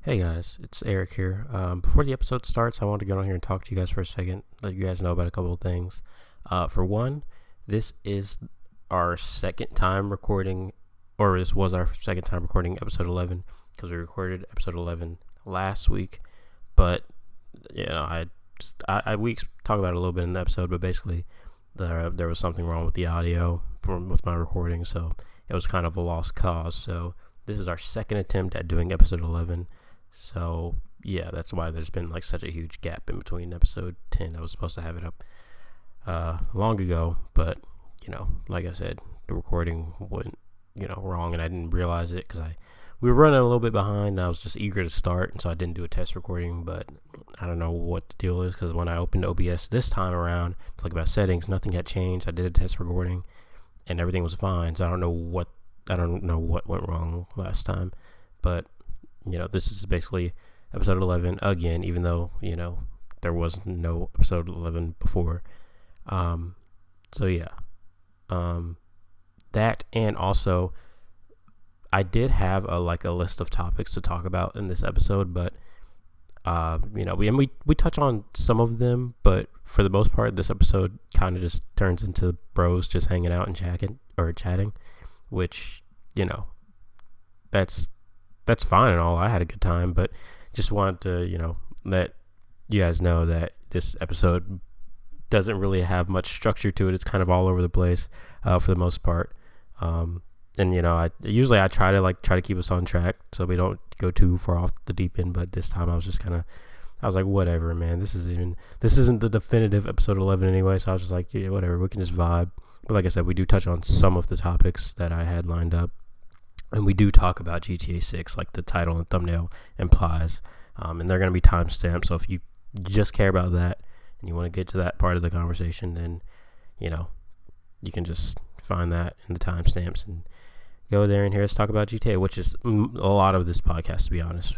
Hey guys, it's Eric here. Before the episode starts, I want to get on here and talk to you guys for a second, let you guys know about a couple of things. For one, this is our second time recording, or this was our second time recording episode 11, because we recorded episode 11 last week, but, we talk about it a little bit in the episode, but basically there was something wrong with the audio with my recording, so it was kind of a lost cause. So this is our second attempt at doing episode 11. So yeah, that's why there's been like such a huge gap in between episode 10. I was supposed to have it up long ago, but like I said, the recording went wrong, and I didn't realize it because we were running a little bit behind, and I was just eager to start, and so I didn't do a test recording. But I don't know what the deal is, because when I opened OBS this time around to look about settings, nothing had changed. I did a test recording and everything was fine, so I don't know what went wrong last time. But this is basically episode 11 again, even though, there was no episode 11 before. So yeah. That, and also I did have a list of topics to talk about in this episode, but we touch on some of them, but for the most part, this episode kind of just turns into bros just hanging out and chatting, which, that's fine and all. I had a good time, but just wanted to, let you guys know that this episode doesn't really have much structure to it. It's kind of all over the place, for the most part. And I usually try to keep us on track so we don't go too far off the deep end. But this time I was like, whatever, man. This isn't the definitive episode 11 anyway. So I was just like, yeah, whatever. We can just vibe. But like I said, we do touch on some of the topics that I had lined up. And we do talk about GTA 6, like the title and thumbnail implies. And they're going to be timestamped. So if you just care about that and you want to get to that part of the conversation, then, you can just find that in the timestamps and go there and hear us talk about GTA, which is a lot of this podcast, to be honest,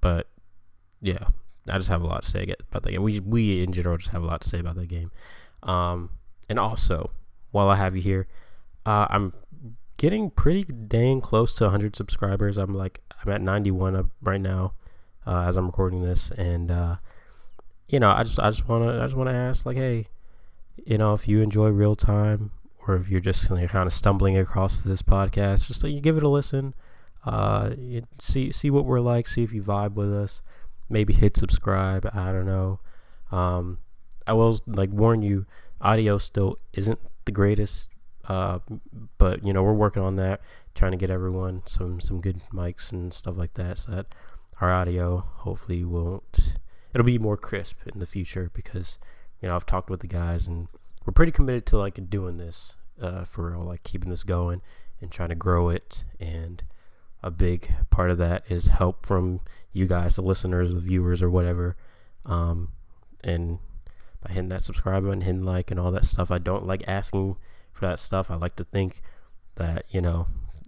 but yeah, I just have a lot to say about that game. We in general just have a lot to say about that game. And also, while I have you here, I'm getting pretty dang close to 100 subscribers. I'm at 91 right now, as I'm recording this, and I just want to ask, like, hey, if you enjoy real time, or if you're just kind of stumbling across this podcast, just you give it a listen, see what we're like, see if you vibe with us, maybe hit subscribe. I don't know. I will warn you, audio still isn't the greatest, but we're working on that, trying to get everyone some good mics and stuff like that, so that our audio hopefully it'll be more crisp in the future, because I've talked with the guys and we're pretty committed to doing this for real, keeping this going and trying to grow it. And a big part of that is help from you guys, the listeners, the viewers, or whatever. And by hitting that subscribe button, hitting like, and all that stuff, I don't like asking for that stuff. I like to think that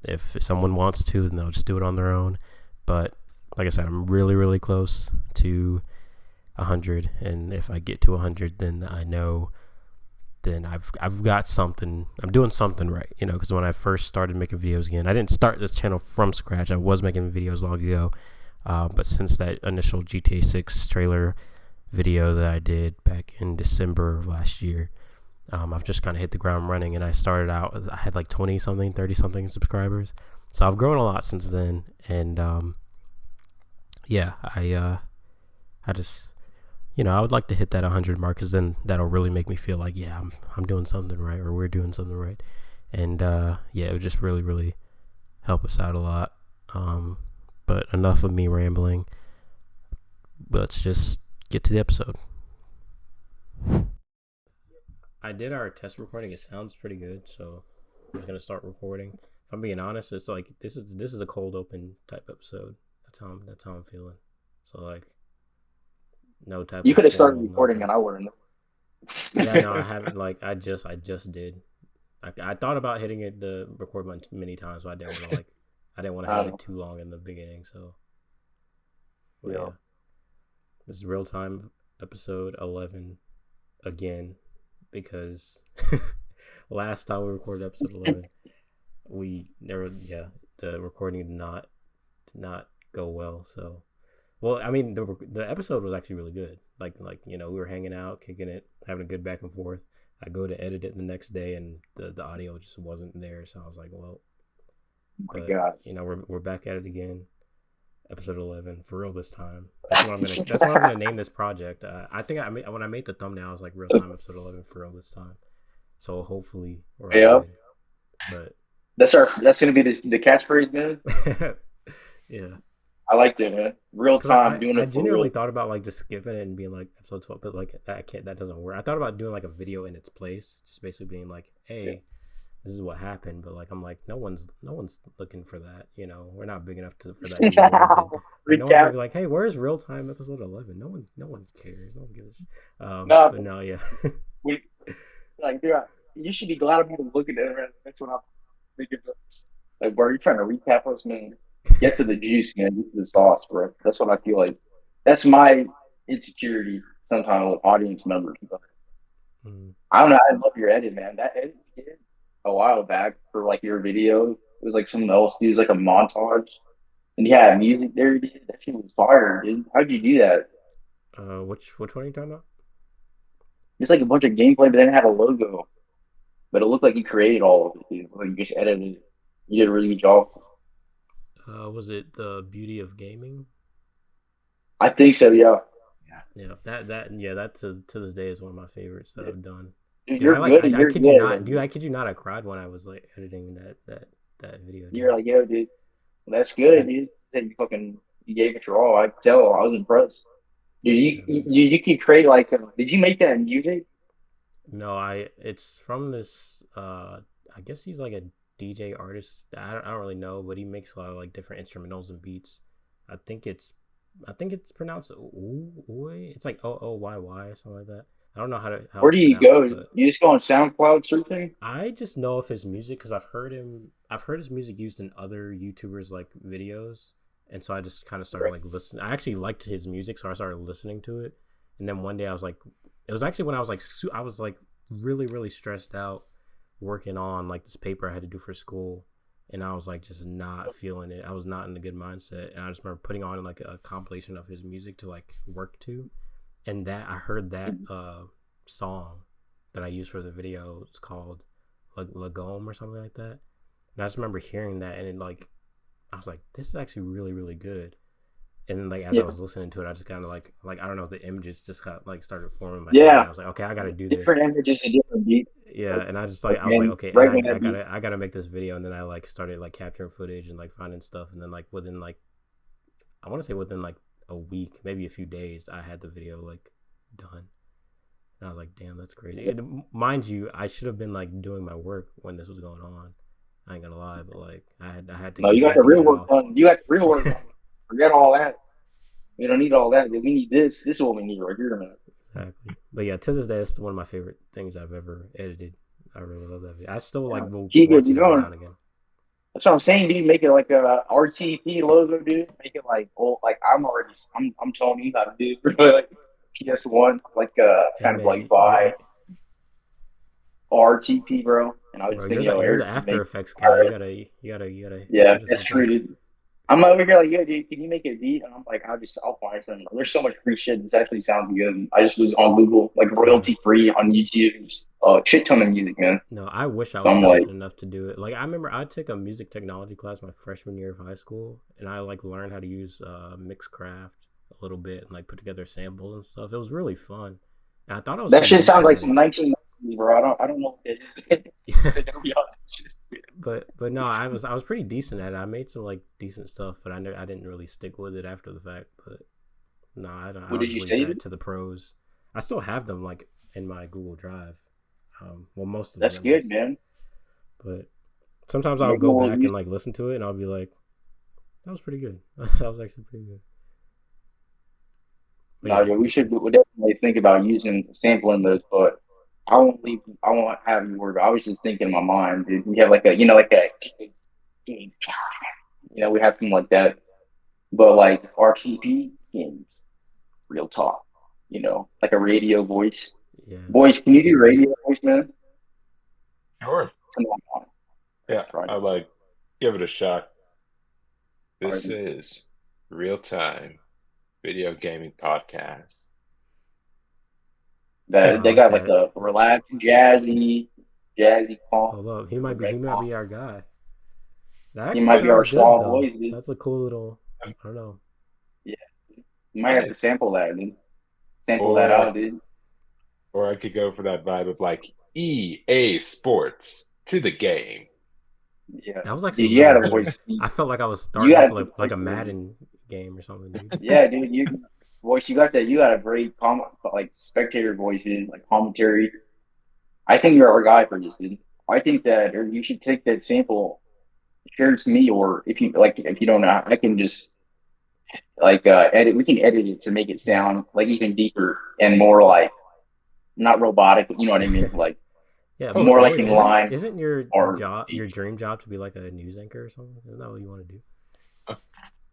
if someone wants to, then they'll just do it on their own. But like I said, I'm really, really close to 100, and if I get to 100, then I know then I've got something. I'm doing something right, because when I first started making videos again, I didn't start this channel from scratch. I was making videos long ago, but since that initial GTA 6 trailer video that I did back in December of last year, I've just kind of hit the ground running. And I started out, I had 20 something, 30 something subscribers, so I've grown a lot since then. And I just I would like to hit that 100 mark, because then that'll really make me feel like, yeah, I'm doing something right, or we're doing something right. And it would just really, really help us out a lot. But enough of me rambling. Let's just get to the episode. I did our test recording. It sounds pretty good, so I'm just gonna start recording. If I'm being honest, it's this is a cold open type episode. That's how I'm feeling. So no type. You of could have started formal recording and nonsense. I wouldn't. Yeah, no, I haven't. I just did. I thought about hitting the record button many times, but I didn't want to have it too long in the beginning. So, well, Yeah. yeah, this is real time episode 11 again, because last time we recorded episode 11, the recording did not go well. So, well, I mean, the episode was actually really good. We were hanging out, kicking it, having a good back and forth. I go to edit it the next day, and the audio just wasn't there. So I was like, well, Oh my but God. we're back at it again. Episode 11 for real this time. That's what I'm gonna name this project. I think when I made the thumbnail, I was like real time episode 11 for real this time. So hopefully we're all Yeah, good. But that's gonna be the catchphrase, man. yeah, I like that, man. Real because time, doing I it for genuinely real. thought about like just skipping it and being like episode 12, but like that doesn't work. I thought about doing like a video in its place, just basically being like, Yeah. hey, this is what happened. But like I'm like no one's looking for that. We're not big enough for that to be warranted. Like no one's gonna Recap. be like, hey, where's real time episode 11? No one cares. No one gives. No, But no, yeah. we like, dude, you should be glad I'm even looking at it. Man. That's what I'm thinking. Like, bro, you trying to recap us, man? Get to the juice, man. Get to the sauce, bro. That's what I feel like. That's my insecurity sometimes with audience members. Mm. I don't know. I love your edit, man. That edit you did a while back for like your video. It was like someone else dude, like a montage. And yeah, music there, dude. That shit was fire, dude. How'd you do that? Which one are you talking about? It's like a bunch of gameplay, but then it had a logo. But it looked like you created all of it, dude. Like you just edited it. You did a really good job. Was it the Beauty of Gaming? I think so, yeah. Yeah, that to this day is one of my favorites that I've done. Dude, Dude, you're good. I You're kid you not, good. dude. I kid you not. I cried when I was like editing that video, You're dude. like, yo, dude, that's good, dude. Said you gave it your all. I could tell. I was impressed. Dude, Yeah, man. you can create like, did you make that in music? No, it's from this. I guess he's like a DJ artist. I don't really know, but he makes a lot of like different instrumentals and beats. I think it's I think it's pronounced Oy. It's like OOYY or something like that. I don't know how Where it's do you pronounced, go? but You just go on SoundCloud searching? I just know of his music because I've heard his music used in other YouTubers like videos, and so I just kind of started Right. like listening. I actually liked his music, so I started listening to it. And then one day I was like, it was actually when I was like, I was like really stressed out working on like this paper I had to do for school, and I was like just not feeling it. I was not in a good mindset, and I just remember putting on like a compilation of his music to like work to, and that I heard that song that I used for the video. It's called Lagome or something like that. And I just remember hearing that, and it like I was like, this is actually really good. And then like as I Yeah. was listening to it, I just kind of like I don't know, the images just got like started forming in my head, and Yeah. I was like, okay, I got to do this. Different images and different beats. Yeah, Like, and I just like like I was like, man, okay, and right I, when I that beat. gotta I gotta make this video, and then I like started like capturing footage and like finding stuff, and then like within like I want to say within like a week, maybe a few days, I had the video like done. And I was like, damn, that's crazy. Mind you, I should have been like doing my work when this was going on. I ain't gonna lie, but like No, I you got had the to get real it work off. done. You got the real work done. Forget all that. We don't need all that. We need this. This is what we need right here, man. Exactly. But yeah, to this day, it's one of my favorite things I've ever edited. I really love that video. I still like Yeah. will Keep it watch you it every now going. and again. That's what I'm saying, dude. Make it like a RTP logo, dude. Make it like oh, like I'm telling you how to do like PS1, like Hey kind of like man, by RTP, bro. And I was bro, just thinking, yo, you're the Eric, you After make Effects guy. art. You gotta Yeah, hit us that's up true, there. dude. I'm over here like, yeah, dude, can you make a beat? And I'm like, I'll find some. There's so much free shit. This actually sounds good. I just was on Google, like Yeah. royalty free on YouTube. Shit ton of music, man. No, I wish I So was I'm like, talented enough to do it. Like I remember I took a music technology class my freshman year of high school, and I like learned how to use Mixcraft a little bit and like put together samples and stuff. It was really fun, and I thought I was that pretty shit sounds decent like at some it. 1990s, bro. I don't know what it is. To be honest. But no, I was pretty decent at it. I made some like decent stuff, but I didn't really stick with it after the fact. But no, I don't. What I'll did just you leave save that it? to the pros. I still have them like in my Google Drive. Well, most of them That's at good, least. man. But sometimes I'll Make go more back and music. like listen to it, and I'll be like, that was pretty good. That was actually pretty good. But No, yeah, yeah, we definitely think about using sampling those, but I won't leave. I won't have you worry about. I was just thinking in my mind, dude. We have like a, like a, we have something like that. But like RTP games, real talk, like a radio voice. yeah. Voice, can you do radio voice, man? Sure. Come on, Yeah, try I it. like give it a shot. All right. This is real time video gaming podcast. No, That I they like got like that. a relaxed, jazzy, calm, Hold up, he red might calm. be our guy. That He actually might be our sounds good star though. voice, dude. That's a cool little. Um, I don't know. Yeah, you might yeah, have to it's, sample that, dude. Sample that or out, dude. or I could go for that vibe of like EA Sports to the game. Yeah, That was actually dude, you really had a good. voice. I felt like I was You starting got up a good like voice a for it. Madden game or something, dude. Yeah, dude, you voice. You got that. You got a great like spectator voice, dude. Like commentary. I think you're our guy for this, dude. I think that or you should take that sample, share it to me, or if you like, if you don't know, I can just like edit. We can edit it to make it Yeah. sound like even deeper and more like not robotic. But you know what I mean? Like Yeah, Oh, more for like boys, in sure. line isn't your or your dream job to be like a news anchor or something? Isn't that what you want to do?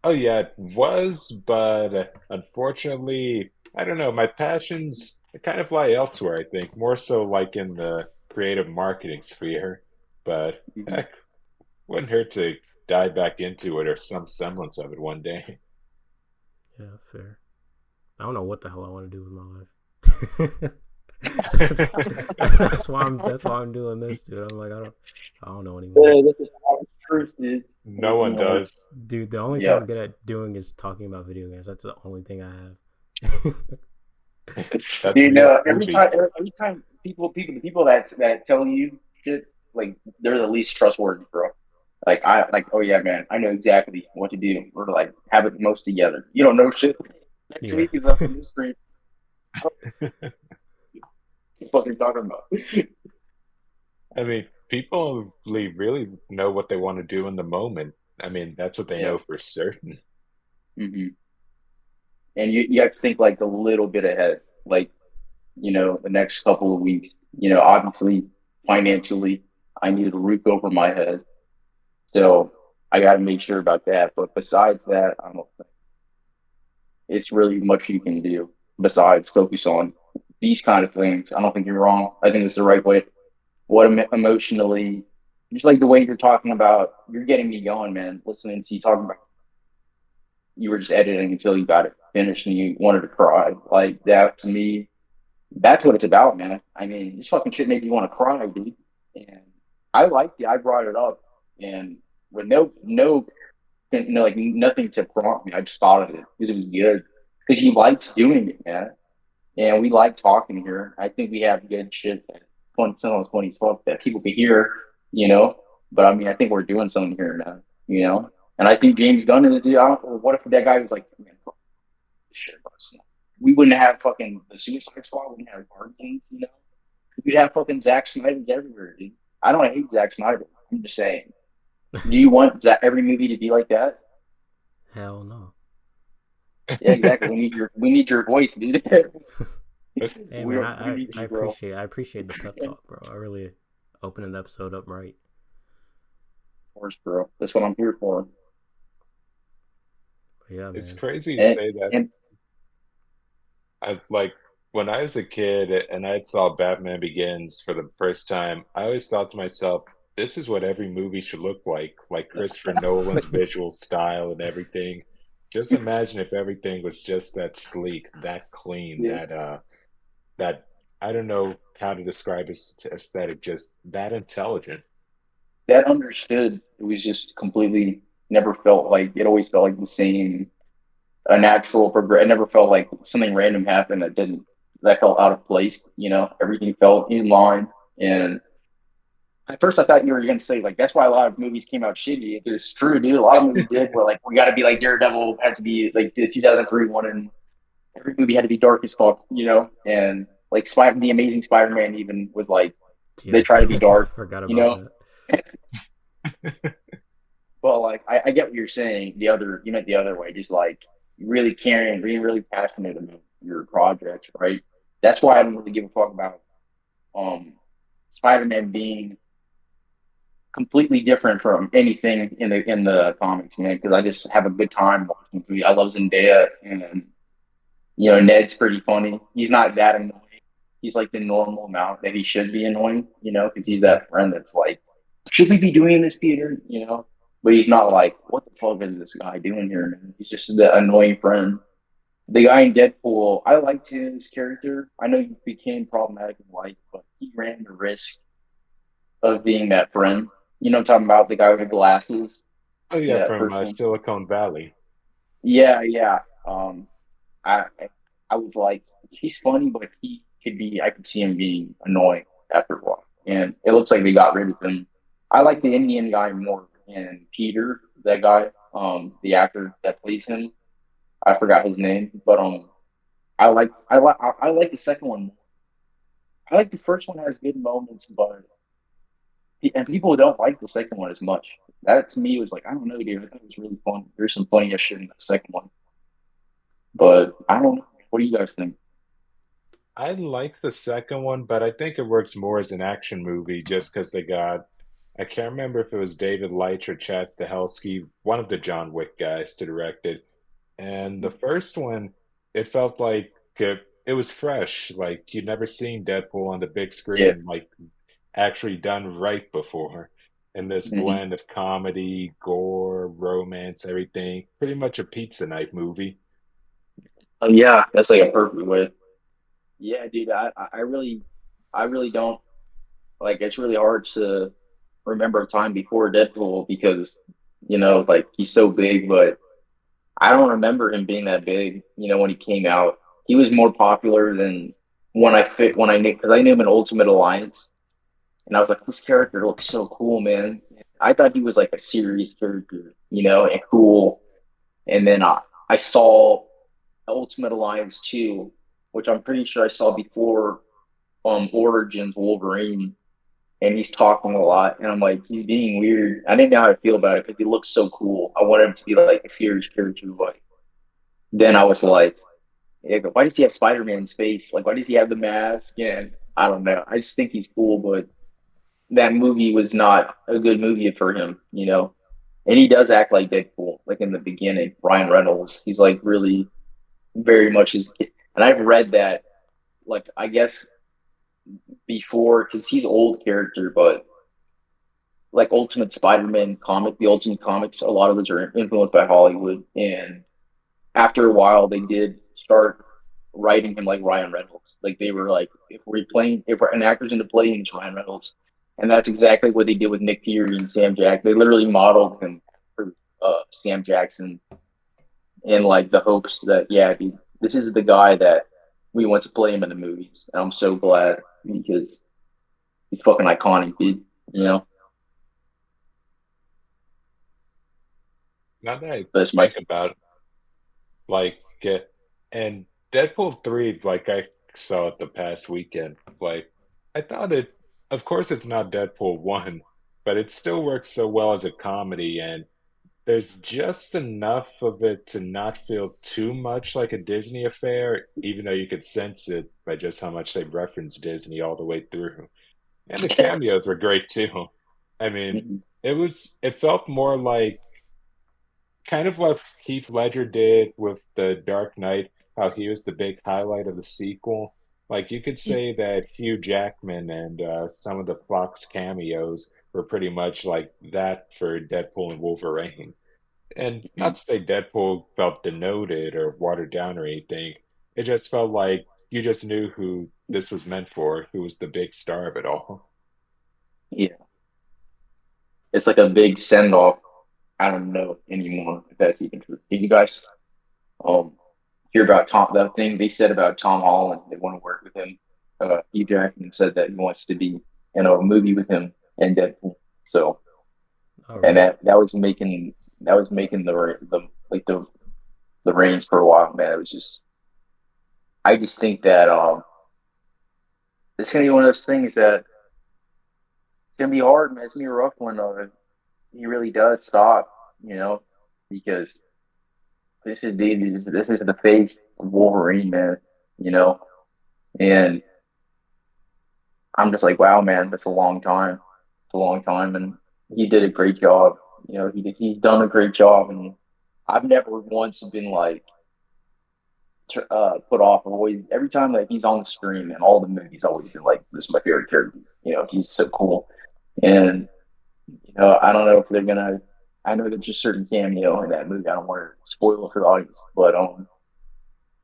Oh yeah, it was, but unfortunately, I don't know. My passions kind of lie elsewhere, I think, more so like in the creative marketing sphere. But Mhm. heck, wouldn't hurt to dive back into it or some semblance of it one day. Yeah, fair. I don't know what the hell I want to do with my life. That's why I'm doing this, dude. I'm like I don't know anymore. Yeah, this is honest truth, dude. No You one know, does. Dude, the only thing yeah. I'm good at doing is talking about video games. That's the only thing I have. That's You what you have know, movies. every time the people that tell you shit, like they're the least trustworthy, bro. Like like, oh yeah, man, I know exactly what to do. We're like have it most together. You don't know shit. Next Yeah. week is up in the street. What the fuck are you talking about? I mean, people really know what they want to do in the moment. I mean, that's what they Yeah. know for certain. hmm And you have to think like a little bit ahead, like the next couple of weeks. Obviously financially, I need a roof over my head, so I got to make sure about that. But besides that, I don't think it's really much you can do besides focus on these kind of things. I don't think you're wrong. I think it's the right way. What emotionally, just like the way you're talking about, you're getting me going, man. Listening to you talking about, you were just editing until you got it finished and you wanted to cry. Like that to me, that's what it's about, man. I mean, this fucking shit made me want to cry, dude. And I liked it. I brought it up, and with no, like nothing to prompt me. I just thought of it because it was good. Because you liked doing it, man. And we like talking here. I think we have good shit that some of 20 talk that people can hear, you know. But I mean, I think we're doing something here now. And I think James Gunn is, I don't, what if that guy was like, man, fuck this shit, bro. We wouldn't have fucking the Suicide Squad, we wouldn't have Guardians. We'd have fucking Zack Snyder everywhere, dude. I don't hate Zack Snyder. I'm just saying. Do you want every movie to be like that? Hell no. Yeah, exactly. We need your voice, dude. Hey we man, we need you, bro. I appreciate the pep talk, bro. I really opened an episode up right. Of course, bro. That's what I'm here for. But yeah, It's man. crazy you And say that. and I like when I was a kid and I saw Batman Begins for the first time, I always thought to myself, this is what every movie should look like Christopher Nolan's visual style and everything. Just imagine if everything was just that sleek, that clean, yeah, that I don't know how to describe his aesthetic, just that intelligent. that understood. It was just completely never felt like it always felt like the same, a natural progress. It never felt like something random happened that felt out of place. Everything felt in line. And at first, I thought you were going to say like that's why a lot of movies came out shitty. It's true, dude. A lot of movies did where like we got to be like Daredevil had to be like the 2003 one, and every movie had to be dark as fuck. And like the Amazing Spider-Man even was like they Yeah. try to be dark, Forgot you about know. that. But like I get what you're saying. You meant the other way, just like really caring, being really passionate about your project, right? That's why I don't really give a fuck about um Spider-Man being completely different from anything in the comics, man. Because I just have a good time watching through. I love Zendaya, and Ned's pretty funny. He's not that annoying. He's like the normal amount that he should be annoying, because he's Hmm. that friend that's like, should we be doing this, Peter? but he's not like, what the fuck is this guy doing here, man? He's just the annoying friend. The guy in Deadpool, I liked his character. I know he became problematic in life, but he ran the risk of being that friend. You know what I'm talking about? The guy with the glasses Oh in yeah, that from first one. Silicon Valley. Yeah, yeah. I I was like, he's funny, but he could be. I could see him being annoying after a while. And it looks like they got rid of him. I like the Indian guy more, and Peter, that guy, the actor that plays him. I forgot his name, but I like the second one. I like the first one has good moments, but and people don't like the second one as much. That to me was like, I don't know, dude. I thought it was really fun. There's some funny shit in the second one, but I don't know. What do you guys think? I like the second one, but I think it works more as an action movie just because they got, I can't remember if it was David Leitch or Chad Stahelski, one of the John Wick guys to direct it. And the first one, it felt like it was fresh. Like you'd never seen Deadpool on the big Yeah. screen, like actually done right before. And this hmm blend of comedy, gore, romance, everything. Pretty much a pizza night movie. Oh yeah, that's like a perfect way. Yeah, dude. I really don't like. It's really hard to remember a time before Deadpool because like he's so big, but I don't remember him being that big. When he came out, he was more popular than when I knew because I knew him in Ultimate Alliance, and I was like, this character looks so cool, man. I thought he was like a serious character, and cool. And then I saw Ultimate Alliance 2, which I'm pretty sure I saw before Origins Wolverine, and he's talking a lot, and I'm like, he's being weird. I didn't know how to feel about it because he looks so cool. I wanted him to be like a serious character, but then I was like, yeah, but why does he have Spider-Man's face? Like, why does he have the mask? And I don't know. I just think he's cool, but that movie was not a good movie for him. And he does act like Deadpool, like in the beginning. Ryan Reynolds, he's like really very much his kid. And I've read that, like, I guess before, because he's old character, but like Ultimate Spider-Man comic, the Ultimate Comics, a lot of those are influenced by Hollywood. And after a while, they did start writing him like Ryan Reynolds. Like they were like, if an actor's into playing, it's Ryan Reynolds. And that's exactly what they did with Nick Fury and Sam Jack. They literally modeled him for Sam Jackson in like the hopes that, yeah, dude, this is the guy that we want to play him in the movies. And I'm so glad because he's fucking iconic, dude. You know, Now that I that's my think about like and Deadpool 3, like I saw it the past weekend, like I thought it, of course it's not Deadpool 1, but it still works so well as a comedy, and there's just enough of it to not feel too much like a Disney affair, even though you could sense it by just how much they reference Disney all the way through. And the yeah. cameos were great too. I mean, it felt more like kind of what Heath Ledger did with The Dark Knight, how he was the big highlight of the sequel. Like you could say that Hugh Jackman and some of the Fox cameos were pretty much like that for Deadpool and Wolverine. And not to say Deadpool felt denoted or watered down or anything. It just felt like you just knew who this was meant for, who was the big star of it all. Yeah. It's like a big send off. I don't know anymore if that's even true. Did you guys um hear about Tom that thing they said about Tom Holland? They want to work with him. Hugh Jackman said that he wants to be in a movie with him and Deadpool. So All and right. that was making the like the reins for a while, man. It was just I just think that it's gonna be one of those things that it's gonna be hard, man. It's gonna be a rough one though. He really does stop, because this is the face of Wolverine, man. You know, and I'm just like, wow, man, that's a long time. It's a long time, and he did a great job. He's done a great job, and I've never once been like put off. I've always every time that he's on the screen and all the movies, I've always been like, this is my favorite character. He's so cool, and I don't know if they're gonna. I know there's just certain cameo in that movie. I don't want to spoil it for the audience, but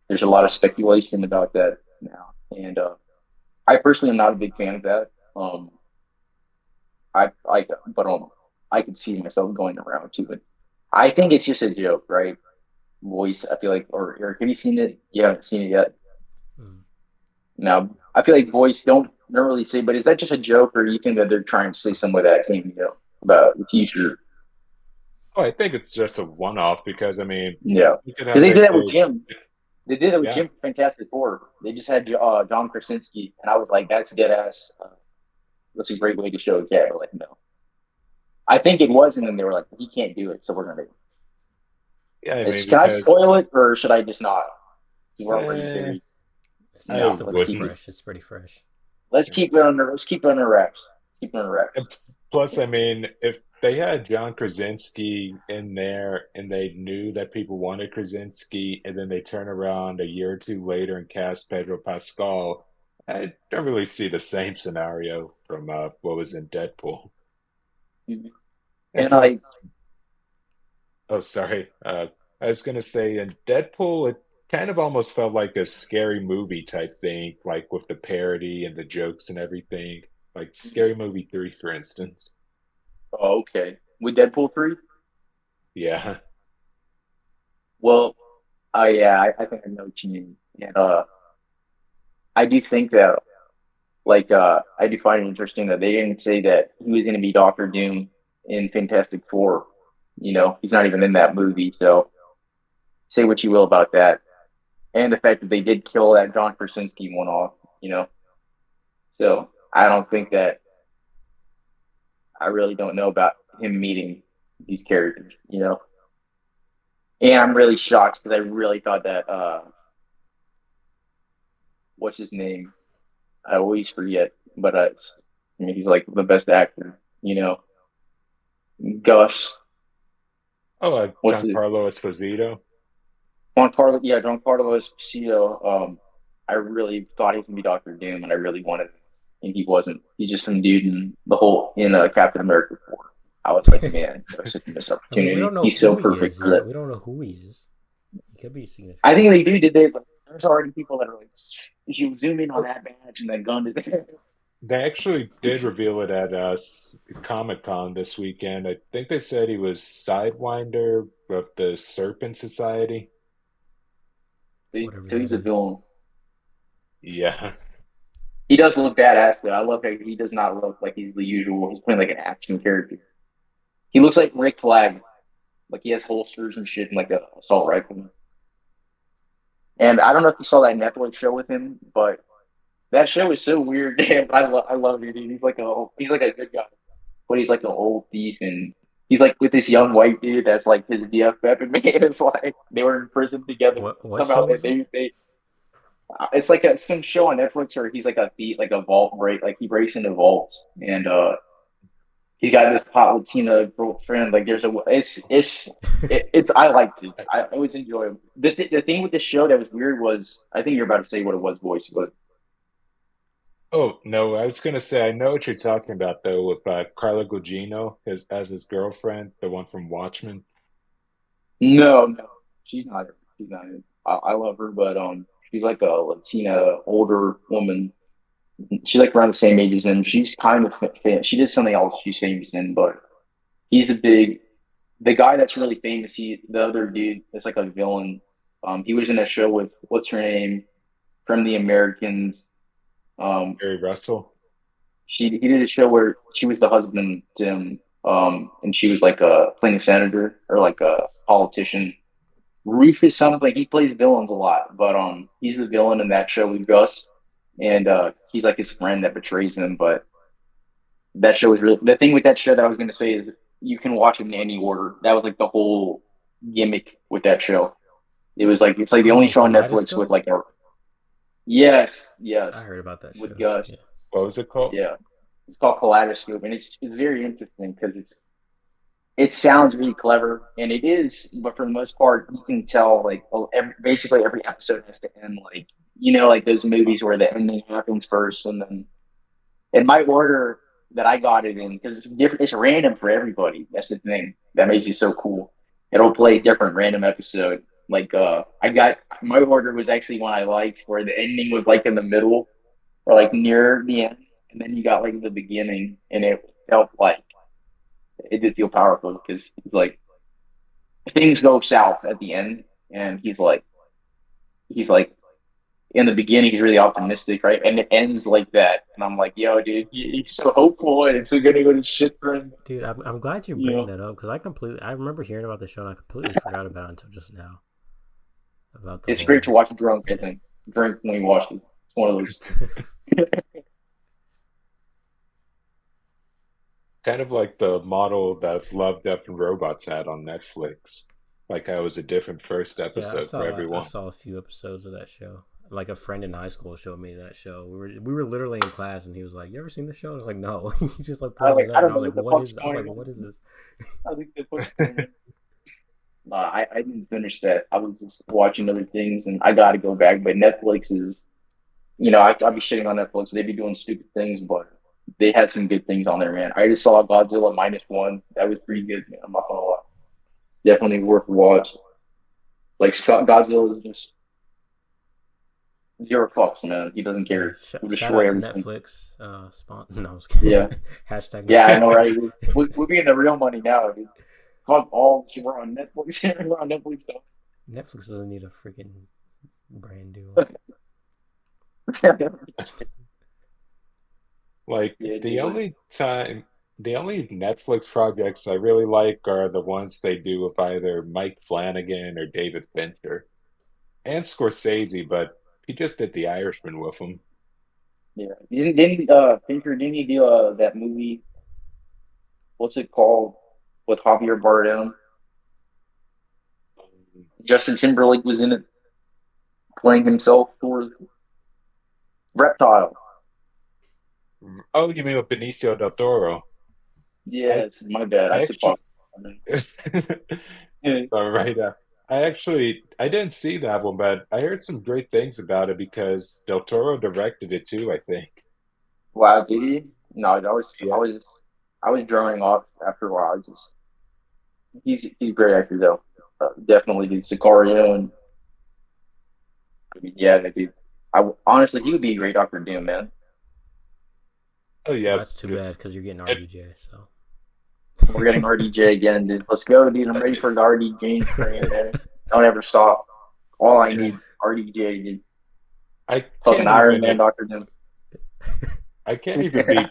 there's a lot of speculation about that now, and I personally am not a big fan of that. Um, but I could see myself going around to it. I think it's just a joke, right? Voice. I feel like, or Eric, have you seen it? You haven't seen it yet. Mm. Now, I feel like Voice don't really say, but is that just a joke, or you think that they're trying to say some of that cameo about the future? Oh, I think it's just a one-off because I mean, Yeah, look at because how they they did that with played. Jim. They did it with Yeah, Jim Fantastic Four. They just had John Krasinski, and I was like, "That's dead ass. That's a great way to show a cat." But like, no, I think it was, and then they were like, "He can't do it, so we're gonna." yeah. I mean, Can I because spoil it, or should I just not? We're already eh, very Yeah, I no. still Let's pretty keep it. wouldn't. fresh. It's pretty fresh. Let's keep it under wraps. Keep it under wraps. And plus, I mean, if they had John Krasinski in there and they knew that people wanted Krasinski, and then they turn around a year or two later and cast Pedro Pascal, I don't really see the same scenario from what was in Deadpool. And And plus, I oh, sorry, I was gonna say in Deadpool, it kind of almost felt like a scary movie type thing, like with the parody and the jokes and everything, like Scary Movie 3, for instance. oh, okay with Deadpool 3. Yeah. Well, I think I know what you mean. And I do think that I do find it interesting that they didn't say that he was going to be Doctor Doom in Fantastic Four. You know, he's not even in that movie. So say what you will about that, and the fact that they did kill that John Krasinski one off. You know, so I don't think that I really don't know about him meeting these characters. You know, and I'm really shocked because I really thought that what's his name? I always forget, but I mean, he's like the best actor. You know, Gus. Oh, What's his Giancarlo Esposito. Juan Carlos? Yeah, Juan Carlos Esposito. I really thought he was gonna be Doctor Doom, and I really wanted, him, and he wasn't. He's just some dude in Captain America 4. I was like, man, that was such a missed I mean, we don't opportunity. know He's so who he perfect is for yet. that. We don't know who he is. He could be I significant. think they do. Did they? Like, there's already people that are like, if you zoom in on that badge and that gun is there. They actually did reveal it at Comic-Con this weekend. I think they said he was Sidewinder of the Serpent Society. Whatever So that he's a is. villain. Yeah. He does look badass though. I love how he does not look like he's the usual. He's playing like an action character. He looks like Rick Flag. Like he has holsters and shit and like a assault rifle. And I don't know if you saw that Netflix show with him, but that show is so weird. Damn, I love it, dude. He's like a good guy, but he's like an old thief, and he's like with this young white dude that's like his BFF, and man, it's like they were in prison together. What Somehow show was it? they it's like some show on Netflix where he's like a thief, like a vault break, like he breaks into vaults, and he's got this hot Latina girlfriend. Like there's a it's I liked it. I always enjoy it. The thing with the show that was weird was I think you're about to say what it was, voice, but Oh, no, I was gonna say I know what you're talking about though with Carla Gugino as his girlfriend, the one from Watchmen. no, she's not. She's not. I love her, but she's like a Latina older woman. She's like around the same age as him. She's kind of she did something else she's famous in, but he's the guy that's really famous. The other dude that's like a villain. He was in a show with what's her name from the Americans. Um, Barry Russell. he did a show where she was the husband to him, and she was like playing a senator or like a politician. Rufus something like he plays villains a lot, but he's the villain in that show with Gus, and he's like his friend that betrays him. But that show is really the thing with that show that I was going to say is you can watch it in any order. That was like the whole gimmick with that show. It was like it's like the only Oh, show on Netflix with Kaleidoscope. like a yes I heard about that with show. Gus. Yeah. What was it called? Yeah, it's called Kaleidoscope, and it's very interesting because it sounds really clever, and it is, but for the most part, you can tell like basically every episode has to end like like those movies where the ending happens first, and then in my order. that I got it in because it's different. It's random for everybody. That's the thing that makes it so cool. It'll play different random episode. Like I got my order was actually one I liked where the ending was like in the middle or like near the end, and then you got like the beginning, and it felt like it did feel powerful because it's like things go south at the end, and he's like in the beginning he's really optimistic, right? And it ends like that, and I'm like, yo, dude, he's so hopeful, and it's gonna go to shit for him, Dude, I'm glad you you bring know. that up because I remember hearing about the show and I completely forgot about it until just now about the It's great to whole. watch drunk. I think drink when you watch it. It's one of those. Kind of like the model that Love, Death, and Robots had on Netflix. Like how it was a different first Yeah, I episode for saw I everyone. saw a few episodes of that show. Like a friend in high school showed me that show. We were literally in class and he was like, "You ever seen this show?" I was like, "No." He just like I pulls like it I up and don't I know was like, what the "What fuck's is?" I was going like, on. "What is this?" I think the fuck's going on. Nah, I didn't finish that. I was just watching other things, and I got to go back. But Netflix is, I'll be shitting on Netflix. They be doing stupid things, but they had some good things on there, man. I just saw Godzilla -1. That was pretty good, man. I'm not gonna lie. Definitely worth a watch. Like Scott Godzilla is just zero fucks, man. He doesn't Yeah, care. He'll shout destroy out to everything. Netflix. No, I was kidding. Yeah, Hashtag yeah, I know, Netflix. right? We're being the real money now, dude. Fuck all. We're on Netflix. We're on Netflix. Netflix doesn't need a freaking brand deal. Yeah, Like dude, but the only Netflix projects I really like are the ones they do with either Mike Flanagan or David Fincher and Scorsese, but he just did The Irishman with him. yeah. Didn't Fincher, didn't he do that movie? What's it called? With Javier Bardem. Justin Timberlake was in it, playing himself for Reptile. Oh, you mean with Benicio del Toro? I Yes, my bad. I I said actually fuck. I mean, yeah. all right. I didn't see that one, but I heard some great things about it because Del Toro directed it too, I think. Wow, did he? No, Yeah. I was drawing off after a while. He's a great actor though. Definitely, dude. Sicario, and I mean, yeah, dude. Honestly, he would be a great Doctor Doom, man. Oh Well, yeah. that's too bad because you're getting And RDJ. So We're getting RDJ again, dude. Let's go, dude. I'm ready for the RDJ train, man. Don't ever stop. All I need, RDJ, dude. I Fucking can't Iron even Man, Doctor Doom. I can't even be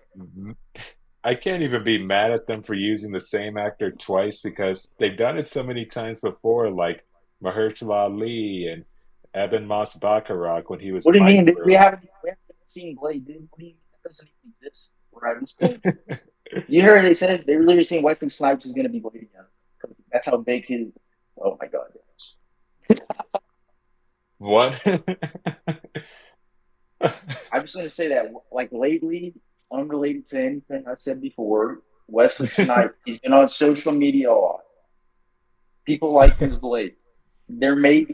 I can't even be mad at them for using the same actor twice because they've done it so many times before, like Mahershala Ali and Eben Moss Bacharach when he was What do you mean? Dude? Micro. We haven't seen Blade, dude. What do you mean? That doesn't even exist right at this point. You heard they said they were literally saying Wesley Snipes is going to be Blade again because that's how big his. Oh my god. One. I'm just going to say that, like lately, unrelated to anything I said before, Wesley Snipes, he's been on social media a lot. People like his Blade. There may or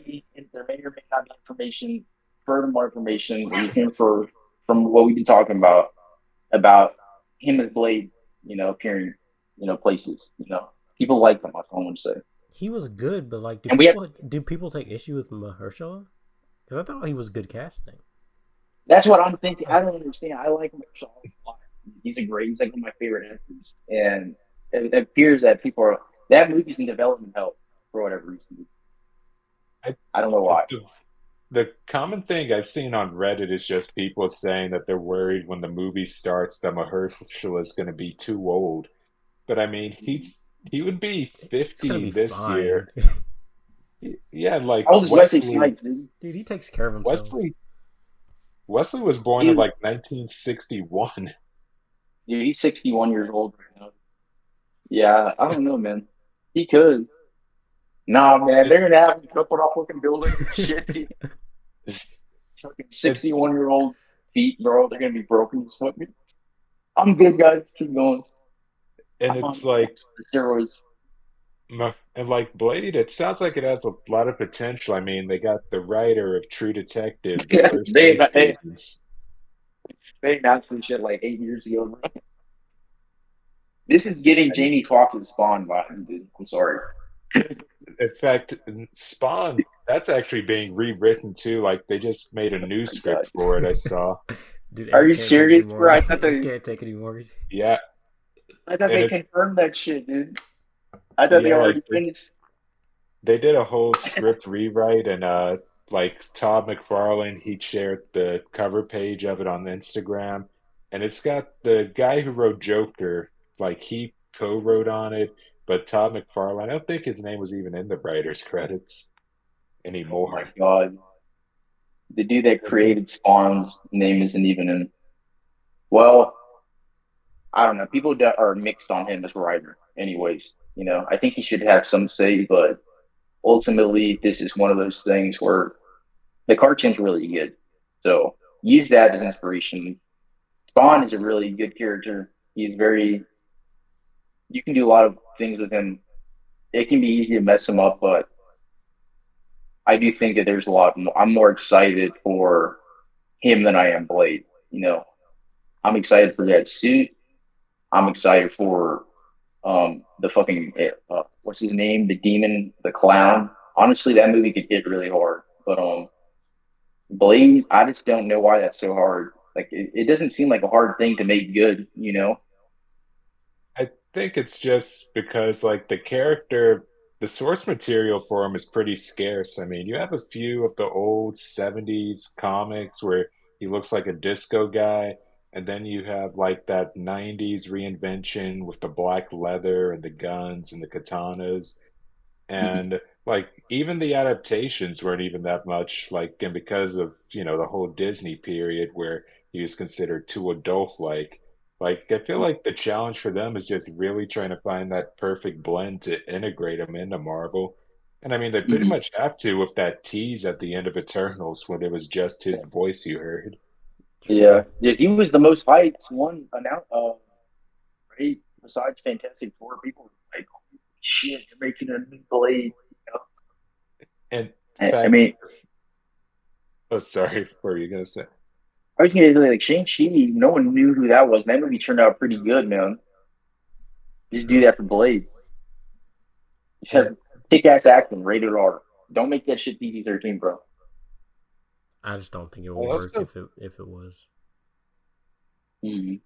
may not be information, further more information that you can infer from what we've been talking about him as Blade, appearing, places. People like him. That's all I'm gonna say. he was good, but like, And we have do people take issue with Mahershala? Because I thought he was good casting. that's what I'm thinking. I don't understand. I like him a lot. He's like one of my favorite actors, and it appears that people are that movie's in development hell for whatever reason. I, I don't know why. the, the common thing I've seen on Reddit is just people saying that they're worried when the movie starts that Mahershala is going to be too old. But I mean, he would be He's gonna 50 be this fine, year. Yeah, like How old is Wesley Snipes, dude? dude. He takes care of himself. Wesley Wesley was born in He, like 1961. dude, he's 61 years old right now. Yeah, I don't know, man. He could. Nah, man, It, they're gonna have him jumping off fucking buildings and shit. He, fucking it, 61-year-old feet, bro. They're gonna be broken as fuck. I'm good, guys. Keep going. and I'm it's on like the steroids. and like Blade, it sounds like it has a lot of potential. I mean, they got the writer of True Detective, the Yeah, first eight they seasons. they announced this shit like 8 years ago, bro. This is getting Jamie Foxx's Spawn vibes, dude. I'm sorry. In fact, Spawn, that's actually being rewritten too. Like they just made a new My God. script for it, I saw. Dude, Are Eric you can't take serious, bro? anymore. Eric can't take anymore. Yeah, I thought and they it's confirmed that shit, dude. I thought they yeah, like already finished. they did a whole script rewrite, and like Todd McFarlane, he shared the cover page of it on Instagram, and it's got the guy who wrote Joker, like he co-wrote on it, but Todd McFarlane, I don't think his name was even in the writer's credits Oh my anymore. God. The dude that created Spawn's name isn't even in. Well, I don't know. People that are mixed on him as a writer, anyways. I think he should have some say, but ultimately, this is one of those things where the cartoon's really good. So use that as inspiration. Spawn is a really good character. He's very, you can do a lot of things with him. It can be easy to mess him up, but I do think that there's a lot more. I'm more excited for him than I am Blade. I'm excited for that suit. I'm excited for the fucking what's his name, the demon, the clown. Honestly, that movie could hit really hard, but Blade, I just don't know why that's so hard. Like it doesn't seem like a hard thing to make good. I think it's just because like the character, the source material for him is pretty scarce. I mean, you have a few of the old 70s comics where he looks like a disco guy, and then you have like that 90s reinvention with the black leather and the guns and the katanas. Mhm. And like even the adaptations weren't even that much like, and because of the whole Disney period where he was considered too adult like I feel like the challenge for them is just really trying to find that perfect blend to integrate him into Marvel. And I mean they pretty Mhm. much have to with that tease at the end of Eternals when it was just his voice you heard. Yeah, True. yeah, he was the most hyped one announced. Right? Besides Fantastic Four, people were like, "Holy shit, you're making a new Blade." And in I fact, mean, oh sorry, what were you gonna say? I was gonna say like Shang-Chi, no one knew who that was. That movie turned out pretty good, man. Just do True. that for Blade. Just And have kick-ass acting, rated R. Don't make that shit PG-13, bro. I just don't think it I will work also if it was. Mhm.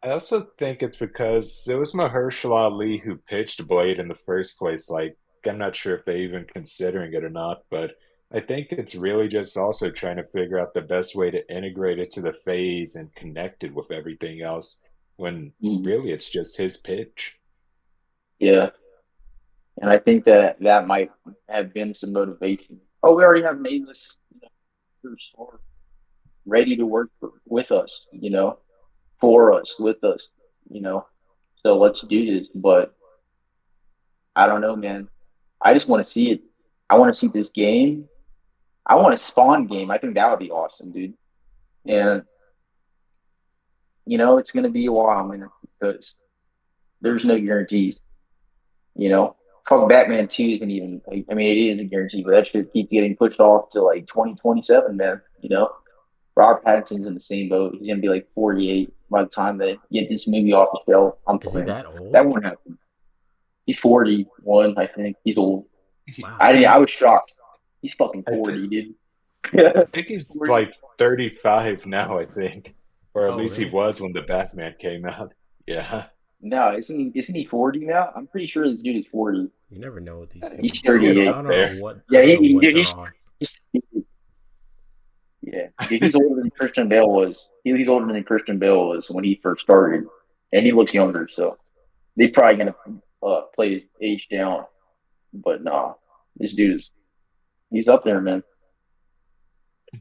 I also think it's because it was Mahershala Ali who pitched Blade in the first place. Like, I'm not sure if they even considering it or not, but I think it's really just also trying to figure out the best way to integrate it to the phase and connect it with everything else when Mhm. really it's just his pitch. Yeah, and I think that that might have been some motivation. Oh, we already have nameless, star ready to work with us, for us, with us, you know. So let's do this. But I don't know, man. I just want to see it. I want to see this game. I want a Spawn game. I think that would be awesome, dude. And it's gonna be a while, man, because there's no guarantees. You know, fuck Batman 2 isn't even. I mean, it is a guarantee, but that shit keeps getting pushed off to like 2027, man. Robert Pattinson's in the same boat. He's gonna be like 48 by the time they get this movie off the shelf. I'm Is he playing. that old? That won't happen. He's 41, I think. He's old. Wow. I didn't. I He, was shocked. He's fucking I think 40, dude. I Yeah, think he's he's 40. like 35 now, I think, or at Oh, least he really? was when the Batman came out. Yeah. No, isn't he 40 now? I'm pretty sure this dude is 40. You never know with these people. He's He's getting 38. up I don't know there. what I Yeah, don't know what dude, they're on. he's yeah, dude, he's older than Christian Bale was. He's older than Christian Bale was when he first started, and he looks younger. So they probably gonna play his age down. But nah, this dude is he's up there, man.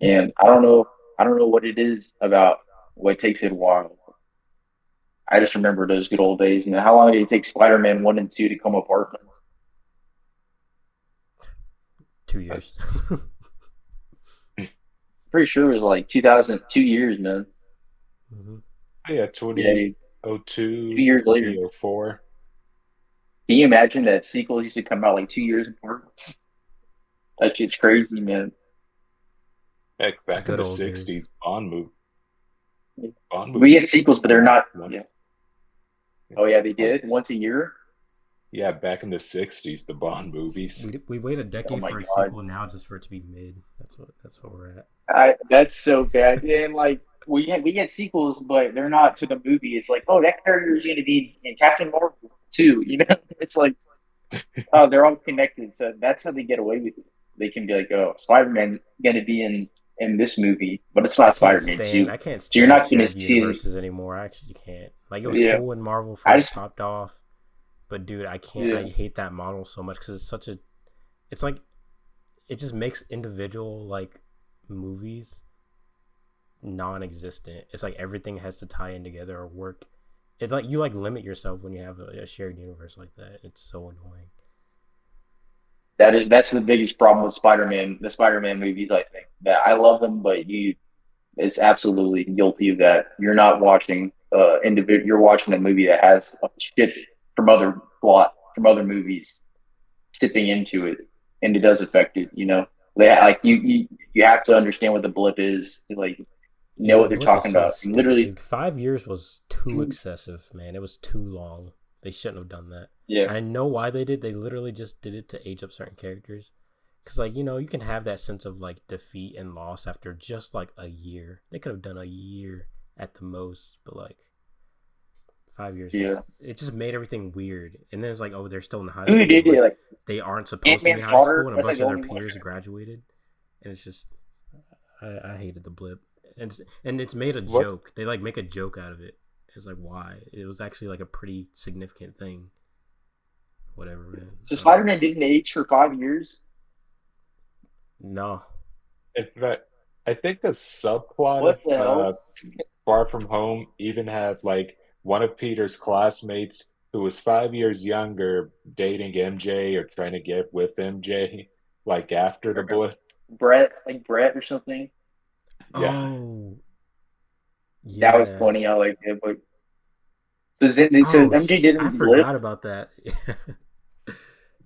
And I don't know what it is about what takes it a while. I just remember those good old days. How long did it take Spider-Man 1 and 2 to come apart? 2 years. That's Pretty sure it was like 2000, 2 years, man. hmm yeah, Yeah, dude, 2 2002, years later. 2004. Can you imagine that sequels used to come out like 2 years apart? That shit's crazy, man. Heck, The back in good the old days. 60s, Bond We get movies sequels, but they're came out not. one. Yeah, Oh yeah, they did once a year. Yeah, back in the '60s, the Bond movies. We wait a Oh decade my for a god, sequel now just for it to be mid. That's what we're at. that's so bad. And like we get sequels, but they're not to the movie. It's like, oh, that character is going to be in Captain Marvel too. You know, it's like, oh, they're all connected. So that's how they get away with it. They can be like, oh, Spider Man's going to be in this movie, but it's not Spider Man two. I can't So you're stand not going to shared see it. universes anymore. I actually can't. Like it was Yeah, cool when Marvel I first just popped off, but dude, I can't. yeah. I hate that model so much because it's like it just makes individual like movies non-existent. It's like everything has to tie in together or work. It's like you like limit yourself when you have a shared universe like that. It's so annoying. That's the biggest problem with Spider Man, the Spider Man movies. I think that I love them, but it's absolutely guilty of that. You're not watching individual. You're watching a movie that has a shit from other plot from other movies sipping into it, and it does affect it. You know, like you have to understand what the blip is to like know Yeah, the what they're blip is talking so about. And stupid, literally, dude. 5 years was too excessive, man. It was too long. They shouldn't have done that. yeah, I know why they did. They literally just did it to age up certain characters. Cause like you can have that sense of like defeat and loss after just like a year. They could have done a year at the most, but like 5 years yeah. was it just made everything weird. And then it's like, oh, they're still in high Who school, did but it? like Like they aren't Ant supposed to be in Man's high school, daughter. and a That's like bunch the of their only one. peers graduated, and it's just I hated the blip, and it's made a What? joke. They like make a joke out of it. It's like why? It was actually like a pretty significant thing. Whatever, man. So Spider Man didn't age for 5 years. No. In fact, I think the subplot What of the hell? Far From Home even had like one of Peter's classmates who was 5 years younger dating MJ or trying to get with MJ, like after the blip. Brett, like Brett or something. Yeah. Oh, That was yeah. funny. I like it, but so MJ I didn't blip. forgot about that.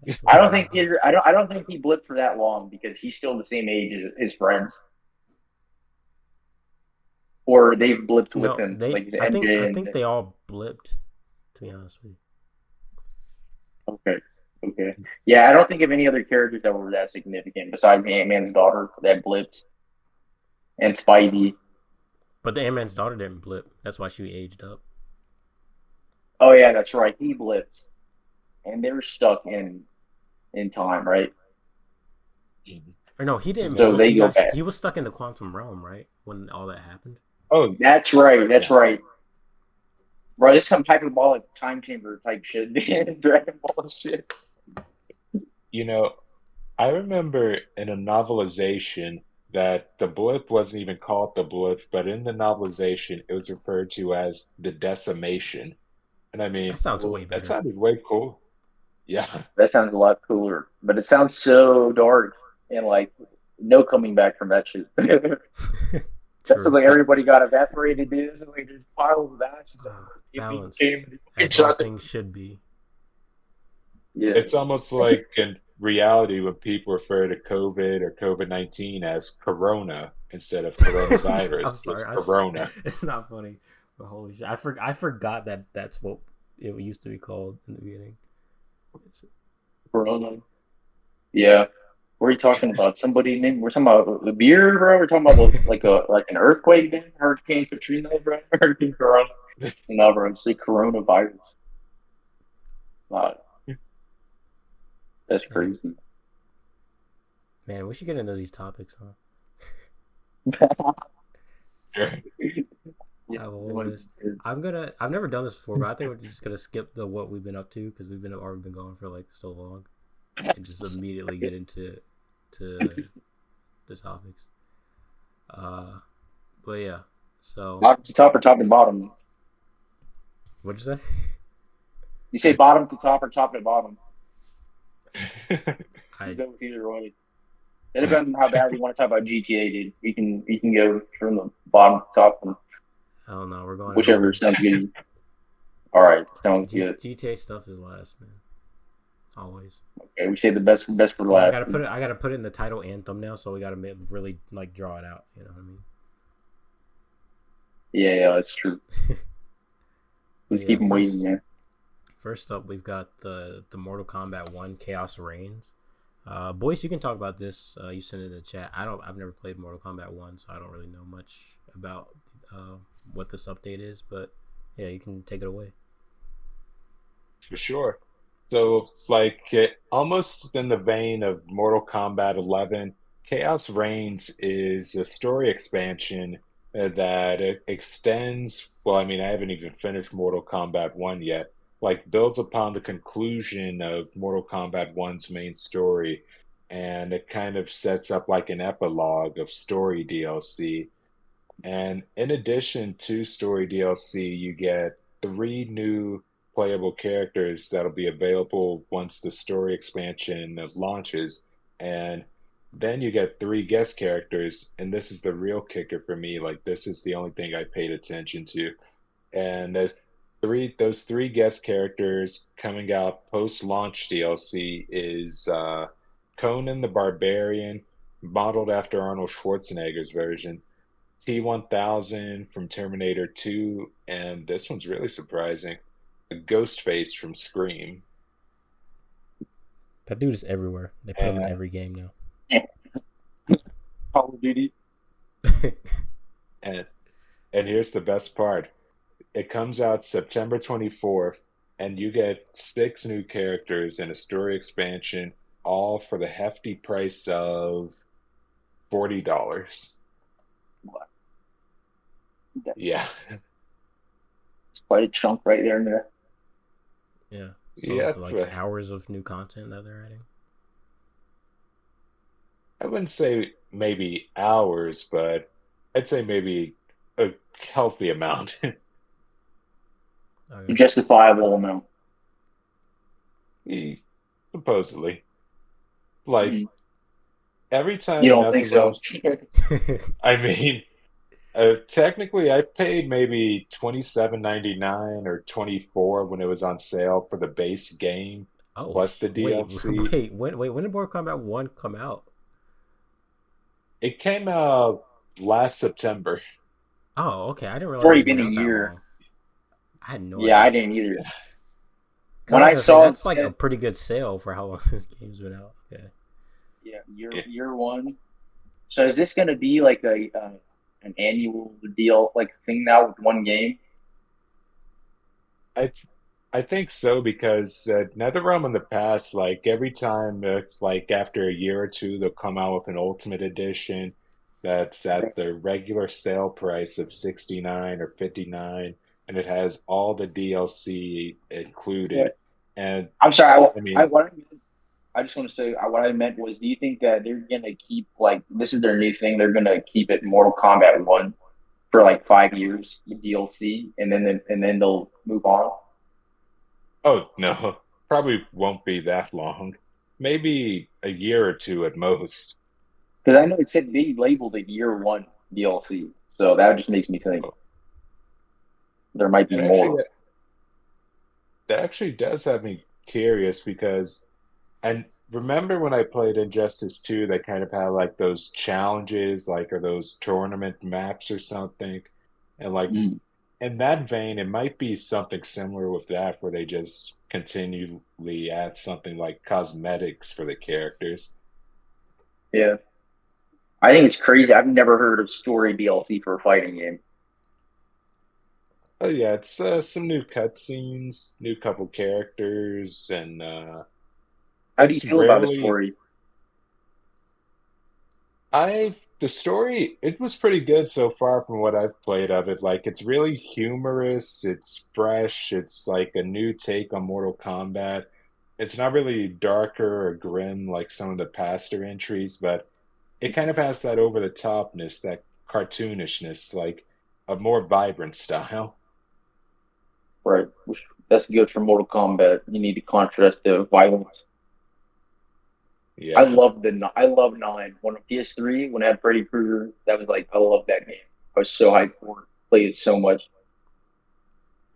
That's I don't think wild. Peter. I don't think he blipped for that long because he's still the same age as his friends, or they've blipped with No, him, like the I MJ think and. they all blipped. To be honest with Okay, okay, yeah. I don't think of any other characters that were that significant besides Ant Man's daughter that blipped and Spidey. but the Ant Man's daughter didn't blip. That's why she aged up. Oh yeah, that's right. He blipped, and they were stuck in time, right? Mhm. Or no, he didn't So blip. they go back. He was stuck in the quantum realm, right? When all that happened. Oh, That's right. That's yeah. right. Bro, this is some hyperbolic time chamber type shit. Dragon Ball shit. You know, I remember in a novelization that the blip wasn't even called the blip, but in the novelization it was referred to as the decimation. And I That mean, sounds way Oh, that better. sounded way cool. Yeah. that sounds a lot cooler, but it sounds so dark and like no coming back from that shit. That's True. like everybody got evaporated, dude. It's like there's piles of ashes everywhere. Aliens came Balance, and they fucking as all shot them. things should be. Yeah, It's almost like in reality when people refer to COVID or COVID-19 as corona instead of coronavirus, I'm sorry. just corona. It's not funny, but holy shit, I forgot that that's what it used to be called in the beginning. It's, Corona. Yeah. What are you talking about? Somebody named? We're talking about the beer, bro. We're talking about like an earthquake, then Hurricane Katrina, bro. Hurricane Corona. No, bro. It's like coronavirus. Uh, that's damn, crazy. man, we should get into these topics, huh? Yeah. I have a whole list. I've never done this before, but I think we're just gonna skip the what we've been up to because we've been already been going for like so long, and just immediately get into to the topics. Uh, but yeah. So Bottom to top or top to bottom? what'd you say? You say bottom to top or top to bottom? You I go with either way. It depends on how bad you want to talk about GTA, dude. We can go from the bottom to top, and I don't know. We're going in whichever order. sounds good. All right, sounds good. GTA stuff is last, man. Always. Okay, we say the best for Well, last. I gotta put it in the title and thumbnail, so we gotta really like draw it out. You know what I mean? Yeah, that's true. But Let's yeah, keep them waiting, first man. First up, we've got the Mortal Kombat 1 Chaos Reigns. Boyce, you can talk about this. You sent it in the chat. I've never played Mortal Kombat 1, so I don't really know much about what this update is. But yeah, you can take it away. For sure. So, like, almost in the vein of Mortal Kombat 11, Chaos Reigns is a story expansion that it extends. Well, I mean, I haven't even finished Mortal Kombat 1 yet. Like, builds upon the conclusion of Mortal Kombat 1's main story, and it kind of sets up like an epilogue of story DLC. And in addition to story DLC, you get three new playable characters that'll be available once the story expansion launches. And then you get three guest characters, and this is the real kicker for me. Like this is the only thing I paid attention to. And those three guest characters coming out post-launch DLC is Conan the Barbarian, modeled after Arnold Schwarzenegger's version. T-1000 from Terminator 2, and this one's really surprising. A Ghostface from Scream. That dude is everywhere. They put him in And, every game now. Call of Duty. and and here's the best part. It comes out September 24th, and you get six new characters and a story expansion, all for the hefty price of $40. That's Yeah. quite a chunk right there in there. Yeah. So it's Yep. like hours of new content that they're adding. I wouldn't say maybe hours, but I'd say maybe a healthy amount. Okay. Justifiable amount. Supposedly. Like Mm. every You time don't think so? NetherRealms, I mean, technically I paid maybe 27.99 or 24 when it was on sale for the base game Oh, plus the wait, DLC. when did Mortal Kombat 1 come out? It came out last September. Oh, okay. I didn't It's realize already it'd been been a out that year. long. I had no Yeah, I idea. didn't either. Cause I When was I gonna say saw it that's like a said, pretty good sale for how long this game's been out. Okay. yeah, Yeah, year one. So is this going to be like a an annual deal, like thing now with one game? I I think so because NetherRealm in the past, like every time, it's like after a year or two, they'll come out with an Ultimate Edition that's Right. at the regular sale price of 69 or 59, and it has all the DLC included. Right. And I'm sorry. I mean, I just want to say what I meant was, do you think that they're gonna keep like this is their new thing? They're gonna keep it Mortal Kombat 1 for like 5 years with DLC, and then they'll move on. oh no, probably won't be that long. Maybe a year or two at most. Because I know it said they labeled it year one DLC, so that just makes me think there might be And actually, more. that actually does have me curious because and remember when I played Injustice 2, they kind of had like those challenges, like or those tournament maps or something. And like Mm, in that vein, it might be something similar with that, where they just continually add something like cosmetics for the characters. yeah, I think it's crazy. I've never heard of story DLC for a fighting game. Oh yeah, it's some new cutscenes, new couple characters, and How do you it's feel about the rarely story? the story, it was pretty good so far from what I've played of it. Like it's really humorous, it's fresh, it's like a new take on Mortal Kombat. It's not really darker or grim like some of the pastor entries, but it kind of has that over the topness, that cartoonishness, like a more vibrant style. Right, that's good for Mortal Kombat. You need to contrast the violence. Yeah. I love Nine. When on PS3, when I had Freddy Krueger, that was like I love that game. I was so hyped for it. Played it so much.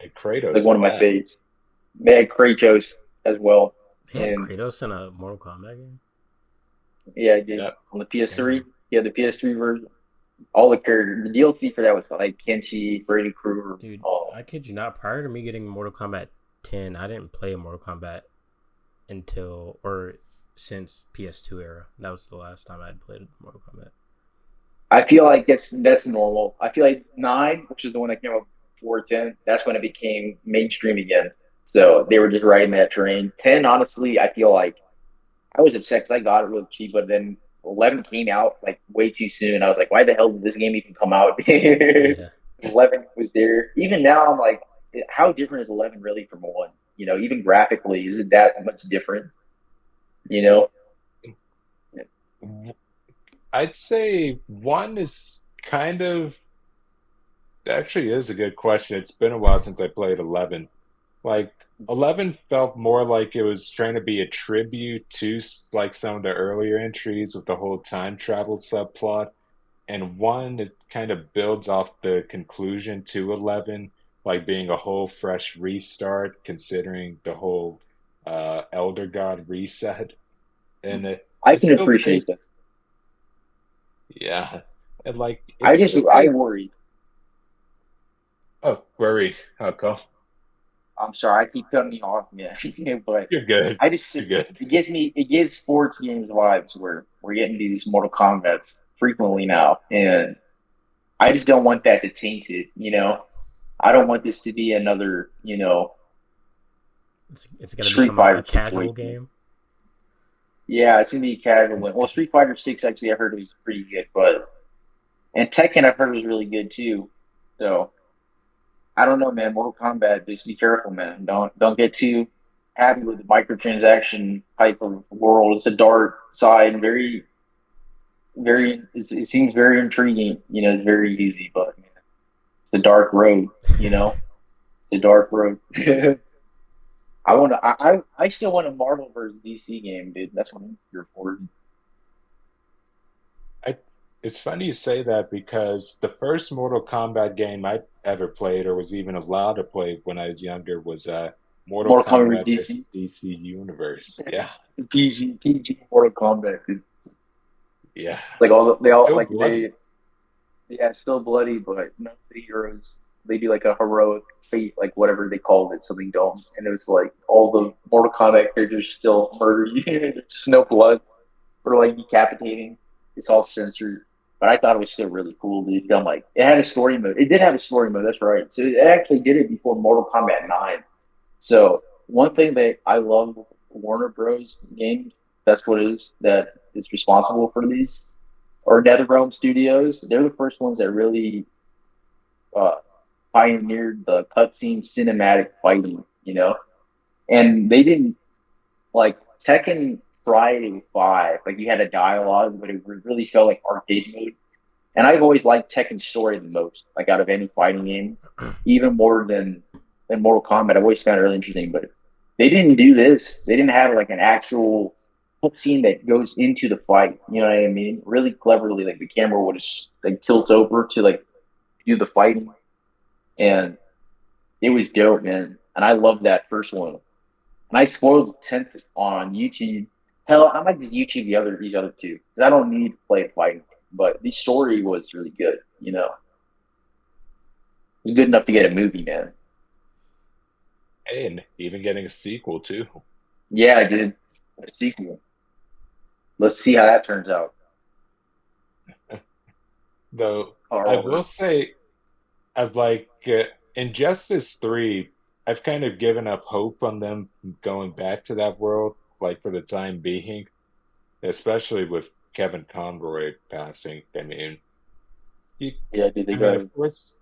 And Like Kratos one in of my that. faves. They had Kratos as well, They had and Kratos in a Mortal Kombat game. yeah, I did Yep. on the PS3. Damn, Yeah, the PS3 version. All the characters. The DLC for that was like Kenshi, Freddy Krueger, dude, all. I kid you not. Prior to me getting Mortal Kombat 10. I didn't play Mortal Kombat until or since PS2 era. That was the last time I'd played Mortal Kombat. I feel like that's normal. I feel like 9, which is the one that came out before 10, that's when it became mainstream again. So they were just riding that train. 10, honestly, I feel like I was upset because I got it real cheap, but then 11 came out like way too soon. I was like, why the hell did this game even come out? Yeah. 11 was there. Even now, I'm like, how different is 11 really from 1? Even graphically, is it that much different? You know? I'd say one is kind of actually is a good question. It's been a while since I played 11. Like 11 felt more like it was trying to be a tribute to like some of the earlier entries with the whole time travel subplot. And one, it kind of builds off the conclusion to 11, like being a whole fresh restart, considering the whole Elder God reset. And I it can still appreciate plays, that. yeah. And like it still I plays. worry. Oh, worry, how come? I'm sorry, I keep cutting you off, man. But You're good. I just You're good. it gives sports games vibes where we're getting these Mortal Kombats frequently now, and I just don't want that to taint it. I don't want this to be another It's gonna Street become a Fighter casual situation. game. Yeah, it's gonna be a casual one. Well, Street Fighter 6 actually I heard was pretty good, but and Tekken I've heard was really good too. So I don't know, man. Mortal Kombat, just be careful, man. Don't get too happy with the microtransaction type of world. It's a dark side, very, very. It seems very intriguing. It's very easy, but man, it's a dark road. It's a dark road. I want to. I still want a Marvel versus DC game, dude. That's what I'm here for. I, it's funny you say that because the first Mortal Kombat game I ever played or was even allowed to play when I was younger was Mortal Mortal Kombat versus Kombat vs. DC. DC Universe. Yeah, PG Mortal Kombat, dude. yeah. Like they all Still like bloody. yeah, it's still bloody, but none of the heroes they do like a heroic fate, like whatever they called it, something dumb. And it was like all the Mortal Kombat characters still murder you. There's no blood or like decapitating. It's all censored. But I thought it was still really cool, dude. I'm like, it had a story mode. It did have a story mode, that's right. So it actually did it before Mortal Kombat 9. So one thing that I love Warner Bros. Games, that's what it is that is responsible for these, or NetherRealm Studios. They're the first ones that really uh, pioneered the cutscene cinematic fighting. And they didn't like Tekken Friday 5, like you had a dialogue, but it really felt like arcade mode. And I've always liked Tekken story the most, like out of any fighting game, even more than Mortal Kombat. I've always found it really interesting, but they didn't do this. They didn't have like an actual cutscene that goes into the fight. You know what I mean? Really cleverly, like the camera would like tilt over to like do the fighting, and it was dope, man. And I loved that first one. And I spoiled the 10th on YouTube. Hell, I might just YouTube these other two because I don't need to play a fighting. But the story was really good. It was good enough to get a movie, man. And even getting a sequel too. Yeah, I did a sequel. Let's see how that turns out. Though I will Or say, I've like Injustice 3, I've kind of given up hope on them going back to that world, like for the time being, especially with Kevin Conroy passing. You, yeah, dude, they I mean, got. of course,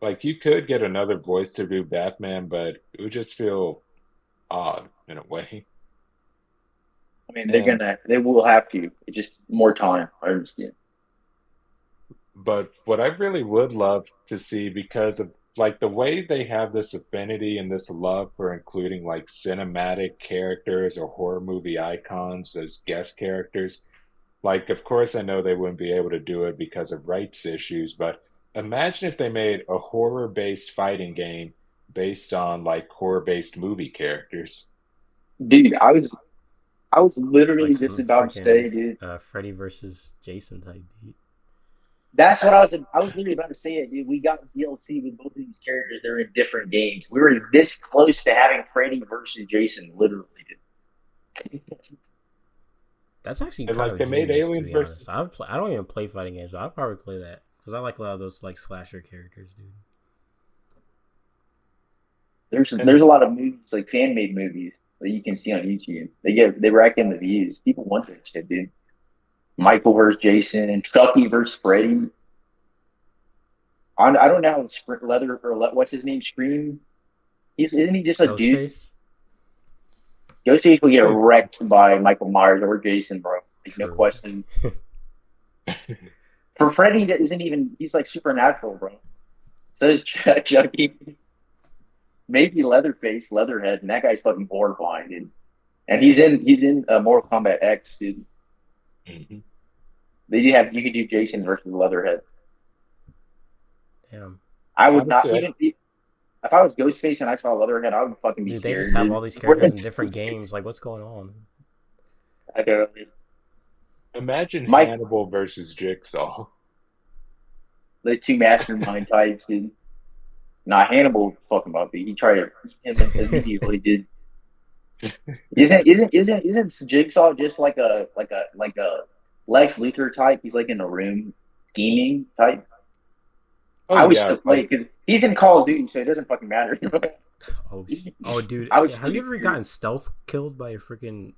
like you could get another voice to do Batman, but it would just feel odd in a way. I mean, And they will have to. It's just more time. I understand. but what I really would love to see because of like the way they have this affinity and this love for including like cinematic characters or horror movie icons as guest characters. Like, of course, I know they wouldn't be able to do it because of rights issues, but imagine if they made a horror-based fighting game based on like horror-based movie characters. Dude, I was Like literally just some about to freaking say, dude. Freddy versus Jason type beat. That's what I was. I was literally about to say it, dude. We got DLC with both of these characters. They're in different games. We were this close to having Freddy versus Jason, literally. Dude. That's actually And kind like of they made genius, to Alien be honest. versus. I don't even play fighting games, but I'd probably play that because I like a lot of those like slasher characters, dude. There's a lot of movies like fan made movies that you can see on YouTube. They rack in the views. People want that shit, dude. Michael versus Jason, Chucky versus Freddy. I don't know how Leather or what's his name Scream. Isn't he just a dude? Ghostface, Ghostface will get Oh, wrecked by Michael Myers or Jason, bro. Like no true. question. For Freddy, that isn't even. He's like supernatural, bro. So is Chucky. Maybe Leatherface, Leatherhead, and that guy's fucking horrifying, dude. And he's in Mortal Kombat X, dude. mhm. You could do Jason versus Leatherhead. Damn, I would not Honestly, even if I was Ghostface and I saw Leatherhead, I would fucking be dude, they just scared, have dude. all these characters in different games. Like, what's going on? I don't. imagine Mike, Hannibal versus Jigsaw. the two mastermind types, dude. Nah, Hannibal fucking Buffy. He tried to eat him immediately, dude. Isn't Jigsaw just like a Lex Luthor type? He's like in a room scheming type. Oh I was yeah, still play like because he's in Call of Duty, so it doesn't fucking matter. Oh, dude, I would have still you be ever scared. gotten stealth killed by a freaking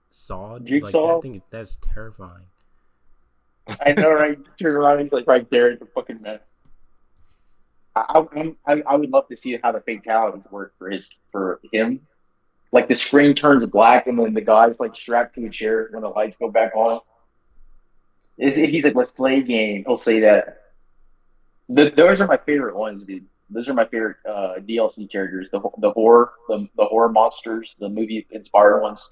saw, dude? Like that Jigsaw. thing, that's terrifying. I know, right? Turn around, he's like right there at the fucking man. I would love to see how the fatalities work for him. Like the screen turns black, and then the guy's like strapped to a chair when the lights go back on. He's like, let's play a game. He'll say that. Those are my favorite ones, dude. Those are my favorite DLC characters. The horror monsters, the movie inspired ones.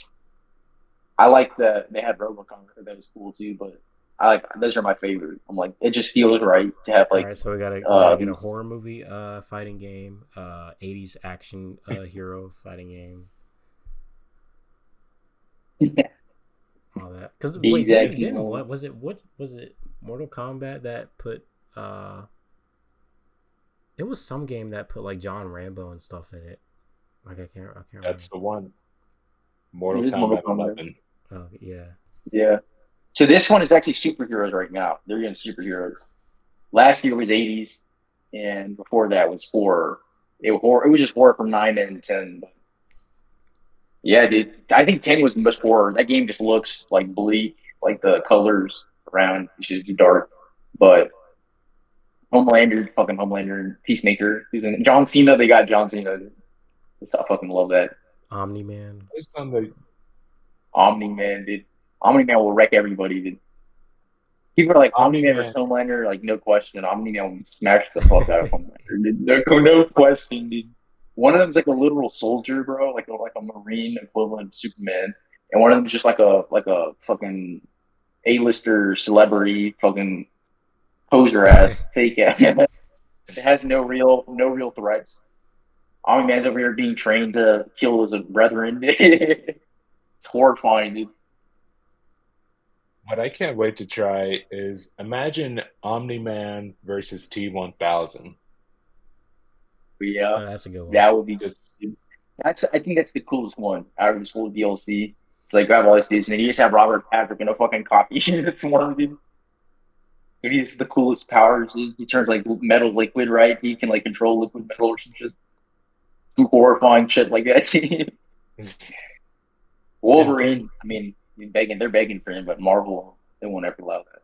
I like that they had Robocon. That was cool too. But I like those are my favorite. I'm like, it just feels right to have All like right, so we gotta get a these. horror movie, fighting game, 80s action, hero fighting game, all that. Cause wait, Exactly. didn't what was it? What was it? Mortal Kombat that put uh, it was some game that put like John Rambo and stuff in it. Like I can't remember. that's the one. It Mortal is Mortal Kombat Kombat. 11. Oh yeah. Yeah. So this one is actually superheroes right now. They're doing superheroes. Last year was 80s, and before that was horror. It was just horror from 9 and 10. Yeah, dude. I think 10 was the most horror. That game just looks like bleak, like the colors around it's just dark. But Homelander, fucking Homelander, and Peacemaker, who's in John Cena. They got John Cena. I fucking love that. Omni Man. Based on the Omni Man, dude. Omni Man will wreck everybody, dude. People are like Omni Omni Man versus Man, Homelander, like no question. Omni Man will smash the fuck out of Homelander. Dude. No question, dude. One of them's like a literal soldier, bro, like a Marine equivalent of Superman, and one of them's just like a fucking A-lister celebrity, fucking poser ass fake ass. It has no real threats. Omni Man's over here being trained to kill his brethren. It's horrifying, dude. what I can't wait to try is imagine Omni Man versus T-1000. But yeah, That's a good one. that would be. Just I think that's the coolest one out of this whole DLC. It's like grab all these dudes and then you just have Robert Patrick in a fucking copy form, dude. He has the coolest powers. He turns like metal liquid, right? He can like control liquid metal or some shit. Some horrifying shit like that. and then Wolverine, I mean, they're begging for him, but Marvel, they won't ever allow that.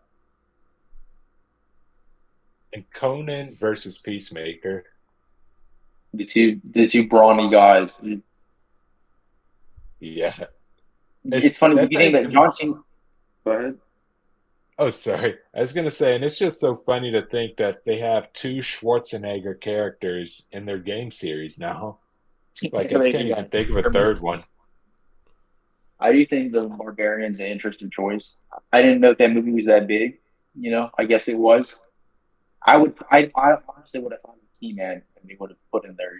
and Conan versus Peacemaker. The two brawny guys. Yeah. It's funny. That's You think that actually. John Cena. Go ahead. Oh, sorry. I was gonna say, and it's just so funny to think that they have two Schwarzenegger characters in their game series now. Like I They can't do. even think of a third one. I do think the Barbarian's an interesting choice. I didn't know that movie was that big. I guess it was. I honestly would have thought the T-Man and they would have put in there.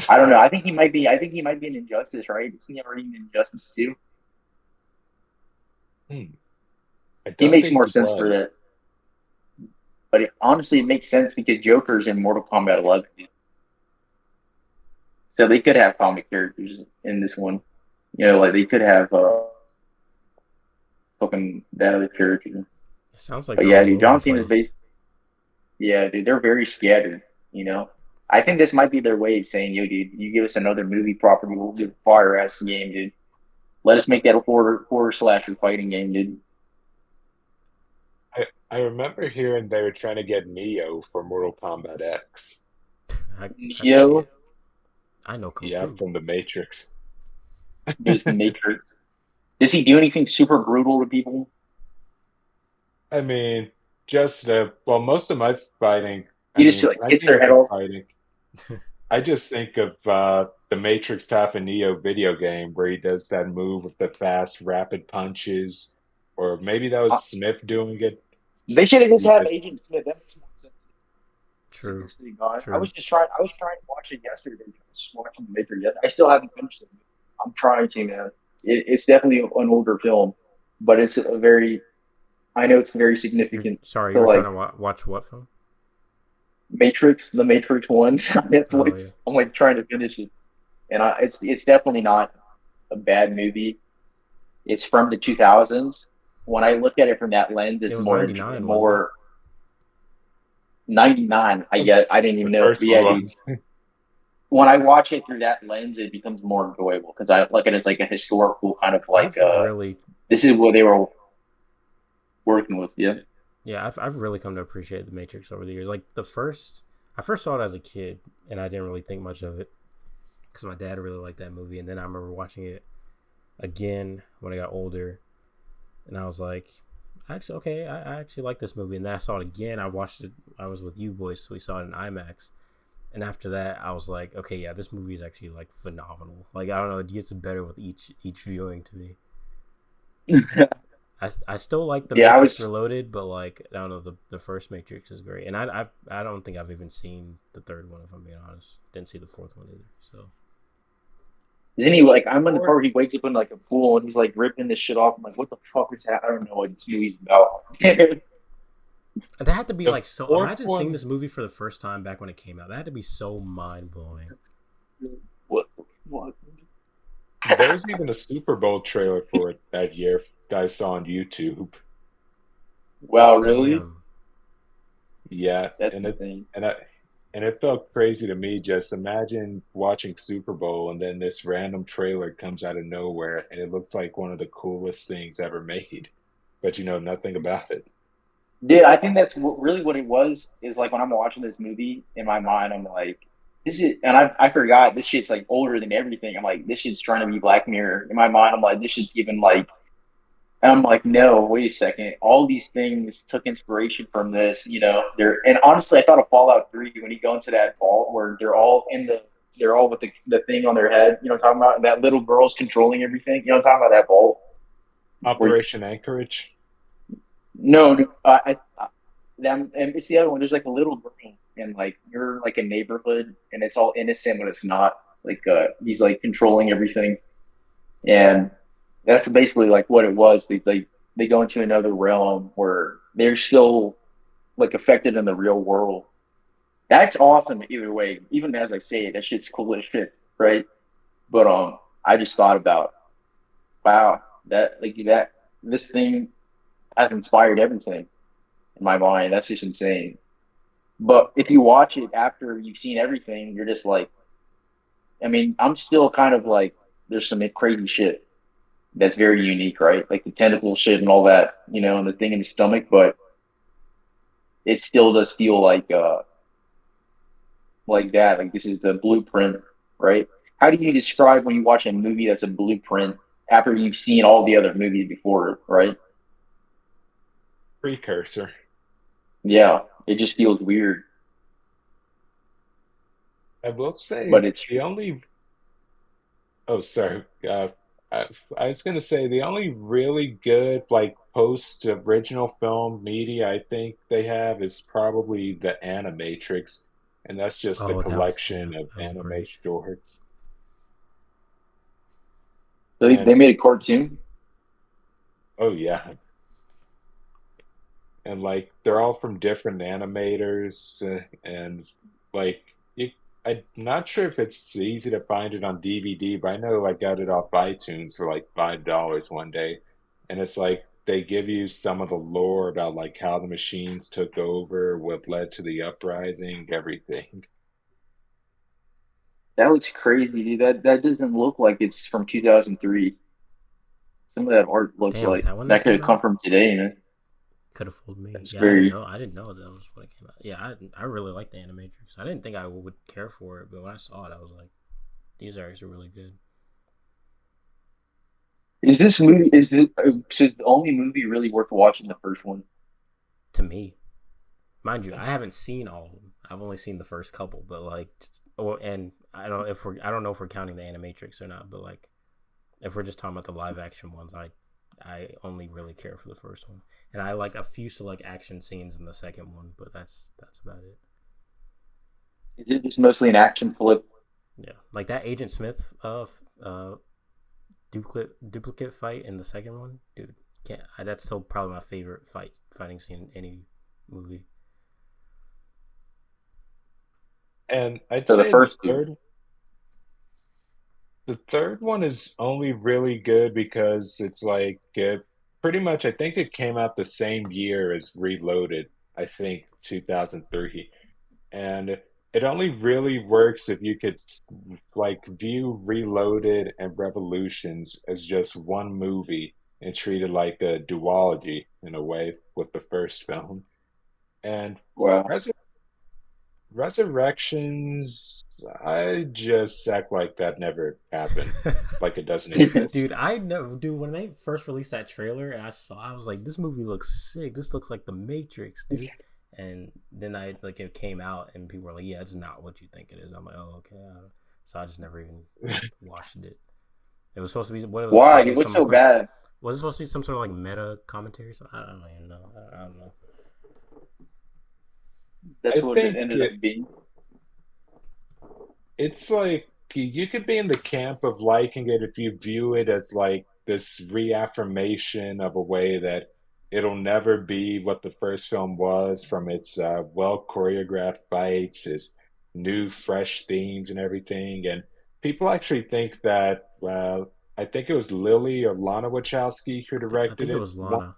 I don't know. I think he might be an Injustice, right? Isn't he already an Injustice too? Hmm. I He don't makes think more he sense for was. that. But honestly, it makes sense because Joker's in Mortal Kombat 11, so they could have comic characters in this one. You know, like they could have fucking that other character. It sounds like But they're yeah, all dude, over John the Cena's place. base. Yeah, dude, they're very scattered. You know, I think this might be their way of saying, "Yo, dude, you give us another movie property, we'll give a fire ass game, dude. Let us make that a horror slasher fighting game, dude." I remember hearing they were trying to get Neo for Mortal Kombat X. I Neo, shit. I know kung Yeah, fu. from the Matrix. there's the Matrix. Does he do anything super brutal to people? I mean, just well, most of my fighting, I He just mean, like when I hits think their of head him off. fighting, I just think of the Matrix Path and Neo video game where he does that move with the fast, rapid punches, or maybe that Uh, was Smith doing it. They should have just He had just Agent Smith. That makes more sense. True. Seriously, God. True. I was trying to watch it yesterday. I was watching the Matrix. I still haven't finished it. I'm trying to, man. It's definitely an older film, but it's a very. I know it's very You're significant. sorry. You So were trying to like watch what film? Matrix, the Matrix one on Oh yeah. Netflix. I'm like trying to finish it, and it's definitely not a bad movie. It's from the 2000s. When I look at it from that lens, It it's was 99, wasn't it? more 99. I the, get. I didn't the even know. But first one yeah, dude. was. When I watch it through that lens, it becomes more enjoyable because I look at it as like a historical kind of like I've really, this is what they were working with. Yeah. yeah, I've really come to appreciate the Matrix over the years. Like I first saw it as a kid, and I didn't really think much of it because my dad really liked that movie, and then I remember watching it again when I got older, and I was like, actually, okay, I actually like this movie. And then I saw it again. I watched it. I was with you boys, so we saw it in IMAX. And after that, I was like, okay, yeah, this movie is actually like phenomenal. Like I don't know, it gets better with each viewing to me. I still like the Yeah, I Matrix was. Reloaded, but like I don't know, the first Matrix is great, and I don't think I've even seen the third one if I'm being honest. Didn't see the fourth one either. So Isn't he like? I'm in the part Or where he wakes up in like a pool and he's like ripping this shit off. I'm like, what the fuck is that? I don't know what this movie's about. that had to be the like so. fourth Imagine seeing one, this movie for the first time back when it came out. That had to be so mind blowing. What? What? there was even a Super Bowl trailer for it that year that I saw on YouTube. Wow, really? Damn. Yeah, That's and it insane. and I and it felt crazy to me. Just imagine watching Super Bowl and then this random trailer comes out of nowhere and it looks like one of the coolest things ever made, but you know nothing about it. Dude, I think that's really what it was. Is like when I'm watching this movie in my mind, I'm like, this is, and I forgot this shit's like older than everything. I'm like, this shit's trying to be Black Mirror. In my mind, I'm like, this shit's given like, and I'm like, no, wait a second. All these things took inspiration from this. You know, they're and honestly, I thought of Fallout 3 when you go into that vault where they're all with the thing on their head. You know, what I'm talking about, and that little girl's controlling everything. You know, what I'm talking about that vault where Operation Anchorage. no, no, them and it's the other one. There's like a little girl and like you're like a neighborhood and it's all innocent, but it's not. Like he's like controlling everything, and that's basically like what it was. They go into another realm where they're still like affected in the real world. That's awesome either way. Even as I say it, that shit's cool as shit, right? But I just thought about wow, that like that this thing has inspired everything in my mind. That's just insane. But if you watch it after you've seen everything, you're just like, I mean, I'm still kind of like, there's some crazy shit that's very unique, right? Like the tentacle shit and all that, you know, and the thing in the stomach, but it still does feel like that. Like this is the blueprint, right? How do you describe when you watch a movie that's a blueprint after you've seen all the other movies before, right? Precursor. Yeah, it just feels weird, I will but say it's the true. only oh sorry, I, I was gonna say the only really good like post original film media I think they have is probably the Animatrix, and that's just a Oh, that was yeah, collection of that was anime great. shorts. So they And made a cartoon. oh yeah, and like they're all from different animators, and like you, I'm not sure if it's easy to find it on DVD, but I know I got it off iTunes for like $5 one day, and it's like they give you some of the lore about like how the machines took over, what led to the uprising, everything. That looks crazy, dude. That doesn't look like it's from 2003. Some of that art looks Damn, is like that when that that could came have come out? from today, man. Could have fooled me. That's Yeah, I didn't very. know. I didn't know that was when it came out. Yeah, I really like the Animatrix. I didn't think I would care for it, but when I saw it, I was like, these arcs are really good. Is this movie? Is it? So is the only movie really worth watching the first one? To me, mind you, I haven't seen all of them. I've only seen the first couple, but like, and I don't know if we're counting the Animatrix or not, but like, if we're just talking about the live action ones, I only really care for the first one, and I like a few select action scenes in the second one, but that's about it. Is it just mostly an action flip? Yeah, like that Agent Smith duplicate fight in the second one, dude. Can't that's still probably my favorite fighting scene in any movie. And I'd So the say the first two. third one is only really good because it's like pretty much I think it came out the same year as Reloaded, I think 2003. And it only really works if you could like view Reloaded and Revolutions as just one movie and treat it like a duology in a way with the first film. And Wow. Res Resurrections, I just act like that never happened, like it doesn't exist. Dude, I know, dude. When they first released that trailer, and I was like, this movie looks sick. This looks like the Matrix, dude. And then I like it came out, and people were like, yeah, it's not what you think it is. I'm like, oh, okay. So I just never even watched it. It was supposed to be what it was supposed Why? to be What's some so bad? was it supposed to be some sort of like meta commentary? So I don't even know. I don't know. That's I what it think ended up being. it's like you could be in the camp of liking it if you view it as like this reaffirmation of a way that it'll never be what the first film was from its well choreographed fights, its new fresh themes and everything. And people actually think that I think it was Lily or Lana Wachowski who I directed think it it. was Lana.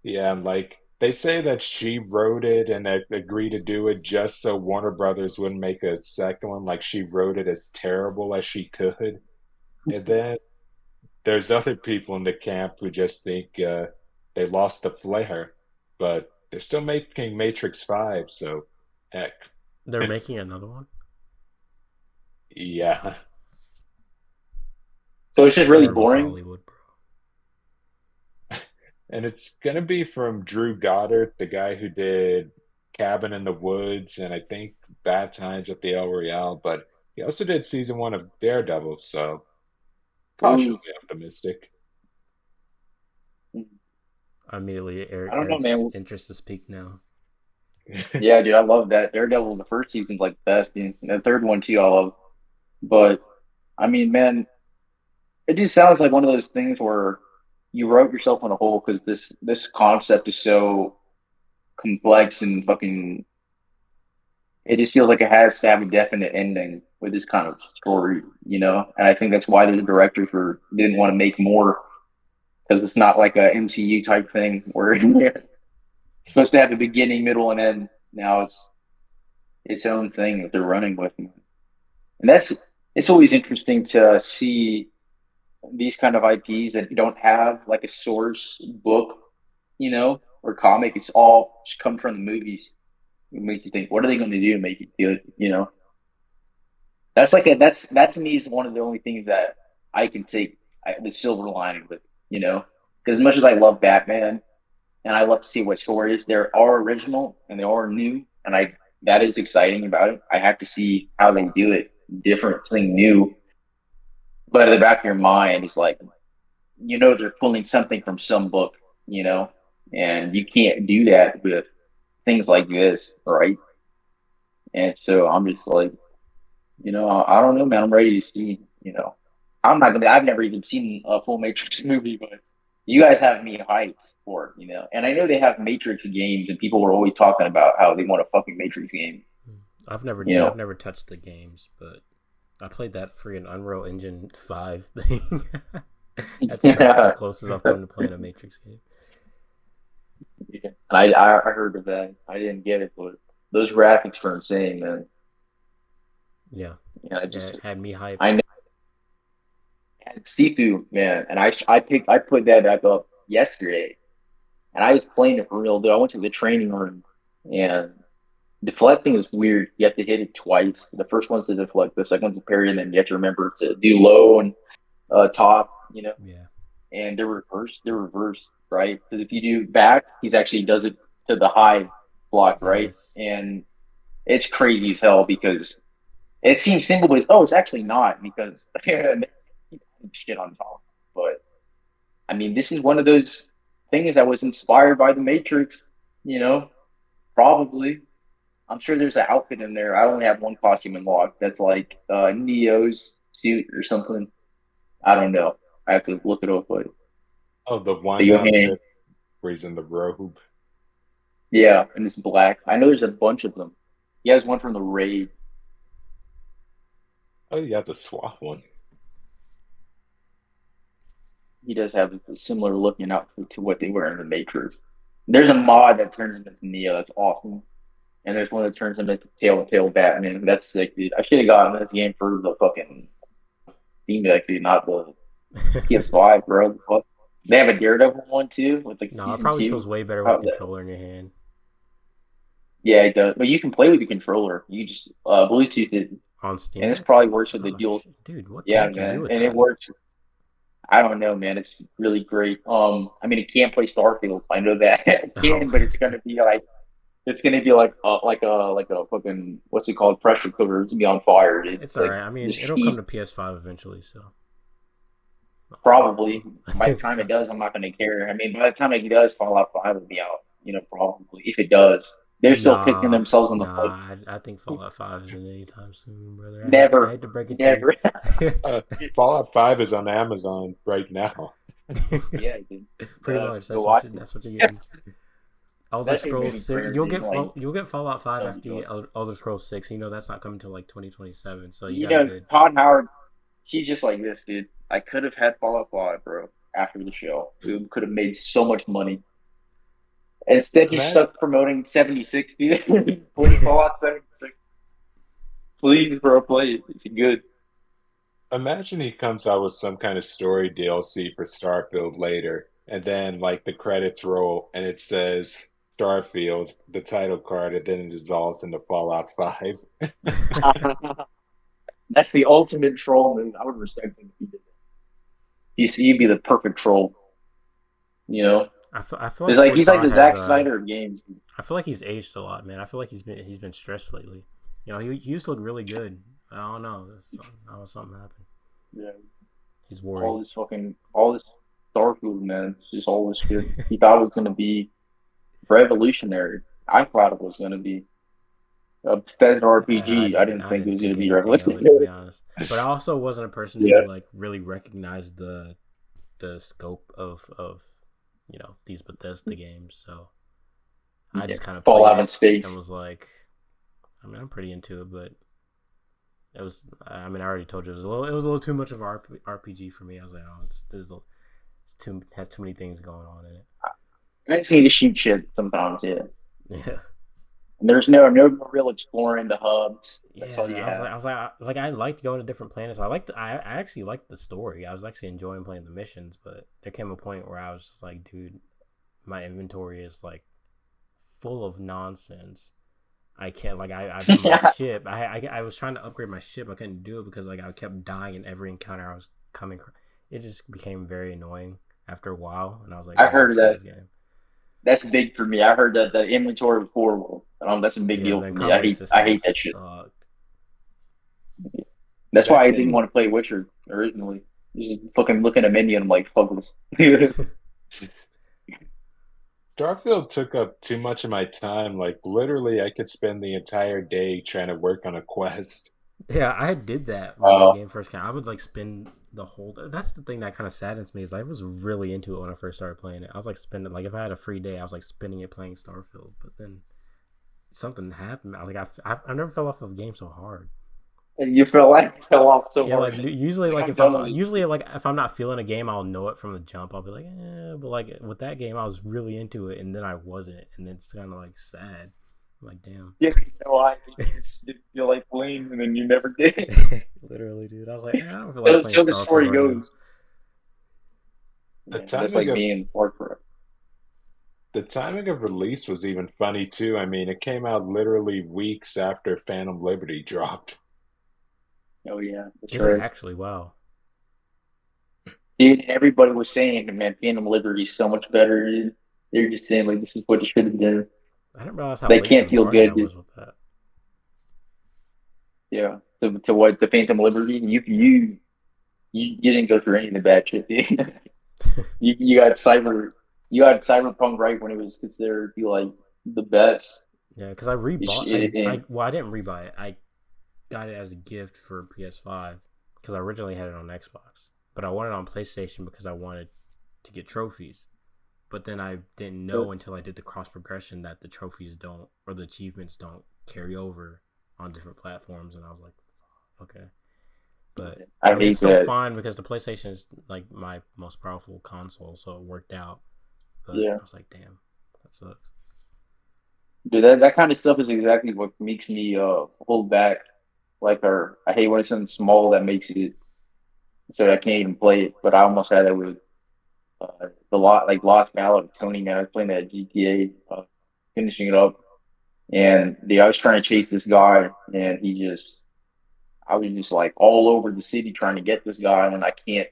Yeah, and like they say that she wrote it and agreed to do it just so Warner Brothers wouldn't make a second one. Like she wrote it as terrible as she could. And then there's other people in the camp who just think they lost the flair, but they're still making Matrix 5, so heck, They're making another one. Wow, yeah. So it's just really whatever with boring. Hollywood, bro. And it's gonna be from Drew Goddard, the guy who did Cabin in the Woods and I think Bad Times at the El Royale, but he also did season one of Daredevil, so Ooh. cautiously optimistic. Immediately, I don't know, Eric's man. interest is peaked now. Yeah, dude, I love that. Daredevil, the first season's like the best, dude. And the third one too, I love. But I mean, man, it just sounds like one of those things where you wrote yourself in a hole because this concept is so complex and fucking. It just feels like it has to have a definite ending with this kind of story, you know. And I think that's why the directors were didn't want to make more because it's not like a MCU type thing where you're supposed to have a beginning, middle, and end. Now it's its own thing that they're running with, and that's it's always interesting to see these kind of IPs that don't have like a source book, you know, or comic. It's all just come from the movies. It makes you think, what are they going to do to make it good? You know, that's like a that to me is one of the only things that I can take the silver lining with. You know, because as much as I love Batman and I love to see what stories there are original and they are new, and I that is exciting about it. I have to see how they do it, different, something new. But at the back of your mind, it's like you know they're pulling something from some book, you know, and you can't do that with things like this, right? And so I'm just like, I don't know, man. I'm ready to see, I've never even seen a full Matrix movie, but you guys have me hyped for it, you know. And I know they have Matrix games, and people were always talking about how they want a fucking Matrix game, you I've know. never touched the games, but I played that freaking Unreal Engine 5 thing. That's the Yeah. closest I've come to playing a Matrix game. Yeah. And I heard of that. I didn't get it, but those graphics were insane, man. Yeah, Yeah, I yeah, just it had me I hyped. know Sifu, man, and I put that back up yesterday, and I was playing it for real. Dude, I went to the training room, and deflecting is weird. You have to hit it twice. The first one's to deflect, the second one's to parry, and then you have to remember to do low and top, you know. Yeah, And they're reversed, right? Because if you do back, he's actually does it to the high block, right? yes. And it's crazy as hell because it seems simple, but it's actually not because shit on top. But I mean, this is one of those things that was inspired by the Matrix, you know, probably. I'm sure there's an outfit in there. I only have one costume unlocked that's like Neo's suit or something. I don't know. I have to look it up, but Oh, the the one Johan, outfit where he's in the robe. yeah, and it's black. I know there's a bunch of them. He has one from the raid. Oh, yeah, the SWAT one. He does have a similar looking outfit to what they wear in the Matrix. There's a mod that turns him into Neo. That's awesome. And there's one that turns him into Telltale Batman. That's sick, dude. I should have gotten this game for the fucking Steam Deck, dude, not the PS5, bro. Fuck. They have a Daredevil one too, with like No, it season probably two. feels way better with How the that? controller in your hand. Yeah, it does. But you can play with the controller. You just Bluetooth it, On Steam and this Deck? probably works with the Oh, dual. shit. Dude, what Yeah, can't you do man, with and it that? works. I don't know, man. It's really great. I mean, it can't play Starfield. I know that it Oh, can, but it's gonna be like a fucking what's it called, pressure cooker. It's gonna be on fire, dude. it's Like alright. I mean, just it'll come heat. to PS5 eventually, so. Probably. By the time it does, I'm not gonna care. I mean, by the time it does, Fallout 5 will be out. You know, probably if it does. They're still kicking Nah, themselves in the foot. nah. I think Fallout 5 isn't anytime soon, brother. I Never, hate to break it to never. you. Uh, Fallout 5 is on Amazon right now. Yeah, dude. Pretty much. Go watch it. That's what you're getting. Elder That shit made Scrolls me 6. prayers, dude. Like, You'll get Fallout 5 that'll be after you dope. get Elder Scrolls 6. You know that's not coming until like 2027, so you You got a know, good. Todd Howard, he's just like this, dude. I could have had Fallout 5, bro, after the show. Dude could have made so much money. Instead, he's Imagine, stuck promoting 76, dude. Play Fallout 76. Please, bro, play it. It's good. imagine he comes out with some kind of story DLC for Starfield later, and then like the credits roll and it says Starfield, the title card, and then it dissolves into Fallout 5. That's the ultimate troll move. I would respect him if he did that. He'd be the perfect troll, you know? I feel It's like like poor he's like Todd the has Zack Snyder of games. I feel like he's aged a lot, man. I feel like he's been stressed lately. You know, he used to look really good. I don't know. Something happened. Yeah. He's worried. All this Starfield, man. It's just all this shit. He thought it was gonna be revolutionary. I thought it was gonna be a Bethesda RPG. I didn't I think it didn't was gonna think be anything of it, to be revolutionary. honest. But I also wasn't a person Yeah. who like really recognized the scope of these Bethesda games. So I Yeah. just kind of played Fallout in it and space. was like, I mean, I'm pretty into it, but it was. I mean, I already told you it was a little too much of a RPG for me. I was like, oh, it's too has too many things going on in it. I just need to shoot shit sometimes, yeah. Yeah. And there's no real exploring the hubs. That's all Yeah, you have. I liked going to different planets. I actually liked the story. I was actually enjoying playing the missions, but there came a point where I was just like, dude, my inventory is like full of nonsense. I can't like I my Yeah. ship. I was trying to upgrade my ship. I couldn't do it because like I kept dying in every encounter I was coming. It just became very annoying after a while, and I was like, I man, heard screw that. this game. That's big for me. I heard that the inventory was horrible. That's a big Yeah, deal the for me. combat I system hate that shit. sucked. That's why Back I didn't in want to play Witcher originally. Just fucking looking at a menu and I'm like, fuck this. Starfield took up too much of my time. Like literally, I could spend the entire day trying to work on a quest. Yeah, I did that when the Uh, game first came. I would like spend the whole. That's the thing that kind of saddens me is I was really into it when I first started playing it. I was like spending like if I had a free day, I was like spending it playing Starfield. But then something happened. I never fell off of a game so hard. and you feel like you fell off so Yeah, like hard. usually Like like I'm if I'm done not with usually like if I'm not feeling a game, I'll know it from the jump. I'll be like, but like with that game, I was really into it, and then I wasn't, and then it's kind of like sad. I'm like, damn. it. You know why? Because you feel like playing and then you never did. Literally, dude. I was like, I don't feel like So, playing so the Starfield story right now. goes. The Yeah, that's timing like of me and Park for the timing of release was even funny too. I mean, it came out literally weeks after Phantom Liberty dropped. Oh yeah, that's Did it right. actually? Wow. Dude, everybody was saying, man, Phantom Liberty's so much better. Dude. They're just saying like this is what you should have done. I didn't realize how They late to can't the feel party I good, dude. was with that. Yeah. To what the Phantom Liberty? You didn't go through any of the bad shit, dude. You got Cyberpunk right when it was considered to be like the best. Yeah, because I rebought. And Well, I didn't rebuy it. I got it as a gift for PS5 because I originally had it on Xbox, but I wanted it on PlayStation because I wanted to get trophies. But then I didn't know until I did the cross progression that the trophies don't or the achievements don't carry over on different platforms, and I was like, okay. But I I mean, it's hate still that. fine because the PlayStation is like my most powerful console, so it worked out. But Yeah. I was like, damn, that sucks. Dude, that kind of stuff is exactly what makes me hold back. Like, or I hate when it's something small that makes it so I can't even play it. But I almost had that with the lot like Lost Ballad of Tony. Man, I was playing that GTA, finishing it up, and I was trying to chase this guy, and I was just like all over the city trying to get this guy, and I can't,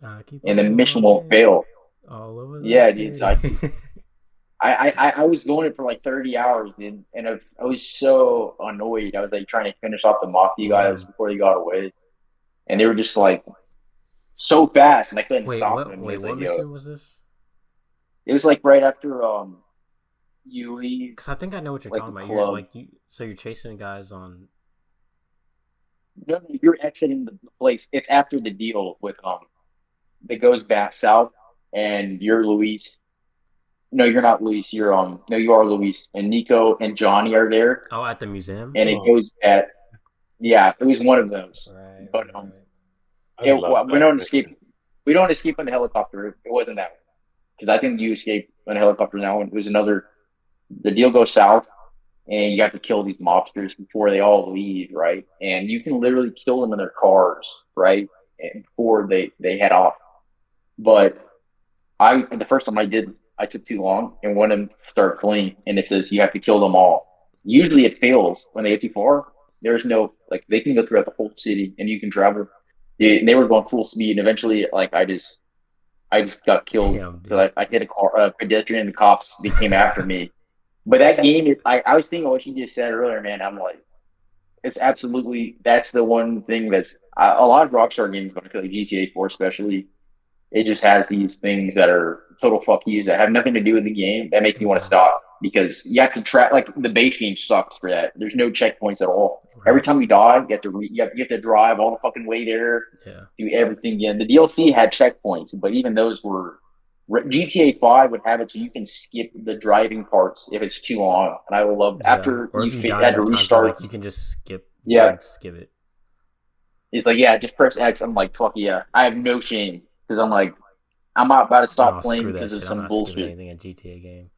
I keep and the on mission won't walking fail. all over the Yeah, dude. So city. I was going it for like 30 hours, dude, and I was so annoyed. I was like trying to finish off the mafia guys Damn. before they got away, and they were just like so fast, and I couldn't Wait, stop what? them. And it Wait, was what like, yo, mission was this? it was like right after you leave Because I think I know what you're like talking a about. You're club. like you. So you're chasing guys on. No, no, you're exiting the place. It's after the deal with that goes back south, and you're Luis. No, you're not Luis. You're no, you are Luis, and Nico and Johnny are there, Oh, at the museum. and it Oh, goes at yeah, it was one of those. Right, But right, right. I love we that don't escape. mission. We don't escape on the helicopter. It wasn't that one because I think you escape on a helicopter now. And it was another. The deal goes south, and you have to kill these mobsters before they all leave, right? And you can literally kill them in their cars, right? And before they head off. But the first time I did, I took too long, and one of them started fleeing, and it says you have to kill them all. Usually, it fails when they get too far. There's no like they can go throughout the whole city, and you can travel. They were going full speed, and eventually, like I just got killed Damn, dude. because I hit a pedestrian, and the cops they came after me. But that game, I was thinking what you just said earlier, man. I'm like, it's absolutely that's the one thing that's a lot of Rockstar games, but I feel like GTA 4 especially, it just has these things that are total fuck yous that have nothing to do with the game that make you want to Mhm. stop because you have to track like the base game sucks for that. There's no checkpoints at all. Every Right. time you die, you have to drive all the fucking way there, Yeah. do everything again. The DLC had checkpoints, but even those were GTA 5 would have it so you can skip the driving parts if it's too long. And I will love Yeah. after Or if you die had to enough times, you're restart. like you can just skip. You Yeah, can skip it. it's like yeah, just press X. I'm like fuck yeah. I have no shame because I'm like I'm not about to stop No, playing screw that because of shit. I'm some not skipping bullshit. anything in GTA game.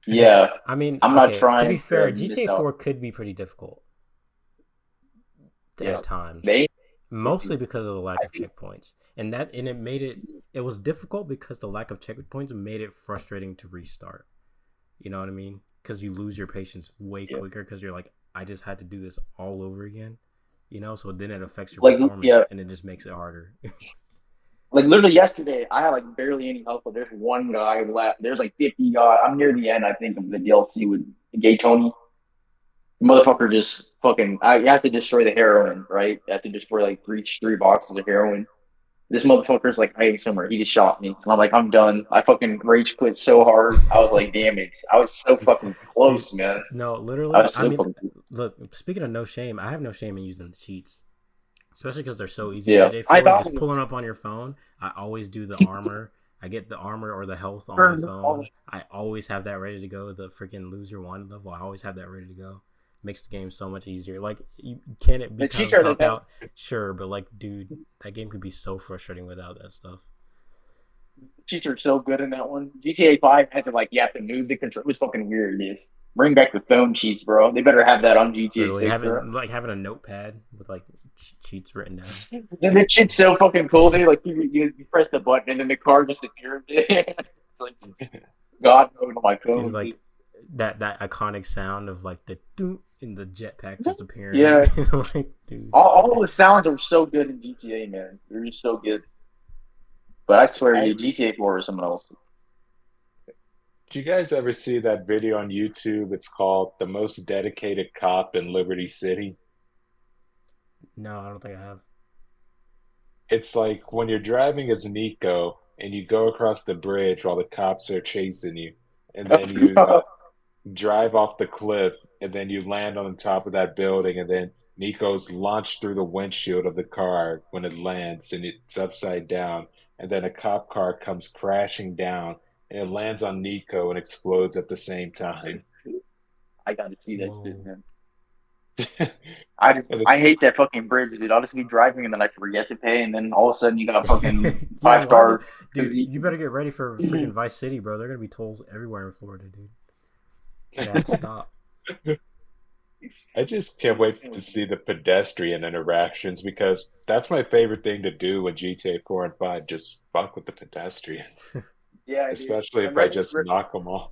Yeah, I mean, I'm not okay. To be trying to fair, miss GTA out. 4 could be pretty difficult Yeah, at times, they. mostly because of the lack of checkpoints, and it made it. It was difficult because the lack of checkpoints made it frustrating to restart. You know what I mean? Because you lose your patience way Yeah, quicker because you're like, I just had to do this all over again. You know, so then it affects your like performance yeah, and it just makes it harder. like literally yesterday, I had like barely any health, but there's one guy left. There's like 50 guys. I'm near the end, I think, of the DLC with Gay Tony. Motherfucker just fucking. You have to destroy the heroin, right? You have to destroy like three boxes of heroin, This motherfucker's like hiding somewhere. He just shot me, and I'm like, I'm done. I fucking rage quit so hard. I was like, damn it. I was so fucking Dude, close, man. no, I literally. was I so mean, fucking close. look. Speaking of no shame, I have no shame in using the cheats, especially because they're so easy to Yeah, edit I for. thought Just it pulling up on your phone. I always do the armor. I get the armor or the health on my turned phone. all I always have that ready to go. The freaking loser one level. I always have that ready to go. Makes the game so much easier. Like, can it be the kind cheats of a are the cop best. out? Sure, but like, dude, that game could be so frustrating without that stuff. Cheats are so good in that one. GTA 5 has it like you have to move the control. It was fucking weird, dude. Bring back the phone cheats, bro. They better have that on GTA Literally 6, bro. having a notepad with like cheats written down. And the shit's so fucking cool. They like you press the button and then the car just appears. It's like God mode on my Dude, phone, dude. like that iconic sound of like the doom in the jetpack just appearing. Yeah, Like, dude. all the sounds are so good in GTA, man. They're just so good. But I swear to I you, GTA 4 is someone else. Do you guys ever see that video on YouTube? It's called "The Most Dedicated Cop in Liberty City." No, I don't think I have. It's like when you're driving as Nico and you go across the bridge while the cops are chasing you, and then you drive off the cliff, and then you land on the top of that building, and then Nico's launched through the windshield of the car when it lands, and it's upside down, and then a cop car comes crashing down, and it lands on Nico and explodes at the same time. I got to see that shit, Whoa. man. And it's, I hate that fucking bridge, dude. I'll just be driving and then I forget to pay, and then all of a sudden you got a fucking Yeah, five why did star. dude, you better get ready for freaking Vice City, bro. They're gonna be tolls everywhere in Florida, dude. They have to stop. I just can't wait to see the pedestrian interactions because that's my favorite thing to do in GTA 4 and 5. Just fuck with the pedestrians, Yeah, dude. especially And if I just knock them off.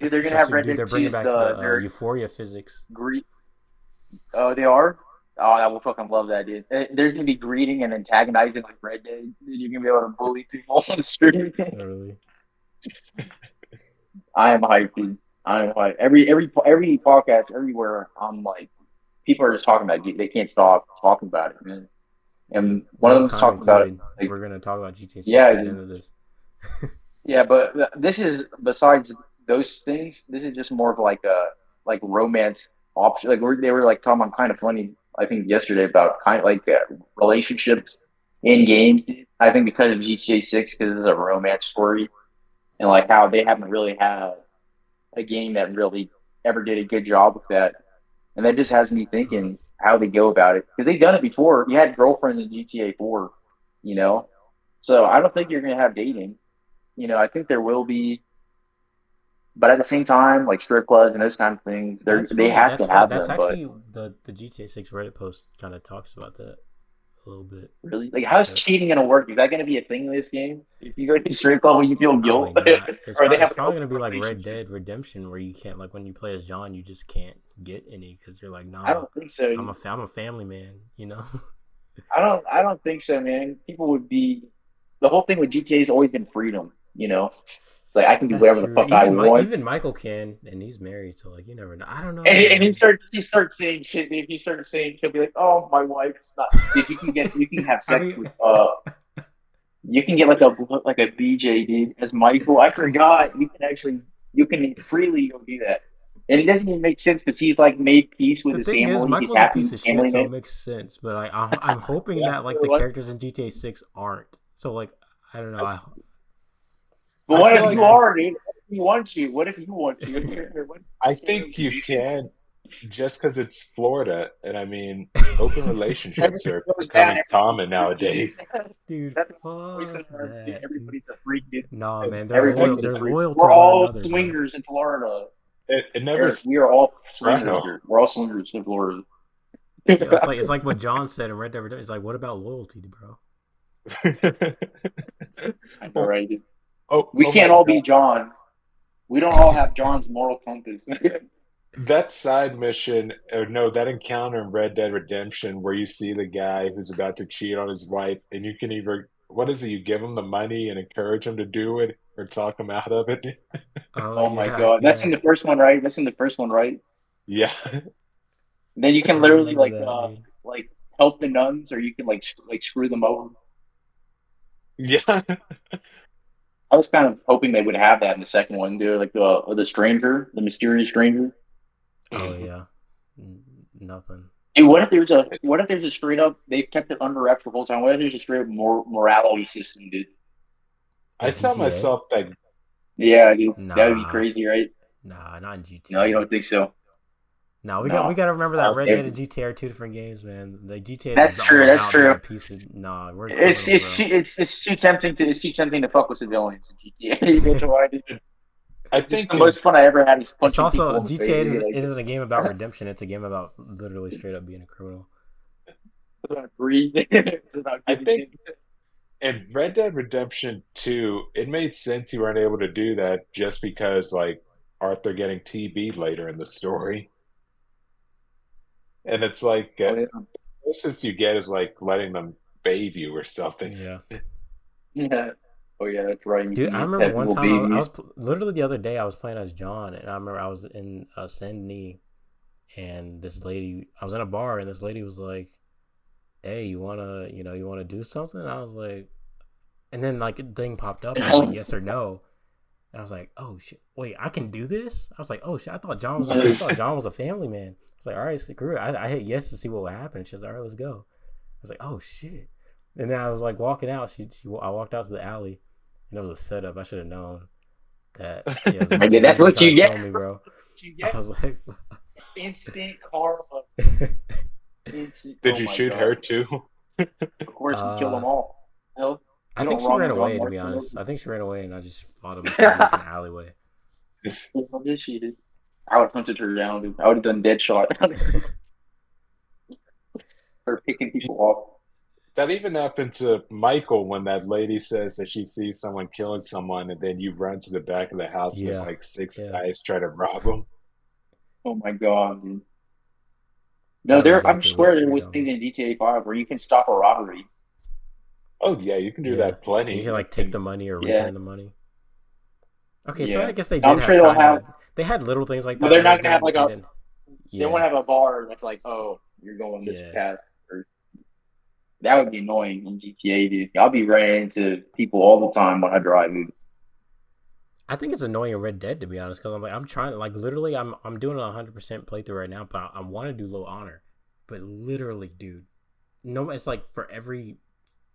Dude, they're gonna have Especially, Red dude, Dead they're bringing 2's back the their Euphoria physics. greet. Oh, they are. Oh, I will fucking love that, dude. There's gonna be greeting and antagonizing like Red Dead. Dude, you're gonna be able to bully people on the street. Literally. I am hyped, dude. I am hyped. Every podcast everywhere, I'm like, people are just talking about it. They can't stop talking about it, man. Yep. And one of Real them's time talking about it. included. Like, We're gonna talk about GTA 6 yeah, at the end dude. of this. Yeah, but this is besides those things. This is just more of like romance option. Like they were like talking about kind of funny. I think yesterday about kind of like relationships in games. I think because of GTA 6, because it's a romance story, and like how they haven't really had a game that really ever did a good job with that. And that just has me Uh-huh. thinking how they go about it because they've done it before. You had girlfriends in GTA 4, you know. So I don't think you're gonna have dating. I think there will be, but at the same time, like strip clubs and those kind of things, That's they funny. have That's to funny. have That's them. But actually the GTA 6 Reddit post kind of talks about that a little bit. really, like, how's Yep. cheating gonna work? Is that gonna be a thing in this game? If you go to a strip club, will you feel Probably guilt, not. or they It's have an probably open gonna be like Red relationship? Dead Redemption, where you can't like when you play as John, you just can't get any because you're like, I nah, don't think so. I'm a family man, you know. I don't think so, man. People would be the whole thing with GTA has always been freedom. It's like I can do That's whatever the true. fuck I want. Even Michael can, and he's married, so like you never know. I don't know, And man. he starts saying shit. Dude. He starts saying he'll be like, "Oh, my wife's not." Dude, you can have I sex mean, with you can get like a BJ, dude, as Michael. I forgot you can freely go do that, and it doesn't even make sense because he's like made peace with the his thing is, family. He's Michael's a happy piece with of his family shit, so man. it makes sense. But I'm hoping Yeah, that like so the what? characters in GTA 6 aren't. So like I don't know. But I what feel if I you like are, dude? What if you want to? What if you want to? What I if think you you can just because it's Florida, and I mean, open relationships everything are goes down. becoming Everybody's common freaky, dude. nowadays. Dude, That's the voice fuck in our that, dude. everybody's a freak, dude. Nah, And, man, and Everybody's a they're freak. loyal to We're one all another, bro. swingers in Florida. it never. Eric, we are all I swingers know. here. We're all swingers in Florida. Yo, it's like what John said in Red Dead Redemption. It's like, what about loyalty, bro? I know, Well, right, dude? oh, We oh my can't all be God. John. We don't all have John's moral compass. That side mission, or no, that encounter in Red Dead Redemption where you see the guy who's about to cheat on his wife, and you can either, what is it, you give him the money and encourage him to do it, or talk him out of it? Oh Oh my yeah, god, that's yeah. in the first one, right? That's in the first one, right? Yeah. Then you I can literally remember that, dude. like help the nuns, or you can like screw them over. Yeah. I was kind of hoping they would have that in the second one, dude. Like the stranger, the mysterious stranger. Oh Mhm. yeah, nothing. Dude, what if there's a straight up? They've kept it under wraps the whole time. What if there's a straight up morality system, dude? I In tell GTA? myself that Yeah, dude, that would be Nah, crazy, right? nah, not in No, you GTA. don't think so? Nah, we No. got to remember that Red honestly, Dead and GTA are two different games, man. The GTA is That's all true. That's about being true. a piece of. Nah, we're It's criminals, it's bro. it's too tempting to fuck with civilians in GTA. That's why I did. I This is think the in most fun I ever had is It's punching also people in the GTA face. isn't a game about redemption. It's a game about literally straight up being a criminal. Like, breathe. It's about I giving think in. in Red Dead Redemption 2, it made sense you weren't able to do that just because like Arthur getting TB'd later in the story. And it's like Oh yeah, closest you get is like letting them bathe you or something. Yeah. yeah. Oh yeah, that's right. You Dude, can I remember have one people time baby I you. was literally the other day I was playing as John, and I remember I was in Saint Denis, and this lady I was in a bar, and this lady was like, "Hey, you wanna do something?" And I was like, and then like a thing popped up, and I was like, "Yes or no," and I was like, "Oh shit, wait, I can do this?" I was like, "Oh shit, I thought John was a family man." I was like, "All right, screw it." I hit yes to see what would happen. She was like, "All right, let's go." I was like, "Oh shit," and then I was like walking out. I walked out to the alley, and it was a setup. I should have known that. Yeah, it was a bunch of That's people what trying you to get. kill me, bro. That's what you I get. was like, Instant karma. Instant. Did Oh you my shoot god. her too? Of course, you kill uh, them all. Hell, I you think don't she ran wrong away. To Mark be the honest, Logan. I think she ran away, and I just fought him until we reached an alleyway. Well, this she did. I would have hunted her down, dude. I would have done dead shot. Her picking people off. That even happened to Michael when that lady says that she sees someone killing someone, and then you run to the back of the house, and there's Yeah, like six yeah, guys try to rob him. Oh my god, dude. I No, know there. I exactly swear what there you're was talking things about. in GTA 5 where you can stop a robbery. Oh yeah, you can do Yeah, that and you plenty. can like take And the money or Yeah, return the money. Okay, so I yeah. guess they So did I'm have sure they'll kind have, of they had little things like but that, they're but not it gonna have didn't like they a. didn't. They won't Yeah, have a bar that's like, oh, you're going this yeah. path. Or that would be annoying in GTA, dude. I'll be running into people all the time when I drive, dude. I think it's annoying in Red Dead to be honest, because I'm trying to like literally I'm doing a 100% playthrough right now, but I want to do low honor, but literally, dude, no, it's like for every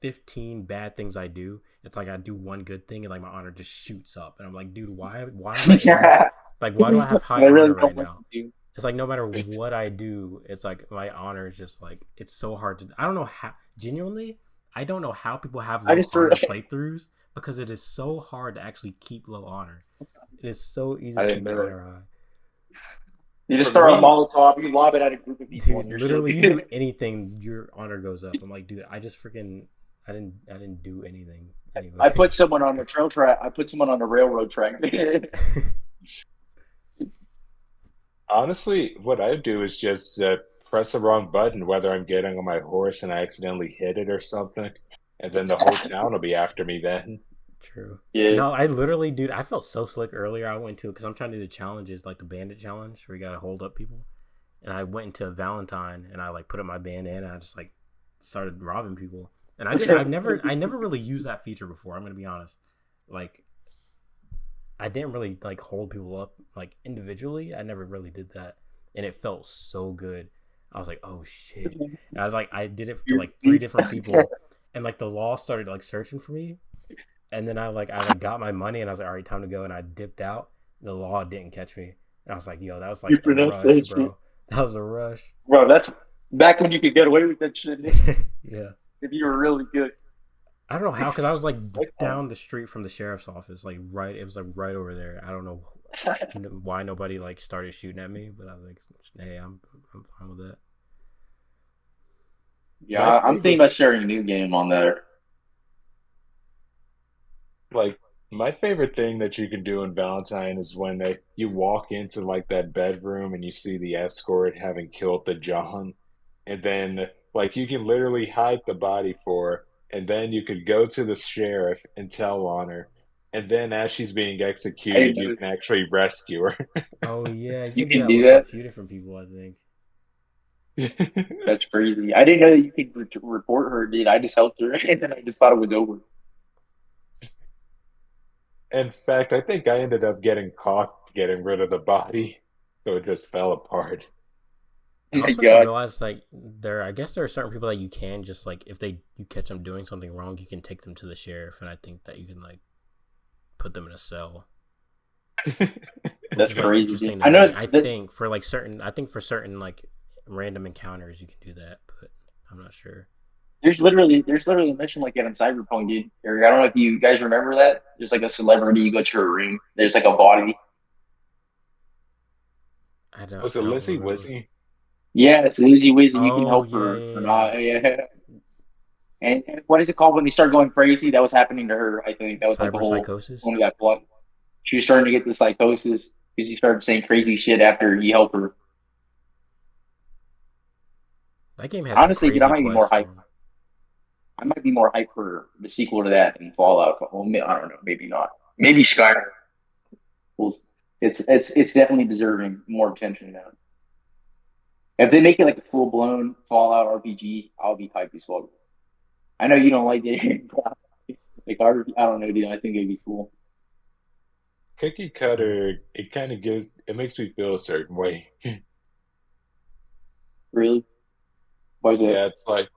15 bad things I do, it's like I do one good thing and like my honor just shoots up, and I'm like, dude, why am I in Yeah, like why do I have high they really honor right don't want now? you It's like no matter what I do, it's like my honor is just like it's so hard to. I don't know how. Genuinely, I don't know how people have I low just threw. honor playthroughs because it is so hard to actually keep low honor. It is so easy I to didn't keep know your that. honor high. You just for throw a me, Molotov, you lob it at a group of people, and Dude, you're so literally, you do good. anything, your honor goes up. I'm like, dude, I just freaking, I didn't do anything I anyway. put someone on the trail track. I put someone on the railroad track. honestly, what I do is just press the wrong button, whether I'm getting on my horse and I accidentally hit it or something, and then the whole town will be after me then. True. Yeah. No, I literally, dude, I felt so slick earlier. I went to because I'm trying to do the challenges, like the bandit challenge, where you gotta hold up people. And I went into Valentine, and I like put up my bandana, and I just like started robbing people. And I never really used that feature before. I'm gonna be honest. Like, I didn't really like hold people up like individually. I never really did that, and it felt so good. I was like, oh shit. And I was like, I did it to like three different people, and like the law started like searching for me, and then I like got my money, and I was like, all right, time to go, and I dipped out. The law didn't catch me, and I was like, yo, that was You like a pronounced rush, that shit. bro. That was a rush. Bro, that's back when you could get away with that shit Yeah. if you were really good. I don't know how, because I was like Like, down the street from the sheriff's office, like right. It was like right over there. I don't know why nobody like started shooting at me, but I was like, hey, I'm fine with that. Yeah, my I'm thinking favorite about sharing a new game on there. Like my favorite thing that you can do in Valentine is when you walk into like that bedroom and you see the escort having killed the John, and then like you can literally hide the body for her, and then you could go to the sheriff and tell on her, and then as she's being I didn't executed, you know can actually rescue Oh yeah, you you can do can that do with a that. few different people, I think. her. That's crazy. I didn't know that you could report her, dude. I just helped her, and then I just thought it was over. In fact, I think I ended up getting caught getting rid of the body, so it just fell apart. Oh I my also didn't god. realize like I guess there are certain people that you can just like if you catch them doing something wrong, you can take them to the sheriff, and I think that you can like put them in a cell, which That's is like crazy, dude. interesting to I me. know I that think for like certain like random encounters you can do that, but I'm not sure. there's literally a mission like that in Cyberpunk, dude. Or I don't know if you guys remember that. There's like a celebrity, you go to a room, there's like a body. Was I it don't Lizzie remember. Wizzy? Yeah, it's Lizzie Wizzy, you can Oh help yeah, her yeah, or yeah. not. Yeah. And what is it called when they start going crazy? That was happening to her, I think. That was like the Cyber whole psychosis. when we got blood. She was starting to get the psychosis because she started saying crazy shit after he helped her. That game has some Honestly, dude, crazy quests. I might be more hyped for the sequel to that than Fallout. Well, I don't know, maybe not. Maybe Skyrim. Well, it's definitely deserving more attention now. If they make it like a full blown Fallout RPG, I'll be hyped as well. I know you don't like it. Like I don't know, dude. I think it'd be cool. Cookie Mm. Cutter, it kind of gives, it makes me feel a certain way. Really? Why is it? Yeah, it's like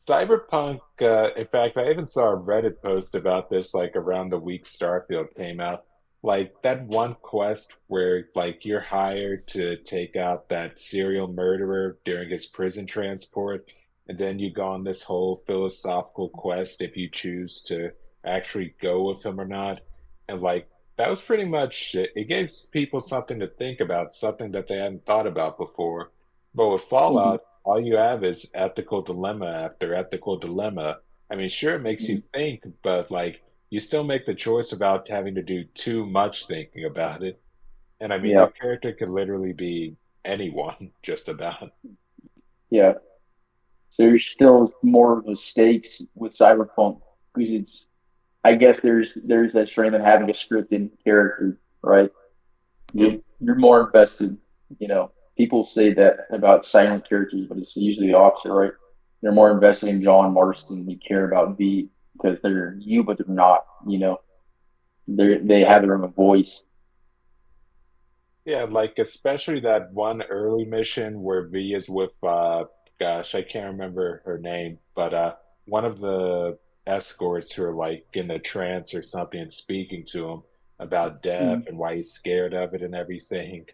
Cyberpunk. In fact, I even saw a Reddit post about this, like around the week Starfield came out. Like that one quest where, like, you're hired to take out that serial murderer during his prison transport, and then you go on this whole philosophical quest if you choose to actually go with him or not. And like that was pretty much it. It gave people something to think about, something that they hadn't thought about before. But with Mhm, Fallout, all you have is ethical dilemma after ethical dilemma. I mean, sure, it makes you mhm. think, but like you still make the choice without having to do too much thinking about it. And I mean, Yeah, your character could literally be anyone, just about. yeah. So there's still more of the stakes with Cyberpunk because it's. I guess there's that strain of having a scripted character, right? Yep. You're more invested. You know, people say that about silent characters, but it's usually the opposite, right? They're more invested in John Marston. You care about V because they're you, but they're not. You know, they Yeah, have their own voice. yeah, like especially that one early mission where V is with gosh, I can't remember her name, but one of the escorts who are like in a trance or something and speaking to him about death Mm-hmm. and why he's scared of it and everything.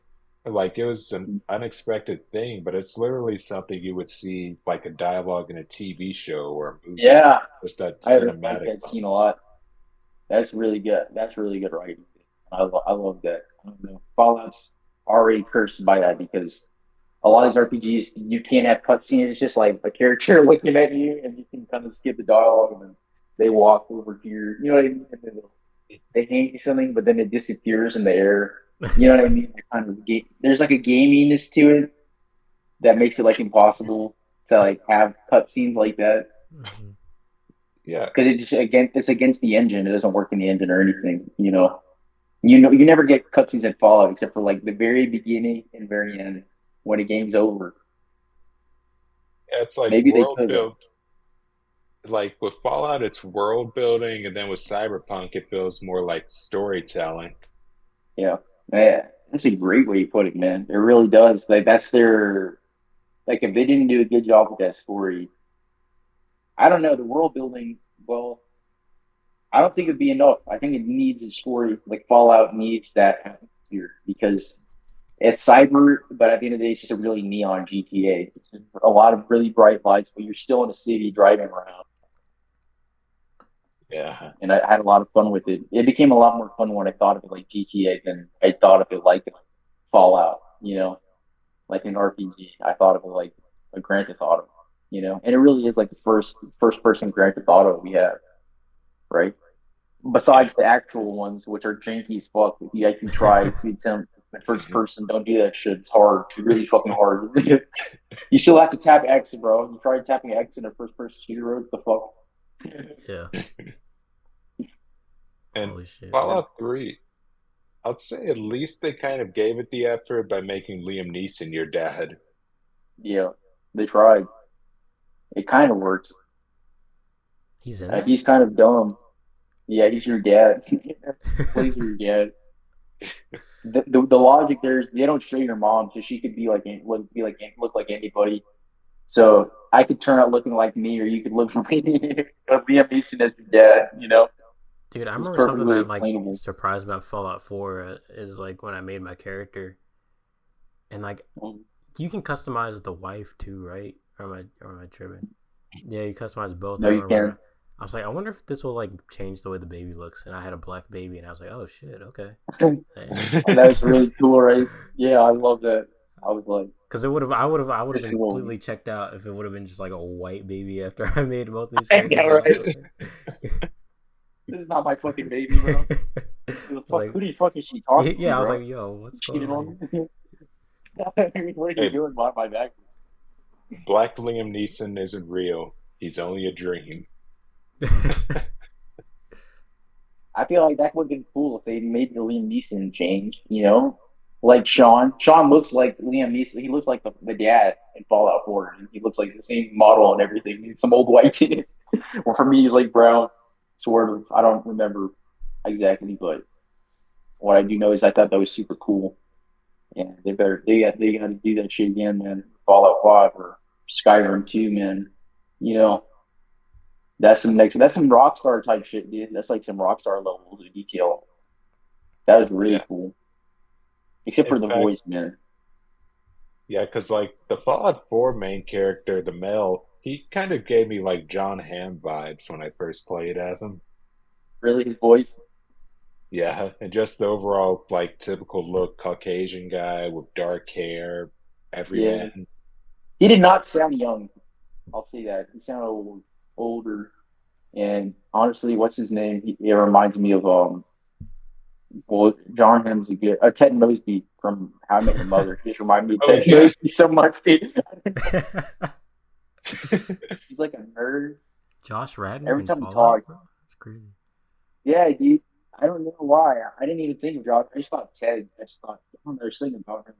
Like it was an unexpected thing, but it's literally something you would see like a dialogue in a TV show or a movie. Yeah, Just that I really like cinematic that scene a moment. lot. That's really good. That's really good writing. I love that. I don't know. Fallout's already cursed by that because a lot of these RPGs you can't have cutscenes. It's just like a character looking at you, and you can kind of skip the dialogue, and then they walk over here. You know what I mean? And then they hand you something, but then it disappears in the air. You know what I mean? That kind of there's like a gaminess to it that makes it like impossible to like have cutscenes like that Mhm. Yeah, because it just again it's against the engine. It doesn't work in the engine or anything. You know you never get cutscenes in Fallout except for like the very beginning and very end when a game's over. it's like Maybe they world could. build. Like with Fallout, it's world building, and then with Cyberpunk, it feels more like storytelling. Yeah, man, that's a great way to put it, man. It really does. Like that's their like if they didn't do a good job with that story, I don't know the world building. Well, I don't think it'd be enough. I think it needs a story. Like Fallout needs that atmosphere because it's cyber, but at the end of the day, it's just a really neon GTA. It's a lot of really bright lights, but you're still in a city driving around. Yeah. And I had a lot of fun with it. It became a lot more fun when I thought of it like GTA than I thought of it like Fallout. Like an RPG. I thought of it like a Grand Theft Auto. And it really is like the first person Grand Theft Auto we have, right? Yeah. Besides the actual ones, which are janky as fuck. If you actually try to attempt the first person, don't do that shit. It's hard. It's really fucking hard. You still have to tap X, bro. You try tapping X in a first person shooter, what the fuck? Yeah. And Holy shit. Fallout 3, I'd say at least they kind of gave it the effort by making Liam Neeson your dad. Yeah, they tried. It kind of works. He's in that? He's kind of dumb. Yeah, he's your dad. Plays your dad. The logic there is they don't show your mom, so she could be like look like anybody. So I could turn out looking like me, or you could look like Liam Neeson as your dad. Dude, I It's remember something perfectly that like explainable. surprised me about Fallout 4 is like when I made my character and like Um, you can customize the wife too, right? Or am I tripping? Yeah, you customize both. no, I you can't. remember. I was like, I wonder if this will like change the way the baby looks. And I had a black baby, and I was like, oh shit, okay. Oh, that was really cool, right? Yeah, I love that. I was like, Because I would have this been little. completely checked out if it would have been just like a white baby after I made both these I characters. know, I was like, right? okay. This is not my fucking baby, bro. I Who the was fuck? like, Who the fuck is she talking to, yeah, I was bro? like, yo, what's going Cheating on on here? me? What are you Hey, doing behind my back? Black Liam Neeson isn't real. He's only a dream. I feel like that would have been cool if they made the Liam Neeson change, you know? Like Sean. Sean looks like Liam Neeson. He looks like the dad in Fallout 4. And he looks like the same model and everything. He's some old white kid. Well, for me, he's like brown, sort of. I don't remember exactly, but what I do know is I thought that was super cool. And they got to do that shit again, man. Fallout 5 or Skyrim 2, man. You know, that's some Rockstar type shit, dude. That's like some Rockstar levels of detail. That was really Yeah. cool. Except In for the fact, voice, man. yeah, because like the Fallout 4 main character, the male, he kind of gave me like John Hamm vibes when I first played as him. Really, his voice. Yeah, and just the overall like typical look Caucasian guy with dark hair, Yeah. everyman. He did not sound young. I'll say that. He sounded older. And honestly, what's his name? It reminds me of well, John Hamm's a good Ted Mosby from How I Met Your Mother. He just reminded me of Oh Ted yeah. Mosby so much, dude. He's like a nerd. Josh Radnor Every in time he Fallout, talks, bro. That's crazy. yeah, dude. I don't know why. I didn't even think of Josh. I just thought Ted. I just thought I don't know, there's something about him.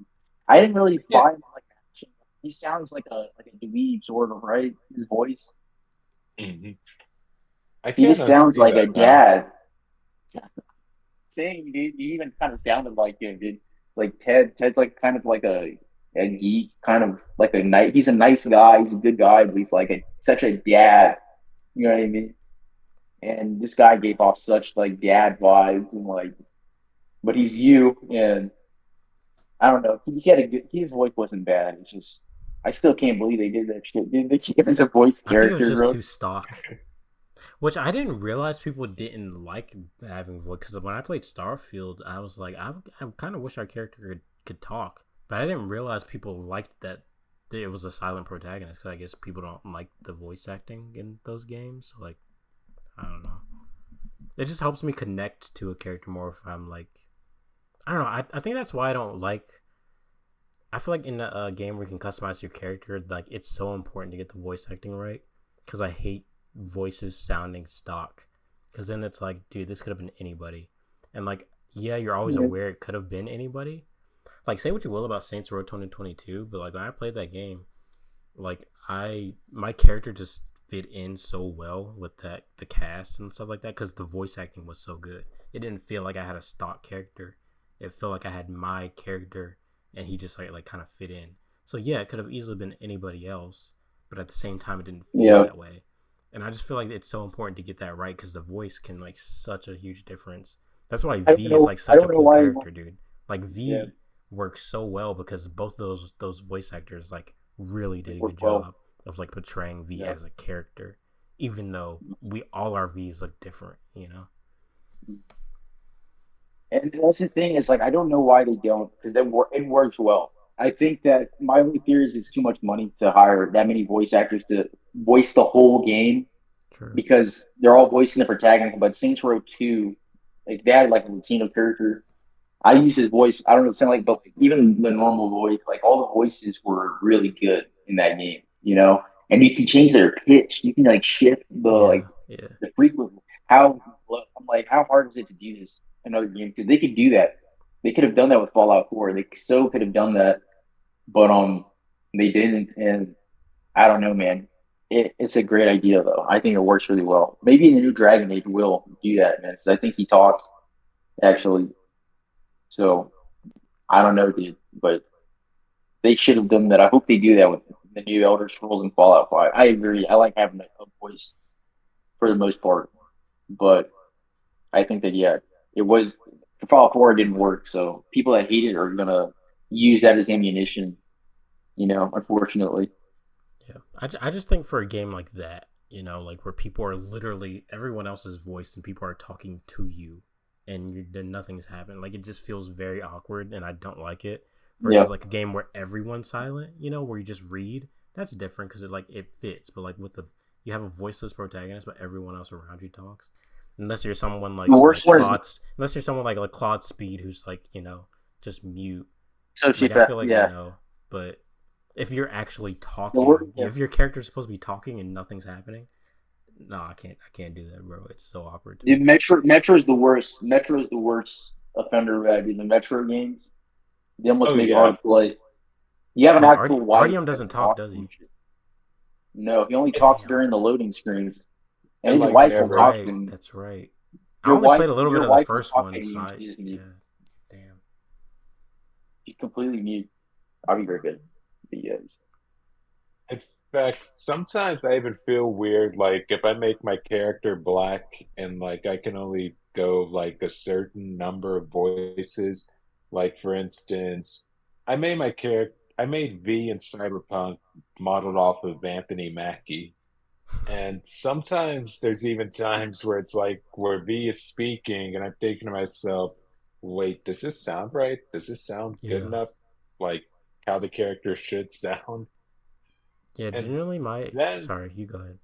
I didn't really Yeah. find like action. He sounds like a dweeb sort of, right? His voice. hmm I He can't just sounds unsee like a that now. dad. Saying he even kind of sounded like him, dude. Like Ted's like kind of like a geek, kind of like a nice. He's a nice guy. He's a good guy, but he's like such a dad. You know what I mean? And this guy gave off such like dad vibes and like, but he's you, and I don't know. He had a good. His voice wasn't bad. It's just I still can't believe they did that shit. Dude, they gave us a voice I think it was character, just bro. too stock. Which I didn't realize people didn't like having voice. Because when I played Starfield, I was like, I kind of wish our character could talk. But I didn't realize people liked that it was a silent protagonist. Because I guess people don't like the voice acting in those games. So, like, I don't know. It just helps me connect to a character more if I'm like, I don't know. I think that's why I don't like. I feel like in a game where you can customize your character, like it's so important to get the voice acting right. Because I hate voices sounding stock. Because then it's like, dude, this could have been anybody. And like, yeah, you're always Yeah, aware it could have been anybody. Like, say what you will about Saints Row 2022, but like when I played that game, like my character just fit in so well with the cast and stuff like that because the voice acting was so good. It didn't feel like I had a stock character. It felt like I had my character, and he just like kind of fit in. So yeah, it could have easily been anybody else, but at the same time, it didn't feel yeah. that way. And I just feel like it's so important to get that right because the voice can like such a huge difference. That's why I don't V is know. like I such a don't know cool why. character, dude. Like Yeah, V works so well because both of those voice actors like really they did a work good well. job of like portraying V Yeah. as a character, even though we all our V's look different, you know. And that's the thing is like I don't know why they don't because it works well. I think that my only fear is it's too much money to hire that many voice actors to voice the whole game True. because they're all voicing the protagonist. But Saints Row 2, like they had like a Latino character. I use his voice. I don't know, sound like, but like, even the normal voice, like all the voices were really good in that game. And you can change their pitch. You can like shift Yeah, yeah. the frequency. How I'm like, how hard is it to do this in another game? Because they could do that. They could have done that with Fallout 4. They so could have done that, but they didn't. And I don't know, man. it's a great idea though. I think it works really well. Maybe the new Dragon Age will do that, man. Because I think he talks actually. So I don't know, dude, but they should have done that. I hope they do that with the new Elder Scrolls and Fallout 5. I agree. I like having a voice for the most part, but I think that yeah, it was for Fallout 4 it didn't work. So people that hate it are gonna use that as ammunition. Unfortunately. Yeah, I just think for a game like that, like where people are literally everyone else's voice and people are talking to you, and then nothing's happened. Like it just feels very awkward, and I don't like it. Yeah. Versus like a game where everyone's silent, where you just read. That's different because it fits. But like with the you have a voiceless protagonist, but everyone else around you talks. Unless you're someone The like worst one is unless you're someone like Claude Speed who's like just mute. Like I sociopath. feel like Yeah. but if you're actually The worst. talking, Yeah. if your character's supposed to be talking and nothing's happening, no, I can't do that, bro. It's so awkward to me. Metro is the worst. Metro is the worst offender in the Metro games. They almost Oh make it hard yeah, to play. You have an Wait, actual wife Artyom that doesn't can talk, talk does to you. he? No, he only talks Damn. during the loading screens, and and his like That's wife will never. talk to right. him. That's right. I Your only wife, played a little bit your of the wife will first talk to one, so you. She's mute. yeah. Damn. She's completely mute. I'll be very good. But yeah, In fact, sometimes I even feel weird, like if I make my character black and like I can only go like a certain number of voices. Like for instance, I made V in Cyberpunk modeled off of Anthony Mackie. And sometimes there's even times where it's like where V is speaking and I'm thinking to myself, wait, does this sound right? Does this sound good Yeah. enough? Like how the character should sound? Yeah. And Generally, my then sorry, you go ahead.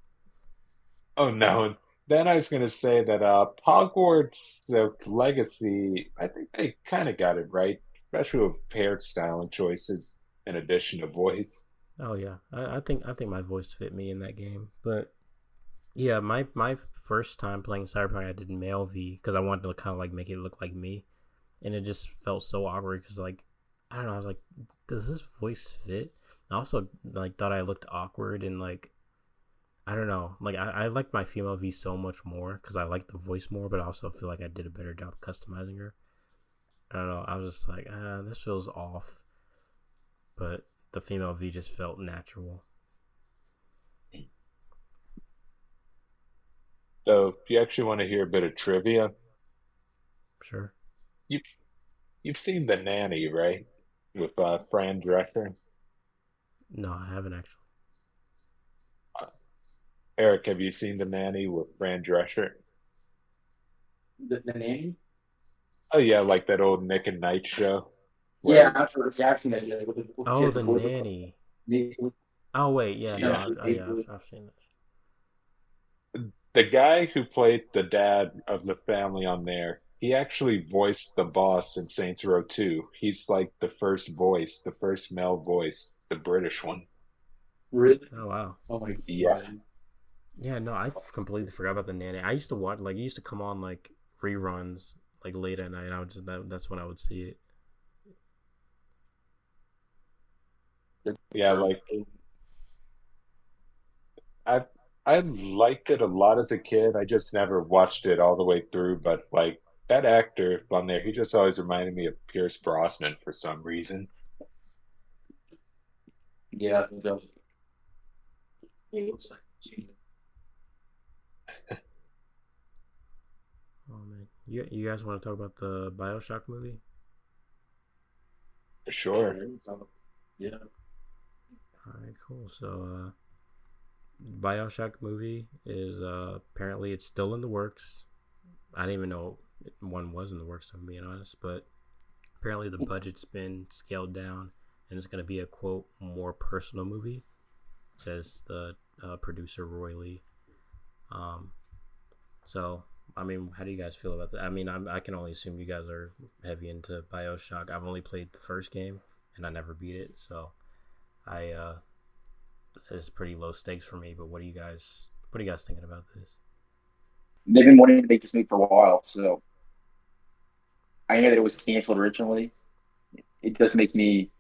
oh no. Then I was gonna say that Hogwarts Legacy, I think they kind of got it right, especially with hairstyle choices in addition to voice. Oh yeah, I think my voice fit me in that game, but yeah, my first time playing Cyberpunk, I did male V because I wanted to kind of like make it look like me, and it just felt so awkward because like I don't know, I was like, does this voice fit? I also like thought I looked awkward and like I don't know, like I like my female V so much more because I like the voice more, but I also feel like I did a better job customizing her. I don't know, I was just like, this feels off, but the female V just felt natural. So if you actually want to hear a bit of trivia, Sure. you you've seen The Nanny, right? With Fran Drescher. No, I haven't actually. Uh, Eric, have you seen The Nanny with Fran Drescher? the name. Oh yeah, like that old Nick and Night show Yeah, where that's what I've seen that. Yeah, with Oh, kids the and political. nanny. Yeah, Oh wait, yeah, no, yeah, oh yeah, I've seen this. the guy who played the dad of the family on there, he actually voiced the boss in Saints Row 2. He's like the first voice, the first male voice, the British one. really? Oh wow. Oh my Yeah, god. Yeah, no, I completely forgot about the nanny. I used to watch like it used to come on like reruns like late at night. And I would just that's when I would see it. yeah, like I I liked it a lot as a kid. I just never watched it all the way through, but like that actor on there, he just always reminded me of Pierce Brosnan for some reason. Yeah, it does. It looks like. Oh man, you guys want to talk about the Bioshock movie? For sure. Yeah. All right, cool. So, Bioshock movie is apparently it's still in the works. I didn't even know one was in the works. If I'm being honest, but apparently the budget's been scaled down, and it's going to be a quote more personal movie, says the producer Roy Lee. Um, so I mean, how do you guys feel about that? I mean, I can only assume you guys are heavy into Bioshock. I've only played the first game, and I never beat it, so I it's pretty low stakes for me. But what are you guys thinking about this? They've been wanting to make this movie for a while, so I know that it was canceled originally. It does make me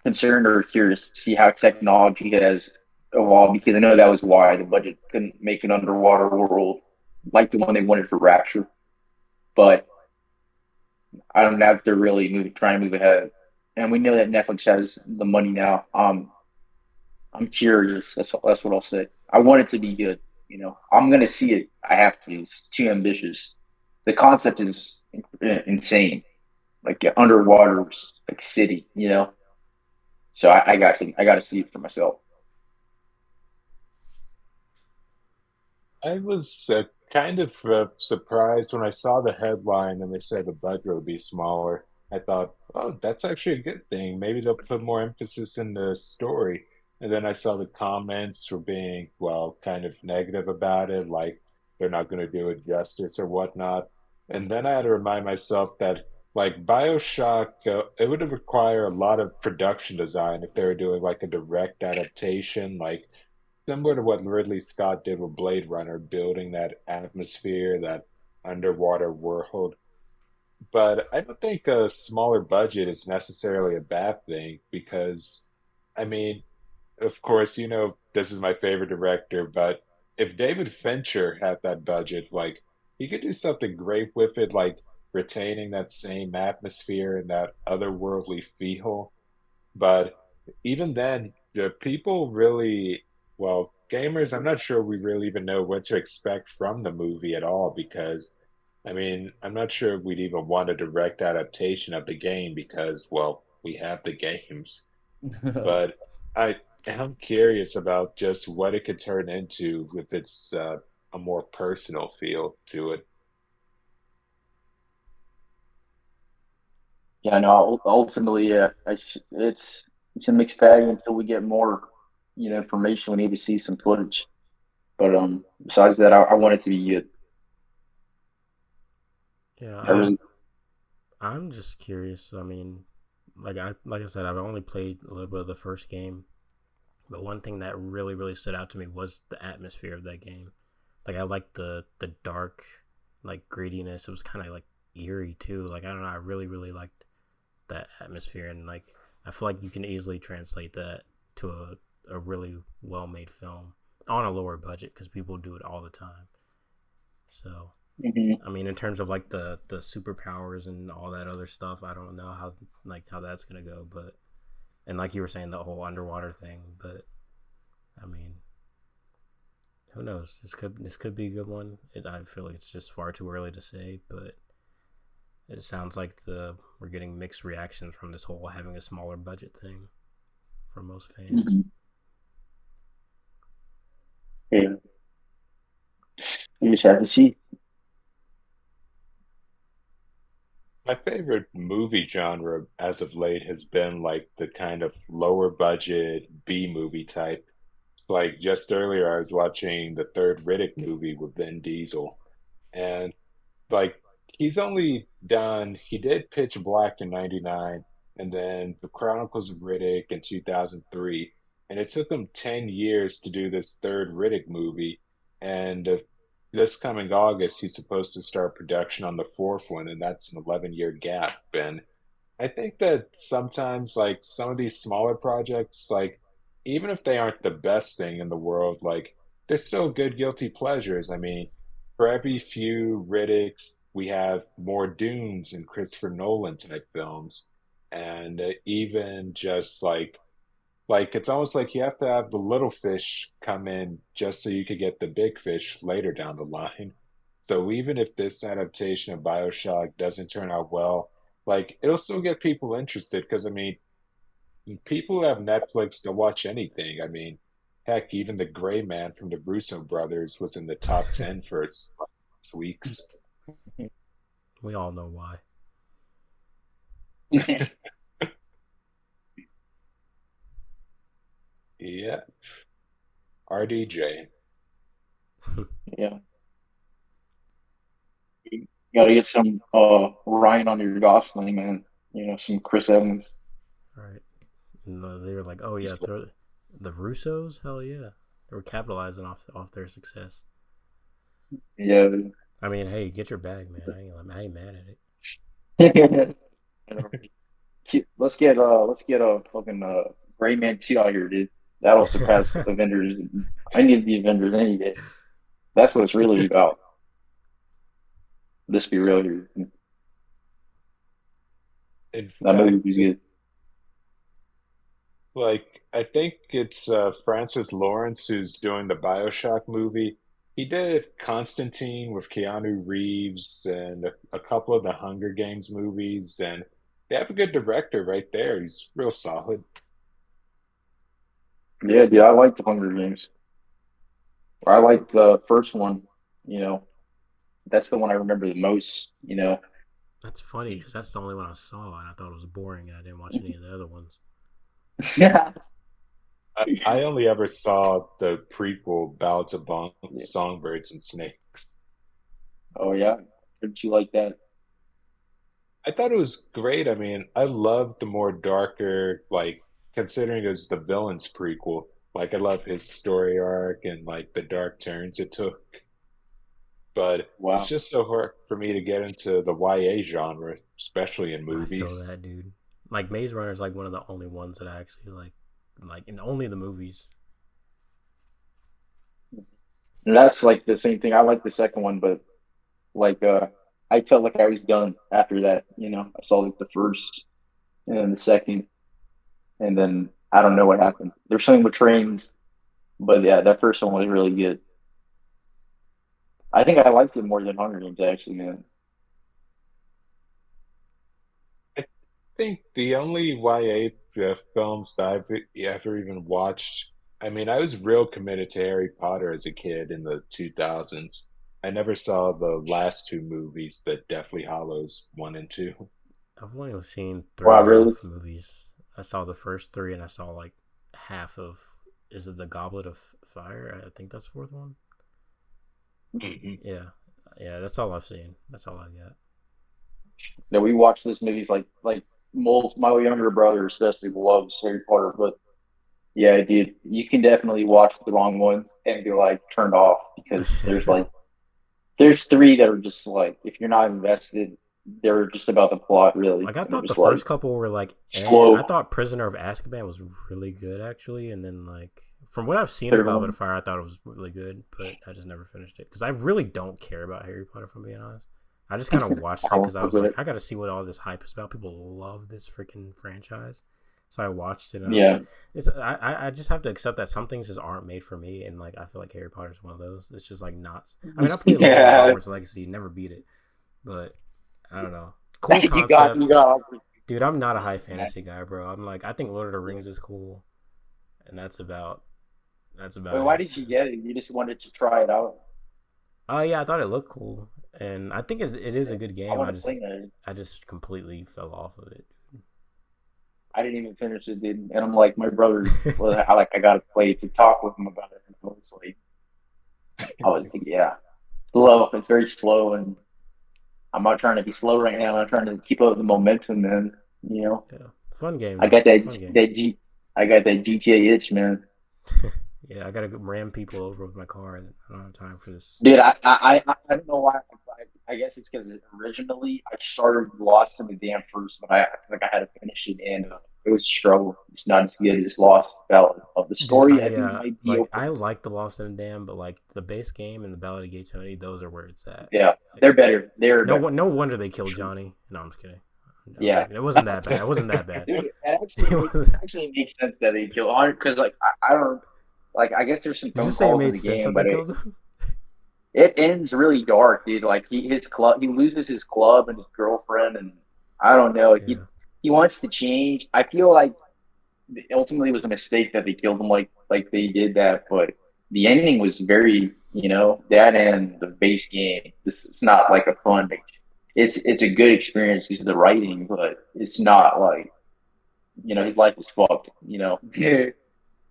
concerned or curious to see how technology has. a while because I know that was why the budget couldn't make an underwater world like the one they wanted for Rapture. But I don't know if they're really trying to move ahead. And we know that Netflix has the money now. I'm curious. That's what I'll say. I want it to be good. I'm gonna see it. I have to. It's too ambitious. The concept is insane. Like underwater, like city. So I got to see it for myself. I was kind of surprised when I saw the headline and they said the budget would be smaller. I thought, oh, that's actually a good thing. Maybe they'll put more emphasis in the story. And then I saw the comments were being, well, kind of negative about it, like they're not going to do it justice or whatnot. And then I had to remind myself that, like, Bioshock, it would require a lot of production design if they were doing like a direct adaptation, like similar to what Ridley Scott did with Blade Runner, building that atmosphere, that underwater world. But I don't think a smaller budget is necessarily a bad thing because, I mean, of course, this is my favorite director, but if David Fincher had that budget, like, he could do something great with it, like retaining that same atmosphere and that otherworldly feel. But even then, the people really, well, gamers, I'm not sure we really even know what to expect from the movie at all because, I mean, I'm not sure we'd even want a direct adaptation of the game because, well, we have the games. But I am curious about just what it could turn into if it's a more personal feel to it. Yeah, no. Ultimately, yeah, it's a mixed bag until we get more, information. We need to see some footage. But besides that, I want it to be good. Yeah, I really. I'm just curious. I mean, like I said, I've only played a little bit of the first game, but one thing that really stood out to me was the atmosphere of that game. Like I liked the dark, like grittiness. It was kind of like eerie too. Like I don't know, I really liked that atmosphere, and like I feel like you can easily translate that to a really well made film on a lower budget because people do it all the time. So Mhm. I mean, in terms of like the superpowers and all that other stuff, I don't know how that's gonna go, but and like you were saying, the whole underwater thing, but I mean, who knows? This could be a good one. I feel like it's just far too early to say, but it sounds like the we're getting mixed reactions from this whole having a smaller budget thing from most fans. Mhm. Yeah, you just have to see. My favorite movie genre as of late has been like the kind of lower budget B movie type. Like just earlier, I was watching the third Riddick movie with Vin Diesel, and like he did Pitch Black in '99, and then The Chronicles of Riddick in 2003, and it took him 10 years to do this third Riddick movie, and this coming August he's supposed to start production on the fourth one, and that's an 11-year gap. And I think that sometimes, like some of these smaller projects, like even if they aren't the best thing in the world, like they're still good guilty pleasures. I mean, for every few Riddicks, we have more Dunes and Christopher Nolan type films, and even just like it's almost like you have to have the little fish come in just so you could get the big fish later down the line. So even if this adaptation of BioShock doesn't turn out well, like it'll still get people interested because I mean, people who have Netflix, they'll watch anything. I mean, heck, even the Gray Man from the Russo brothers was in the top 10 for weeks. We all know why. Yeah, RDJ. Yeah, you gotta get some Ryan on your Gosling, man. Some Chris Evans. Right. And they were like, oh yeah, throw the Russos. Hell yeah, they were capitalizing off their success. Yeah. I mean, hey, get your bag, man. I ain't mad at it. Let's get fucking Gray Man 2 out here, dude. That'll surpass Avengers. I need the Avengers any day. That's what it's really about. Let's be real here. In That movie fact, was good. like I think it's Francis Lawrence who's doing the Bioshock movie. He did Constantine with Keanu Reeves and a couple of the Hunger Games movies, and they have a good director right there. He's real solid. Yeah, dude, I like the Hunger Games. Or I like the first one. You know, that's the one I remember the most. That's funny because that's the only one I saw, and I thought it was boring, and I didn't watch any of the other ones. Yeah. I only ever saw the prequel Ballads of Yeah. Songbirds and Snakes. Oh yeah. Didn't you like that? I thought it was great. I mean, I loved the more darker, like considering it was the villain's prequel. Like I love his story arc and like the dark turns it took. But it's Wow. just so hard for me to get into the YA genre, especially in I feel movies. that, dude. Like Maze Runner is like one of the only ones that I actually like, and only the movies. And that's like the same thing. I like the second one, but like I felt like I was done after that. I saw like the first and then the second, and then I don't know what happened. There's something with trains, but yeah, that first one was really good. I think I liked it more than Hunger Games actually, man. I think the only YA films that I've ever even watched, I mean, I was real committed to Harry Potter as a kid in the 2000s. I never saw the last two movies, the Deathly Hollows 1 and 2. I've only seen three Wow, and a really? half movies. I saw the first three, and I saw like half of. Is it the Goblet of Fire? I think that's the fourth one. Hmm. Yeah, yeah. That's all I've seen. That's all I got. No, we watched those movies like my younger brother especially loves Harry Potter, but yeah, dude, you can definitely watch the wrong ones and be like turned off because there's three that are just like if you're not invested, they're just about the plot really, Like I and they're thought the just like first couple were like, I slow. thought Prisoner of Azkaban was really good actually, and then like from what I've seen of Third Goblet one, of Fire, I thought it was really good, but I just never finished it because I really don't care about Harry Potter. If I'm being honest, I just kind of watched I it because won't I fuck was with like, it. I got to see what all this hype is about. People love this freaking franchise, so I watched it and I was. Yeah, I just have to accept that some things just aren't made for me, and like I feel like Harry Potter is one of those. It's just like not. I mean, I played along with yeah. Hogwarts Legacy, never beat it, but I don't know. Cool You concept. got. Dude, I'm not a high fantasy guy, bro. I'm like, I think Lord of the Rings is cool, and that's Wait, about why it. did you get it? You just wanted to try it out. Oh yeah, I thought it looked cool, and I think it is a good I game. want to play that. I just completely fell off of it. I didn't even finish it, dude. And I'm like, my brother, well, I gotta play it to talk with him about it. And I was like, yeah, slow. It's very slow, and I'm not trying to be slow right now. I'm trying to keep up the momentum, man. You know, Yeah, fun game I though. got that Fun game. that G, I got that GTA itch, man. Yeah, I gotta ram people over with my car. And I don't have time for this. Dude, I don't know why. I guess it's because originally I started Lost in the Dam first, but I feel like I had to finish it, and it was a struggle. It's not as good as Lost Ballad of the Dude, story. I think might be I okay. like the Lost and Dam, but like the base game and the Ballad of Gay Tony, those are where it's at. Yeah, Like they're better. They're no better. one, no wonder they For killed sure. Johnny. No, I'm just kidding. I'm Yeah. joking. It wasn't that bad. It wasn't that bad. Dude, It was, it actually makes sense that they kill Honor because like I don't like I guess there's some did you phone say it calls in made the sense game, that they but killed him? it ends really dark, dude. Like his club he loses his club and his girlfriend and I don't know. He Yeah. he wants to change. I feel like ultimately it was a mistake that they killed him like they did that, but the ending was very, that and the base game. This is not like a fun it's a good experience because of the writing, but it's not like his life is fucked.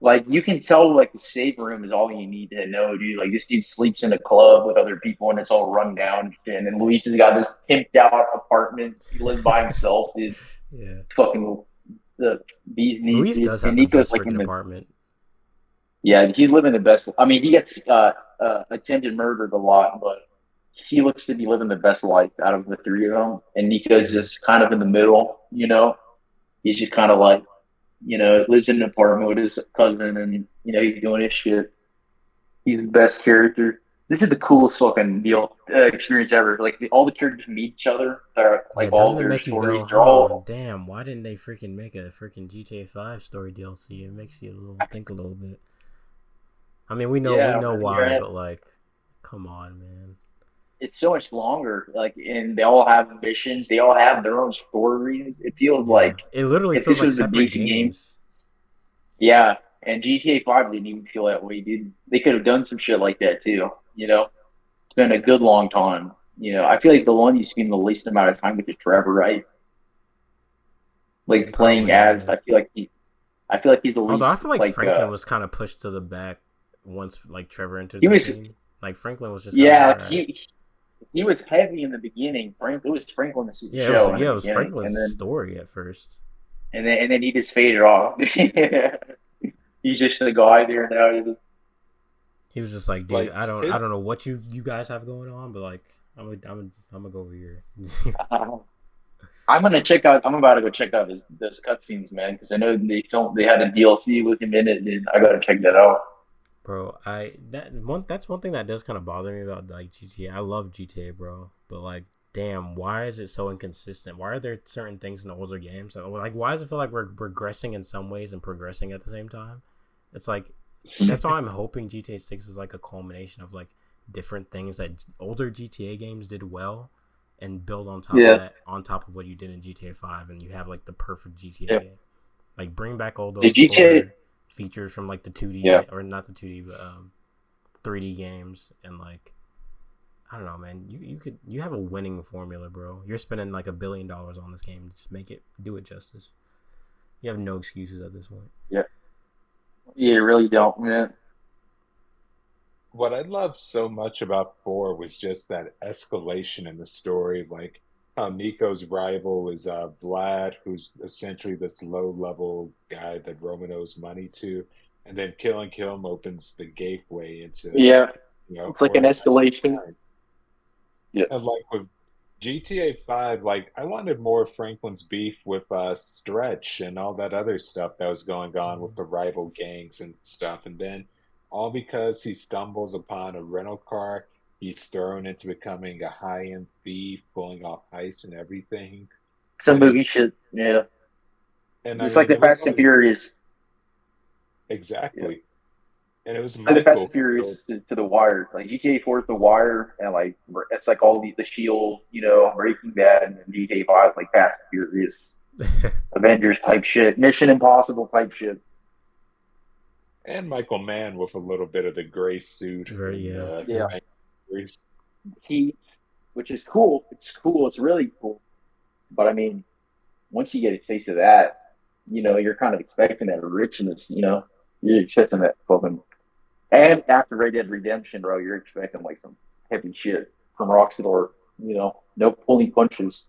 Like you can tell like the safe room is all you need to know, dude. Like this dude sleeps in a club with other people and it's all run down and then Luis has got this pimped out apartment. He lives by himself, dude. Yeah. Fucking the bees knees, Luis dude. does And have the Nico's best like in freaking the apartment. yeah, he's living the best. I mean, he gets attempted murdered a lot, but he looks to be living the best life out of the three of them. And Nico's Yeah. just kind of in the middle. He's just kind of like lives in an apartment with his cousin, and he's doing his shit. He's the best character. This is the coolest fucking deal experience ever. Like all the characters meet each other. They're Yeah, like all doesn't it their make you stories. go, They're huh? all Damn, why didn't they freaking make a freaking GTA 5 story DLC? It makes you think a little bit. I mean, we yeah. know You're why, at, but like, come on, man. it's so much longer. Like, and they all have missions. They all have their own stories. It feels Yeah, like it literally if feels this like was a separate basic game. games. Yeah, and GTA 5 didn't even feel that way, dude. They could have done some shit like that too. It's been a good long time. I feel like the one you spend the least amount of time with is Trevor, right? Like playing Probably, as, yeah. I feel like he's the Although I least feel like like Franklin was kind of pushed to the back once like Trevor entered he the was. scene. Like Franklin was just kind of Yeah, all right. he was heavy in the beginning. It was Franklin's show in the Yeah, it was beginning, and Franklin's then story at first. he just faded off. He's just the guy there now. He was just like, dude, Like I don't his know what you guys have going on, but like, I'm gonna go over here. I'm gonna check out. I'm about to go check out those cutscenes, man, because I know they had a DLC with him in it, and I gotta check that out. Bro, that's one thing that does kind of bother me about like GTA. I love GTA, bro, but like, damn, why is it so inconsistent? Why are there certain things in the older games like why does it feel like we're regressing in some ways and progressing at the same time? It's like that's why I'm hoping GTA 6 is like a culmination of like different things that older GTA games did well and build on top of Yeah, that on top of what you did in GTA 5 and you have like the perfect GTA yeah. game. Like bring back all The those GTA, older features from like the 2D yeah. game or not the 2D but 3D games and like I don't know, man. You have a winning formula, bro. You're spending like $1 billion on this game. Just do it justice. You have no excuses at this point. Yeah, you really don't, man. what I loved so much about 4 was just that escalation in the story, like how Nico's rival is Vlad, who's essentially this low-level guy that Roman owes money to, and then killing him opens the gateway into, Yeah, it's like an organized escalation. crime. Yeah, And like with GTA 5, like I wanted more of Franklin's beef with Stretch and all that other stuff that was going on with the rival gangs and stuff. And then all because he stumbles upon a rental car, he's thrown into becoming a high-end thief, pulling off heists and everything. some And movie shit. Yeah, and I it's like mean the it was Fast and always Furious. Yeah, exactly. And it was it's like the Fast Michael and who built Furious to the Wire. Like GTA 4 is the Wire, and like it's like all the Shield, Breaking Bad, and then GTA 5 is like Fast and Furious, Avengers type shit, Mission Impossible type shit. and Michael Mann with a little bit of the gray suit Very and yeah, Yeah, true. Heat, which is cool. It's cool. It's really cool. But I mean, once you get a taste of that, you're kind of expecting that richness. You're expecting that fucking. And after Red Dead Redemption, bro, you're expecting like some heavy shit from Rockstar. No pulling punches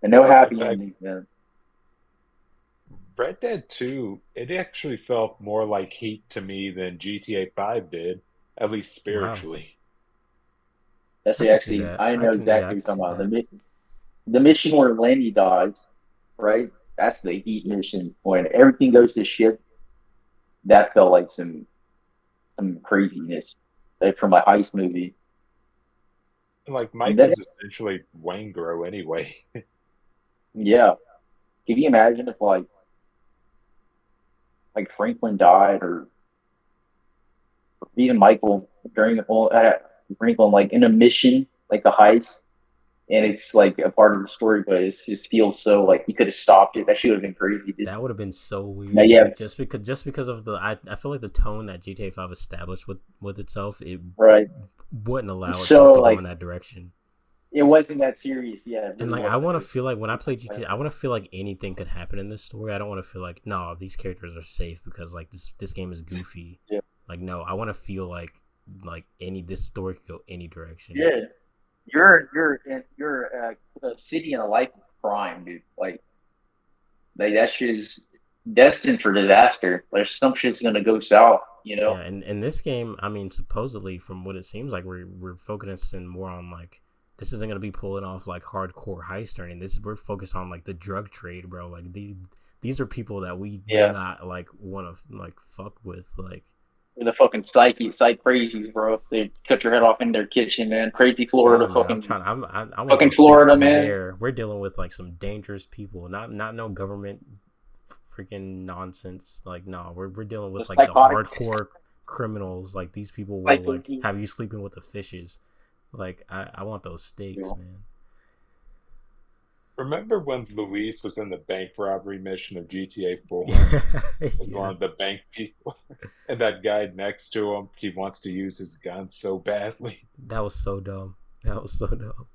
and no In happy fact, endings, man. Red Dead 2, it actually felt more like Heat to me than GTA 5 did, at least Wow, spiritually. That's I can see actually that. I know Yeah, I exactly can what you're see talking about. that. The mission where Lenny dies, right? That's the Heat mission when everything goes to shit. That felt like some craziness, like from a heist movie. And like And Mike then, was essentially Wangro anyway. yeah, can you imagine if like Franklin died or even Michael during all Franklin like in a mission like a heist and it's like a part of the story, but it just feels so like he could have stopped it. That should have been crazy, dude. That would have been so Now, weird. yeah, Like just because of the I feel like the tone that GTA 5 established with itself, it right. wouldn't allow itself So to go in like that direction. it wasn't that serious. Yeah, it And really like I wasn't. want It to was feel like when I play GTA, I want to feel like anything could happen in this story. I don't want to feel like no, these characters are safe because like this game is goofy. yeah, Like no, I want to feel like any this story could go any direction. yeah. You're a city in a life of crime, dude. Like that shit is destined for disaster. Like some shit's gonna go south, you know. Yeah, and in this game, I mean, supposedly from what it seems like, we're focusing more on like this isn't gonna be pulling off like hardcore heist or anything. We're focused on like the drug trade, bro. Like these are people that we do Yeah. not like want to like fuck with. Like, The fucking psych crazies, bro. They cut your head off in their kitchen, man. Crazy nah, Florida, man, I want fucking those stakes Florida, to be man. there. We're dealing with like some dangerous people, not no government freaking nonsense. Like, no, we're dealing The with like the psychotic, hardcore criminals. Like, these people will psycho. like have you sleeping with the fishes. Like, I want those stakes, man. Remember when Luis was in the bank robbery mission of GTA 4 as one Yeah, of the bank people, and that guy next to him, he wants to use his gun so badly. that was so dumb. That was so dumb.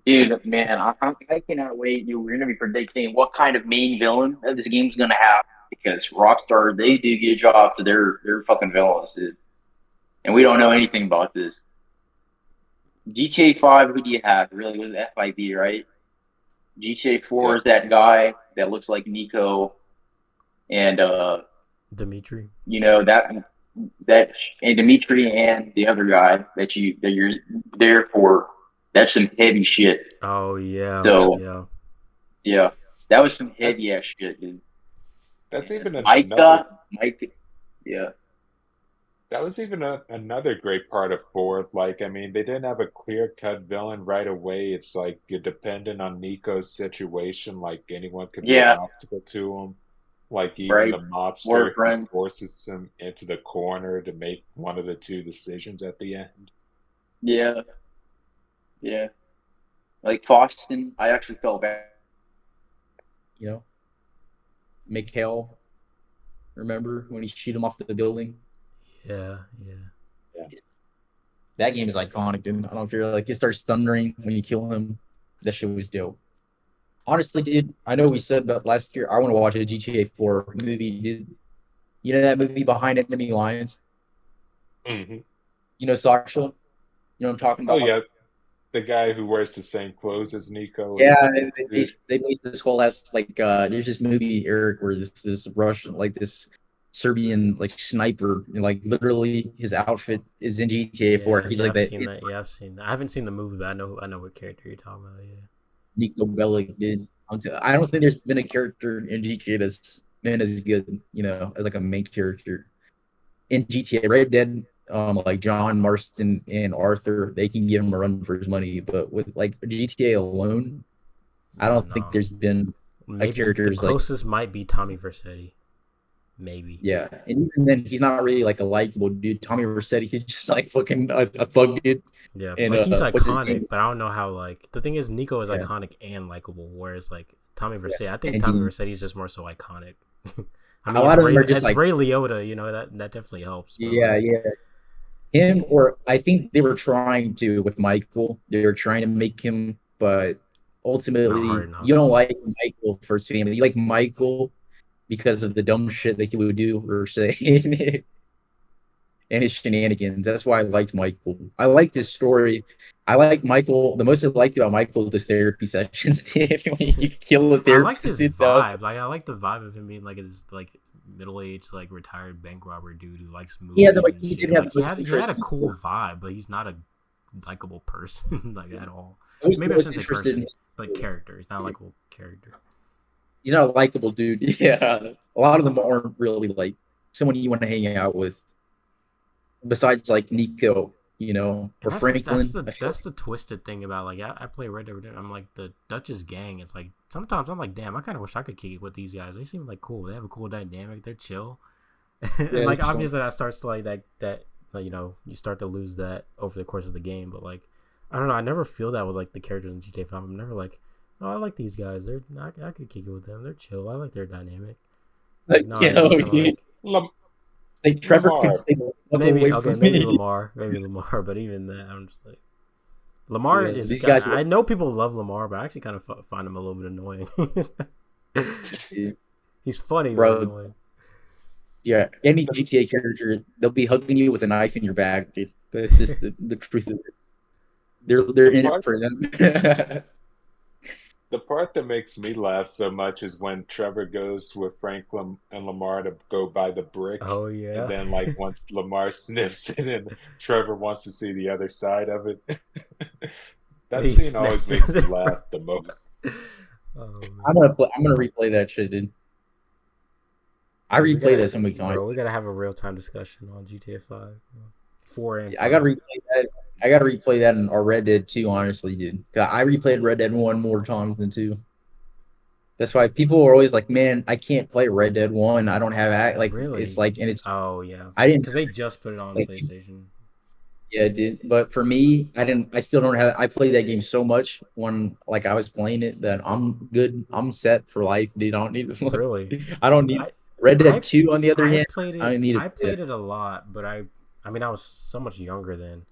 Dude, man, I cannot wait. Dude, we're gonna be predicting what kind of main villain that this game's gonna have because Rockstar they do good job to their fucking villains, dude. And we don't know anything about this. GTA 5, who do you have? Really, was FIB, right? GTA 4 Yep. is that guy that looks like Nico, and Dimitri. you know that and Dimitri and the other guy that you're there for. That's some heavy shit. Oh yeah, So yeah. yeah, that was some That's heavy ass shit, dude. that's And even another Yeah, that was even another great part of fourth. Like, I mean, they didn't have a clear-cut villain right away. It's like you're dependent on Nico's situation. Like anyone could be an yeah, obstacle to him. Like even right. the More mobster, he friend. forces him into the corner to make one of the two decisions at the end. Yeah, yeah. Like Faustin, I actually felt bad. You know, Mikhail, remember when he shoot him off the building? Yeah, yeah. Yeah. That game is iconic, dude. I don't care. Like, it starts thundering when you kill him. That shit was dope. Honestly, dude, I know we said that last year. I want to watch a GTA 4 movie, dude. You know that movie Behind Enemy Lines? Hmm. You know Sasha? You know what I'm talking Oh about? yeah, the guy who wears the same clothes as Nico Yeah, in suit. they based this whole ass like there's this movie Eric where this Russian like this Serbian like sniper like literally his outfit is in GTA 4. Yeah, He's yeah, like I've that seen that. Yeah, I've seen that. I haven't seen the movie, but I know what character you're talking about. Yeah. Nico Bellic did. I don't think there's been a character in GTA that's been as good, you know, as like a main character in GTA. Red Dead, like John Marston and Arthur, they can give him a run for his money, but with like GTA alone, I Yeah, don't think no. there's been a Maybe character the who's like, closest might be Tommy Vercetti. Maybe. yeah, and even then, he's not really like a likable dude. Tommy Vercetti, he's just like fucking a thug dude. Yeah, And like he's what's his iconic, name? but I don't know how. Like the thing is, Nico is Yeah, iconic and likable, whereas like Tommy yeah. Vercetti, I think And Tommy dude, Vercetti is just more so iconic. I a mean, lot of them are just It's like, Ray Liotta, you know that definitely helps, but yeah, like yeah. Him or I think they were trying to with Michael. They were trying to make him, but not hard ultimately enough. you don't like Michael for his family. You like Michael because of the dumb shit that he would do or say and his shenanigans. That's why I liked Michael. I liked his story. I like Michael. The most I liked about Michael is the therapy sessions. Dude. When you kill a I liked therapist, his dude, that was vibe. Like I like the vibe of him being like this like middle aged like retired bank robber dude who likes yeah. movies Like and he did shit. have Like the most he had a interesting cool story. vibe, but he's not a likable person like at all. I was the Maybe I most shouldn't say interested in person, his but story. character. He's not a likable character. He's not a likable dude. Yeah, a lot of them aren't really like someone you want to hang out with. Besides like Nico, you know, And or Franklin. I feel that's the twisted thing about like I play Red Dead Redemption. I'm like the Dutch's gang. It's like sometimes I'm like, damn, I kind of wish I could kick it with these guys. They seem like cool. They have a cool dynamic. They're chill. And yeah, like it's fun. obviously that starts to like that like, you know, you start to lose that over the course of the game. But like I don't know. I never feel that with like the characters in GTA 5. I'm never like, oh, I like these guys. I could kick it with them. They're chill. I like their dynamic. Like Like, no, you I just know, kind of like Lam- like Trevor could Lamar. stay the fuck maybe away okay, from me. Maybe Lamar. But even that, I'm just like. Lamar Yeah, is. these guys were, I know people love Lamar, but I actually kind of find him a little bit annoying. He's funny but bro. annoying. Yeah, any GTA character, they'll be hugging you with a knife in your back, dude. That's just the truth of it. They're The in it part for them. the part that makes me laugh so much is when Trevor goes with Franklin and Lamar to go buy the brick, Oh and yeah, then like once Lamar sniffs it and Trevor wants to see the other side of it. That he scene always snatches makes me it laugh the most. I'm Man. gonna replay that shit, dude. I Dude, we replayed that gotta, so many times. bro. We gotta have a real time discussion on GTA 5, 4 and I gotta 5. replay that. I gotta replay that in or Red Dead 2, honestly, dude. 'Cause I replayed Red Dead 1 more times than 2. That's why people are always like, "Man, I can't play Red Dead 1. I don't have like it's Really? like and it's Oh yeah, I didn't because they just put it on like PlayStation. yeah, dude. But for me, I still don't have. I played that game so much when like I was playing it that I'm good. I'm set for life, dude. I don't need to. Really? I don't need I Red I Dead 2. On the other I hand, played I it. don't need I it. played it a lot, but I mean I was so much younger then.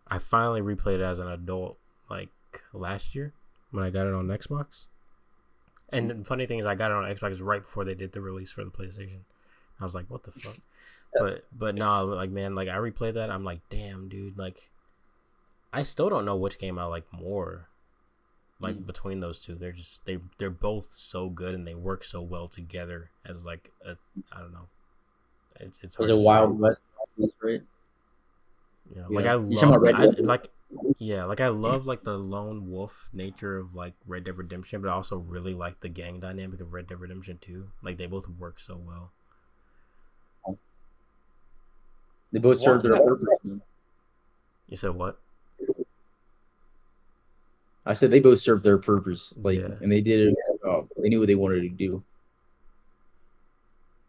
I finally replayed it as an adult, like last year when I got it on Xbox. And the funny thing is, I got it on Xbox right before they did the release for the PlayStation. I was like, what the fuck? But no, like man, like I replayed that. I'm like, damn, dude. Like I still don't know which game I like more. Like between those two, they're both so good and they work so well together as like a I don't know. It's Was hard a to say. Wild West, right? You know, like Yeah. I You talking love about Red I Dead? like yeah, like I love like the lone wolf nature of like Red Dead Redemption, but I also really like the gang dynamic of Red Dead Redemption 2. Like they both work so well. They both serve One their that purpose. You said what? I said they both served their purpose, like, Yeah. and they did it. They knew what they wanted to do,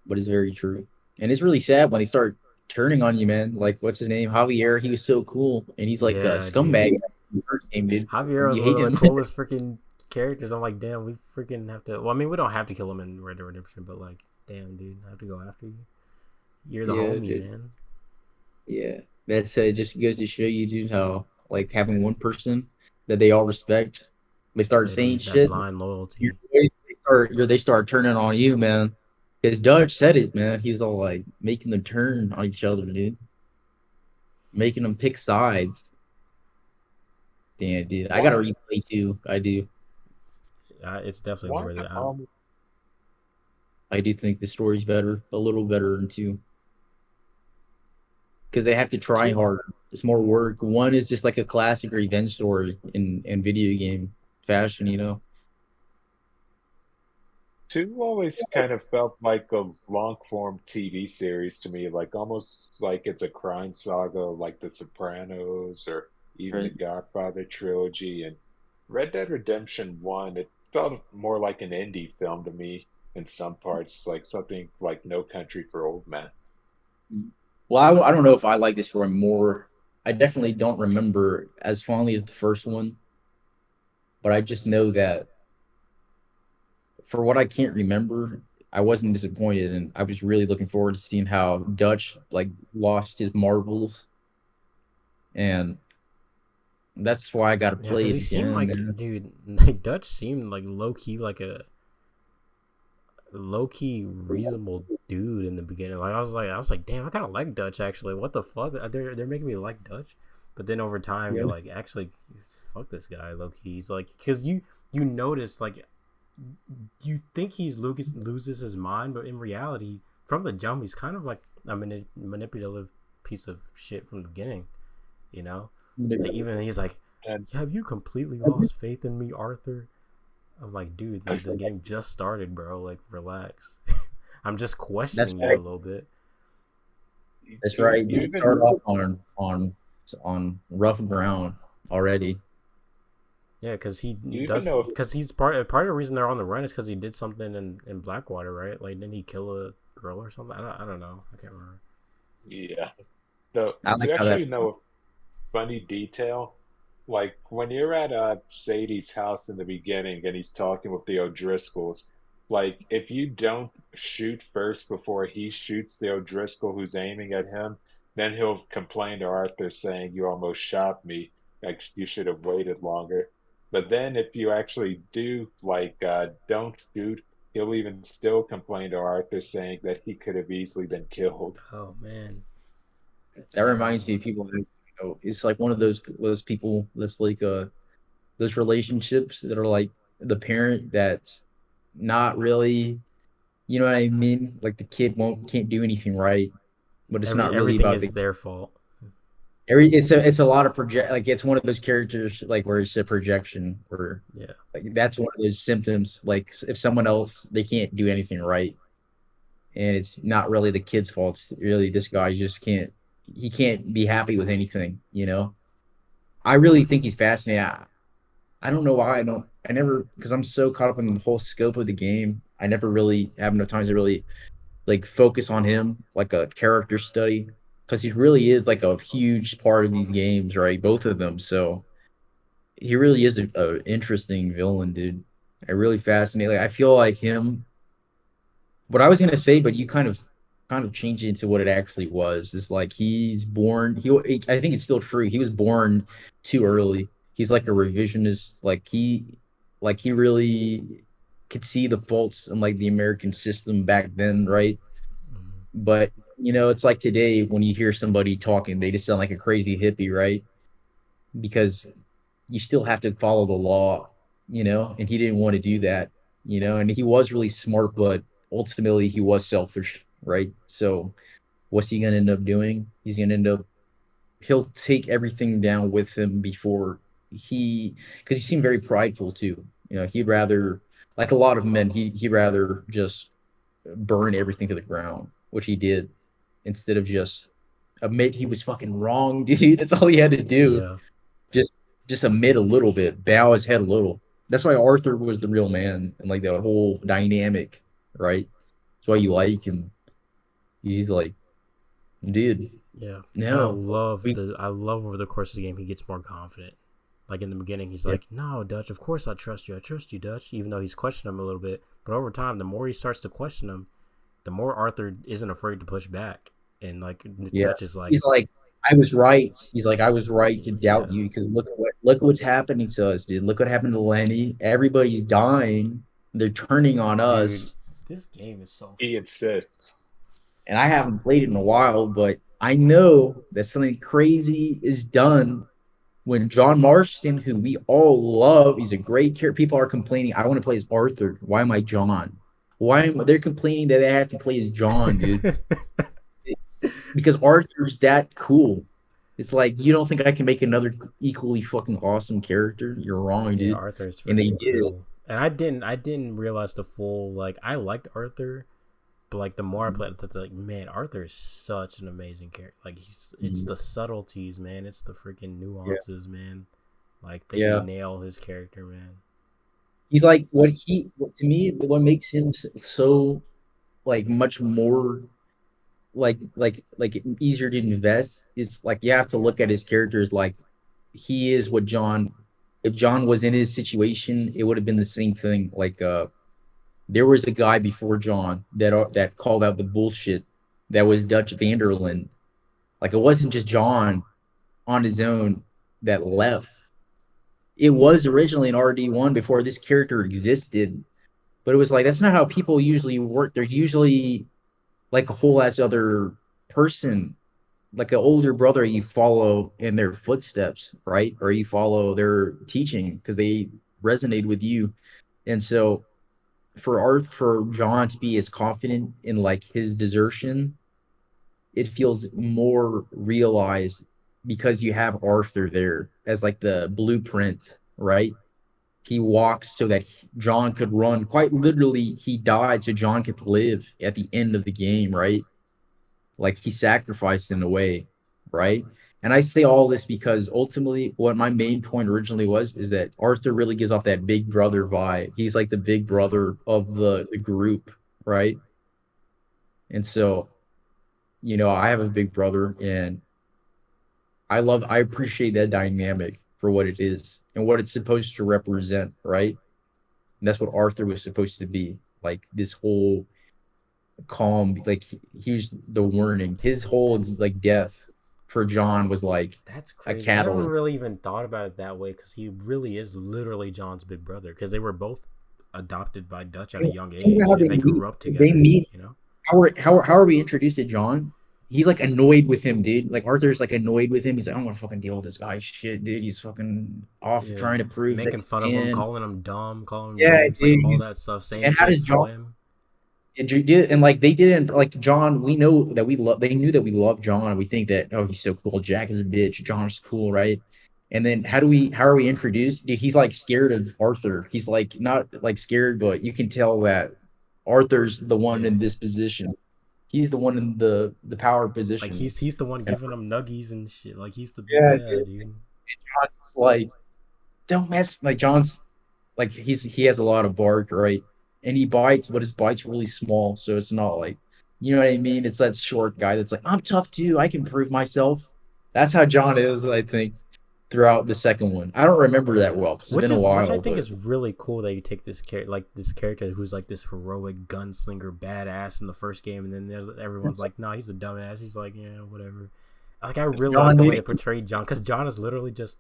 but it's very true. And it's really sad when they start turning on you, man. Like, what's his name? Javier. He was so cool, and he's like a Yeah, dude. scumbag in the first game, dude. Javier And was you one hate of the him. coolest freaking characters. I'm like, damn, we freaking have to. Well, I mean, we don't have to kill him in Red Dead Redemption, but like, damn, dude, I have to go after you. You're the Yeah, homie, dude. man. Yeah, that's it. Just goes to show you, dude, how like having one person that they all respect, they start saying Literally, that shit. blind loyalty. They start turning on you, man. Because Dutch said it, man. He's all like making them turn on each other, dude. Making them pick sides. Damn, dude. I gotta one replay too. I do. It's definitely one worth it. I do think the story's better, a little better than two, because they have to try two harder. It's more work. One is just like a classic revenge story in video game fashion, you know. two always kind of felt like a long form TV series to me, like almost like it's a crime saga, like The Sopranos or even the Right. Godfather trilogy. And Red Dead Redemption 1, it felt more like an indie film to me in some parts, like something like No Country for Old Men. Well, I don't know if I like this story more. I definitely don't remember as fondly as the first one, but I just know that for what I can't remember, I wasn't disappointed, and I was really looking forward to seeing how Dutch like lost his marbles, and that's why I got to Yeah, play because it he seemed again, like, man. dude, like Dutch seemed like low key, like a low key reasonable dude in the beginning. Like I was like, damn, I kind of like Dutch actually. What the fuck? They're making me like Dutch, but then over time Yeah, you're like, actually, fuck this guy, low key. He's like, because you notice like you think loses his mind, but in reality, from the jump, he's kind of like a manipulative piece of shit from the beginning. You know, like even he's like, And have you completely lost faith in me, Arthur? I'm like, dude, like this game just started, bro. Like, relax. I'm just that's questioning you a right. little bit. That's you, right. you You even start off on rough ground already. Yeah, because he you even does. know Because he's part of the reason they're on the run is because he did something in Blackwater, right? Like, didn't he kill a girl or something? I don't know. I can't remember. yeah. So I like you how that. actually know a funny detail. Like when you're at Sadie's house in the beginning and he's talking with the O'Driscolls, like if you don't shoot first before he shoots the O'Driscoll who's aiming at him, then he'll complain to Arthur saying, "You almost shot me. Like you should have waited longer." But then if you actually do like don't shoot, he'll even still complain to Arthur saying that he could have easily been killed. Oh man, it's That reminds terrible. me of people who, it's like one of those people that's like those relationships that are like the parent that's not really, you know what I mean? Like the kid won't can't do anything right, but it's not really Everything about is the their fault. It's a lot of project, like it's one of those characters like where it's a projection, where Yeah. like that's one of those symptoms. Like if someone else they can't do anything right, and it's not really the kid's fault. It's really this guy just can't. He can't be happy with anything. I really think he's fascinating. I don't know why I never, because I'm so caught up in the whole scope of the game. I never really have enough time to really like focus on him like a character study, because he really is like a huge part of these games, right? Both of them. So he really is a interesting villain, dude. I really fascinating. Like I feel like him. What I was gonna say, but you kind of changed it into what it actually was. Is like he's born. I think it's still true. He was born too early. He's like a revisionist. Like he really could see the faults in like the American system back then, right? But it's like today when you hear somebody talking, they just sound like a crazy hippie, right? Because you still have to follow the law, and he didn't want to do that, and he was really smart, but ultimately he was selfish, right? So what's he gonna end up doing? He'll take everything down with him before because he seemed very prideful too. He'd rather, like a lot of men, he'd rather just burn everything to the ground, which he did, instead of just admit he was fucking wrong, dude. That's all he had to do. Yeah. Just admit a little bit, bow his head a little. That's why Arthur was the real man, and like the whole dynamic, right? That's why you like him. He's like, dude, Yeah. no, I love over the course of the game he gets more confident. Like in the beginning, he's like, "No, Dutch, of course I trust you. I trust you, Dutch." Even though he's questioning him a little bit, but over time, the more he starts to question him, the more Arthur isn't afraid to push back. And like Dutch is like, he's like, I was right. He's like, I was right to doubt you, because look what's happening to us, dude. Look what happened to Lenny. Everybody's dying. They're turning on us. Dude, this game is so. He insists. And I haven't played it in a while, but I know that something crazy is done when John Marston, who we all love, he's a great character. People are complaining, I want to play as Arthur. Why am I John? They're complaining that they have to play as John, dude? Because Arthur's that cool. It's like, you don't think I can make another equally fucking awesome character? You're wrong, dude. Yeah, Arthur's and they freaking did. cool. And I didn't realize the full, like, I liked Arthur, but like the more I played, like, man, Arthur is such an amazing character. Like it's the subtleties, man. It's the freaking nuances, man. Like they nail his character, man. He's like to me, what makes him so like much more like easier to invest is like you have to look at his character as like he is what John. If John was in his situation, it would have been the same thing. Like there was a guy before John that called out the bullshit. That was Dutch Vanderland. Like it wasn't just John on his own that left. It was originally an RD1 before this character existed, but it was like that's not how people usually work. There's usually like a whole ass other person, like an older brother you follow in their footsteps, right? Or you follow their teaching because they resonate with you. And so for John to be as confident in like his desertion, it feels more realized because you have Arthur there as like the blueprint, right? He walks so that John could run. Quite literally, he died so John could live at the end of the game, right? Like he sacrificed in a way, right? And I say all this because ultimately what my main point originally was is that Arthur really gives off that big brother vibe. He's like the big brother of the group, right? And so, I have a big brother and I appreciate that dynamic for what it is and what it's supposed to represent, right? And that's what Arthur was supposed to be. Like this whole calm, like he was the warning. His whole like death for John was like that's crazy. A catalyst. I never really even thought about it that way because he really is literally John's big brother because they were both adopted by Dutch at a young age and they grew up together. They meet. How are we introduced to John? He's like annoyed with him, dude. Like Arthur's like annoyed with him. He's like, I don't want to fucking deal with this guy. Shit, dude. He's fucking off trying to prove making fun of him, calling him dumb, calling him names, dude, like all that stuff. Saying and how does John? And like they didn't like John. We know that we love. They knew that we love John. We think that he's so cool. Jack is a bitch. John's cool, right? And then how are we introduced? Dude, he's like scared of Arthur. He's like not like scared, but you can tell that Arthur's the one Yeah. in this position. He's the one in the power Like position. he's the one And giving them nuggies and shit. Like he's the yeah, yeah, dude, dude. John's like don't mess. Like John's like he has a lot of bark, right? And he bites, but his bite's really small, so it's not like you know what I mean? It's that short guy that's like, I'm tough too, I can prove myself. That's how John is, I think, throughout the second one. I don't remember that Yeah, well because it's been a which I while, think but is really cool that you take this character who's like this heroic gunslinger badass in the first game, and then everyone's like, no, he's a dumbass. He's like, yeah, whatever. Like I really like John, the way dude, they portrayed John, because John is literally just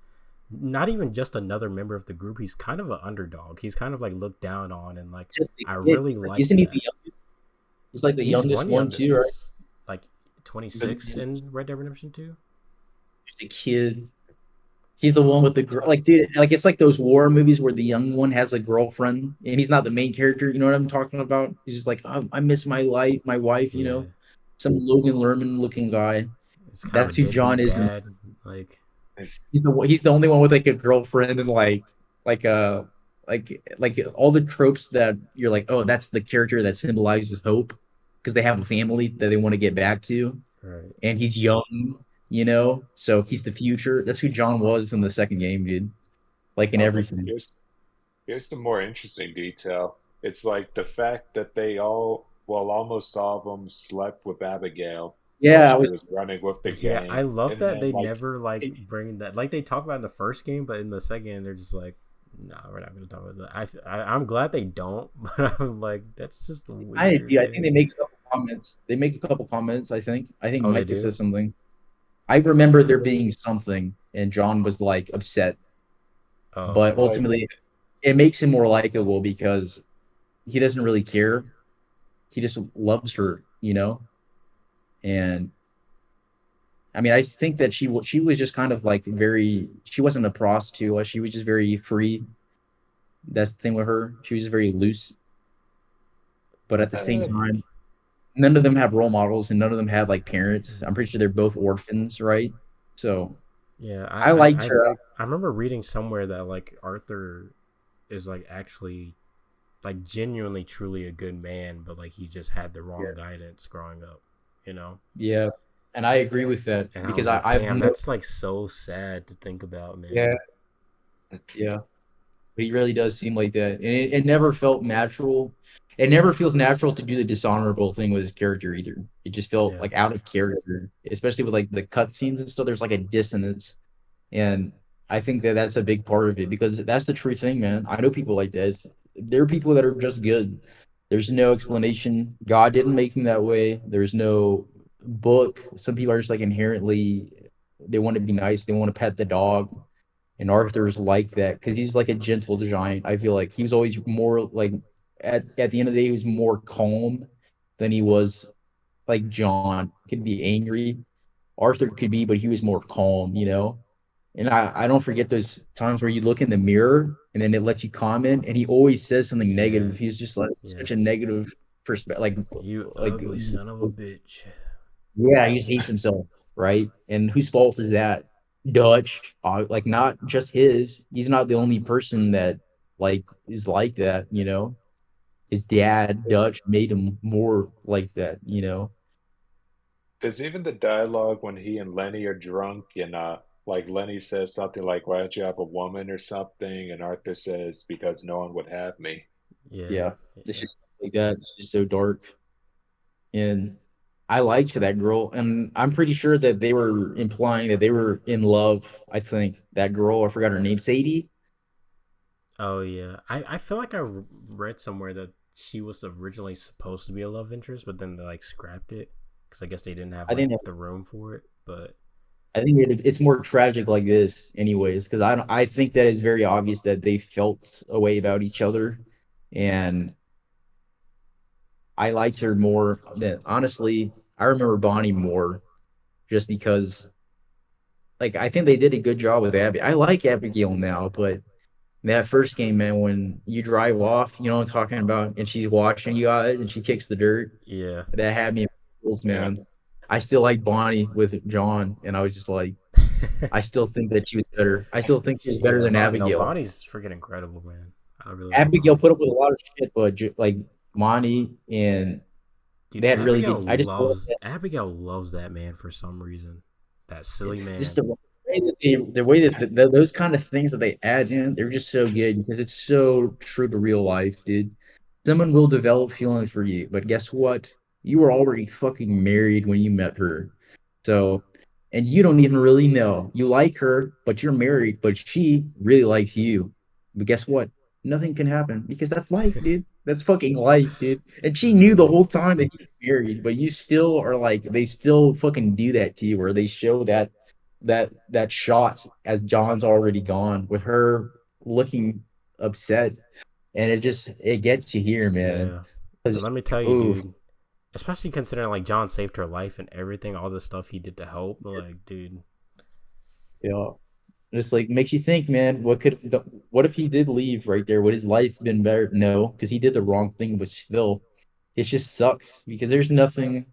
not even just another member of the group. He's kind of an underdog. He's kind of like looked down on, and like just a I kid. really Like, like isn't he the that. youngest? He's like the He's youngest one one youngest. too, right? He's like But 26 he's in Red Dead Redemption 2. just a kid. He's the one with the girl. Like, dude, like it's like those war movies where the young one has a girlfriend, and he's not the main character. You know what I'm talking about? He's just like, I miss my wife. You Yeah, know, some Logan Lerman looking guy. it's kind of a That's who John deadbeat is. dad. Like He's the only one with like a girlfriend and like uh like all the tropes that you're like, oh, that's the character that symbolizes hope because they have a family that they want to get back to, right. and he's young. You know, so he's the future. That's who John was in the second game, dude. Like in But everything. here's the more interesting detail. It's like the fact that almost all of them slept with Abigail while Yeah, I she was was running with the Yeah, I gang, love and that then they like never like bring that. Like they talk about in the first game, but in the second, they're just like, "No, we're not going to talk about that." I'm glad they don't, but I was like, "That's just weird, I think man." they make a couple comments. They make a couple comments, I think. I think Oh, they Micah do. says something. I remember there being something and John was like upset, Oh, but okay. like ultimately it makes him more likable because he doesn't really care. He just loves her, you know? And I mean, I think that she was just kind of like very she wasn't a prostitute, she was just very free. That's the thing with her. She was very loose, but at the I same think. time, none of them have role models and none of them had like parents. I'm pretty sure they're both orphans, right? So Yeah, I liked her. I remember reading somewhere that like Arthur is like actually like genuinely truly a good man, but like he just had the Yeah, wrong guidance growing up, you know. yeah, and I agree with that And I because was like, I've damn, no, that's like so sad to think about, yeah, man. yeah, but he really does seem like that, and it never felt natural. It never feels natural to do the dishonorable thing with his character either. It just felt Yeah. like out of character, especially with like the cutscenes and stuff. There's like a dissonance, and I think that that's a big part of it because that's the true thing, man. I know people like this. There are people that are just good. There's no explanation. God didn't make them that way. There's no book. Some people are just like inherently they want to be nice. They want to pet the dog. And Arthur's like that because he's like a gentle giant. I feel like he was always more like at the end of the day, he was more calm than he was like John. Could be angry. Arthur could be, but he was more calm, you know. And I don't forget those times where you look in the mirror and then it lets you comment, and he always says something Yeah. negative. He's just like Yeah. such a negative perspective, You like ugly son of a bitch. yeah, he just hates himself, right? And whose fault is that? Dutch, like not just his. He's not the only person that like is like that, you know. His dad, Dutch, made him more like that, you know. there's even the dialogue when he and Lenny are drunk, and like Lenny says something like, "Why don't you have a woman or something?" And Arthur says, "Because no one would have me." Yeah. Yeah, it's Yeah. just like that. It's just so dark. And I liked that girl, and I'm pretty sure that they were implying that they were in love. I think that girl, I forgot her name, Sadie. Oh yeah. I feel like read somewhere that she was originally supposed to be a love interest, but then they like scrapped it because I guess they didn't have I like think the room for it. But it's more tragic like this, anyways, because I think that it's very obvious that they felt a way about each other, and I liked her more than honestly. I remember Bonnie more just because like I think they did a good job with Abby. I like Abigail now, but That first game, man, when you drive off, you know what I'm talking about, and she's watching you guys and she kicks the dirt. Yeah. That had me in feels, Yeah. man. I still like Bonnie with John, and I was just like, I still think that she was better. I still think she was better Yeah, than No, Abigail. Bonnie's freaking incredible, man. I really like Abigail Bonnie. put up with a lot of shit, but like Bonnie and Dude, they had really good. I just love Abigail loves that man for some reason. That silly just man. the way that the way that those kind of things that they add in, they're just so good because it's so true to real life, dude. Someone will develop feelings for you, but guess what? You were already fucking married when you met her. So, and you don't even really know. You like her, but you're married, but she really likes you. But guess what? Nothing can happen because that's life, dude. That's fucking life, dude. And she knew the Mm, whole time that he was married, but you still are like, they still fucking do that to you, where they show that shot as John's already gone with her looking upset, and it gets you here, man. yeah. 'Cause, And let me tell you, ooh, dude, especially considering like John saved her life and everything, all the stuff he did to help, like, dude. yeah. Just like makes you think, man, what if he did leave right there? Would his life been better? No, because he did the wrong thing, but still, it just sucks because there's nothing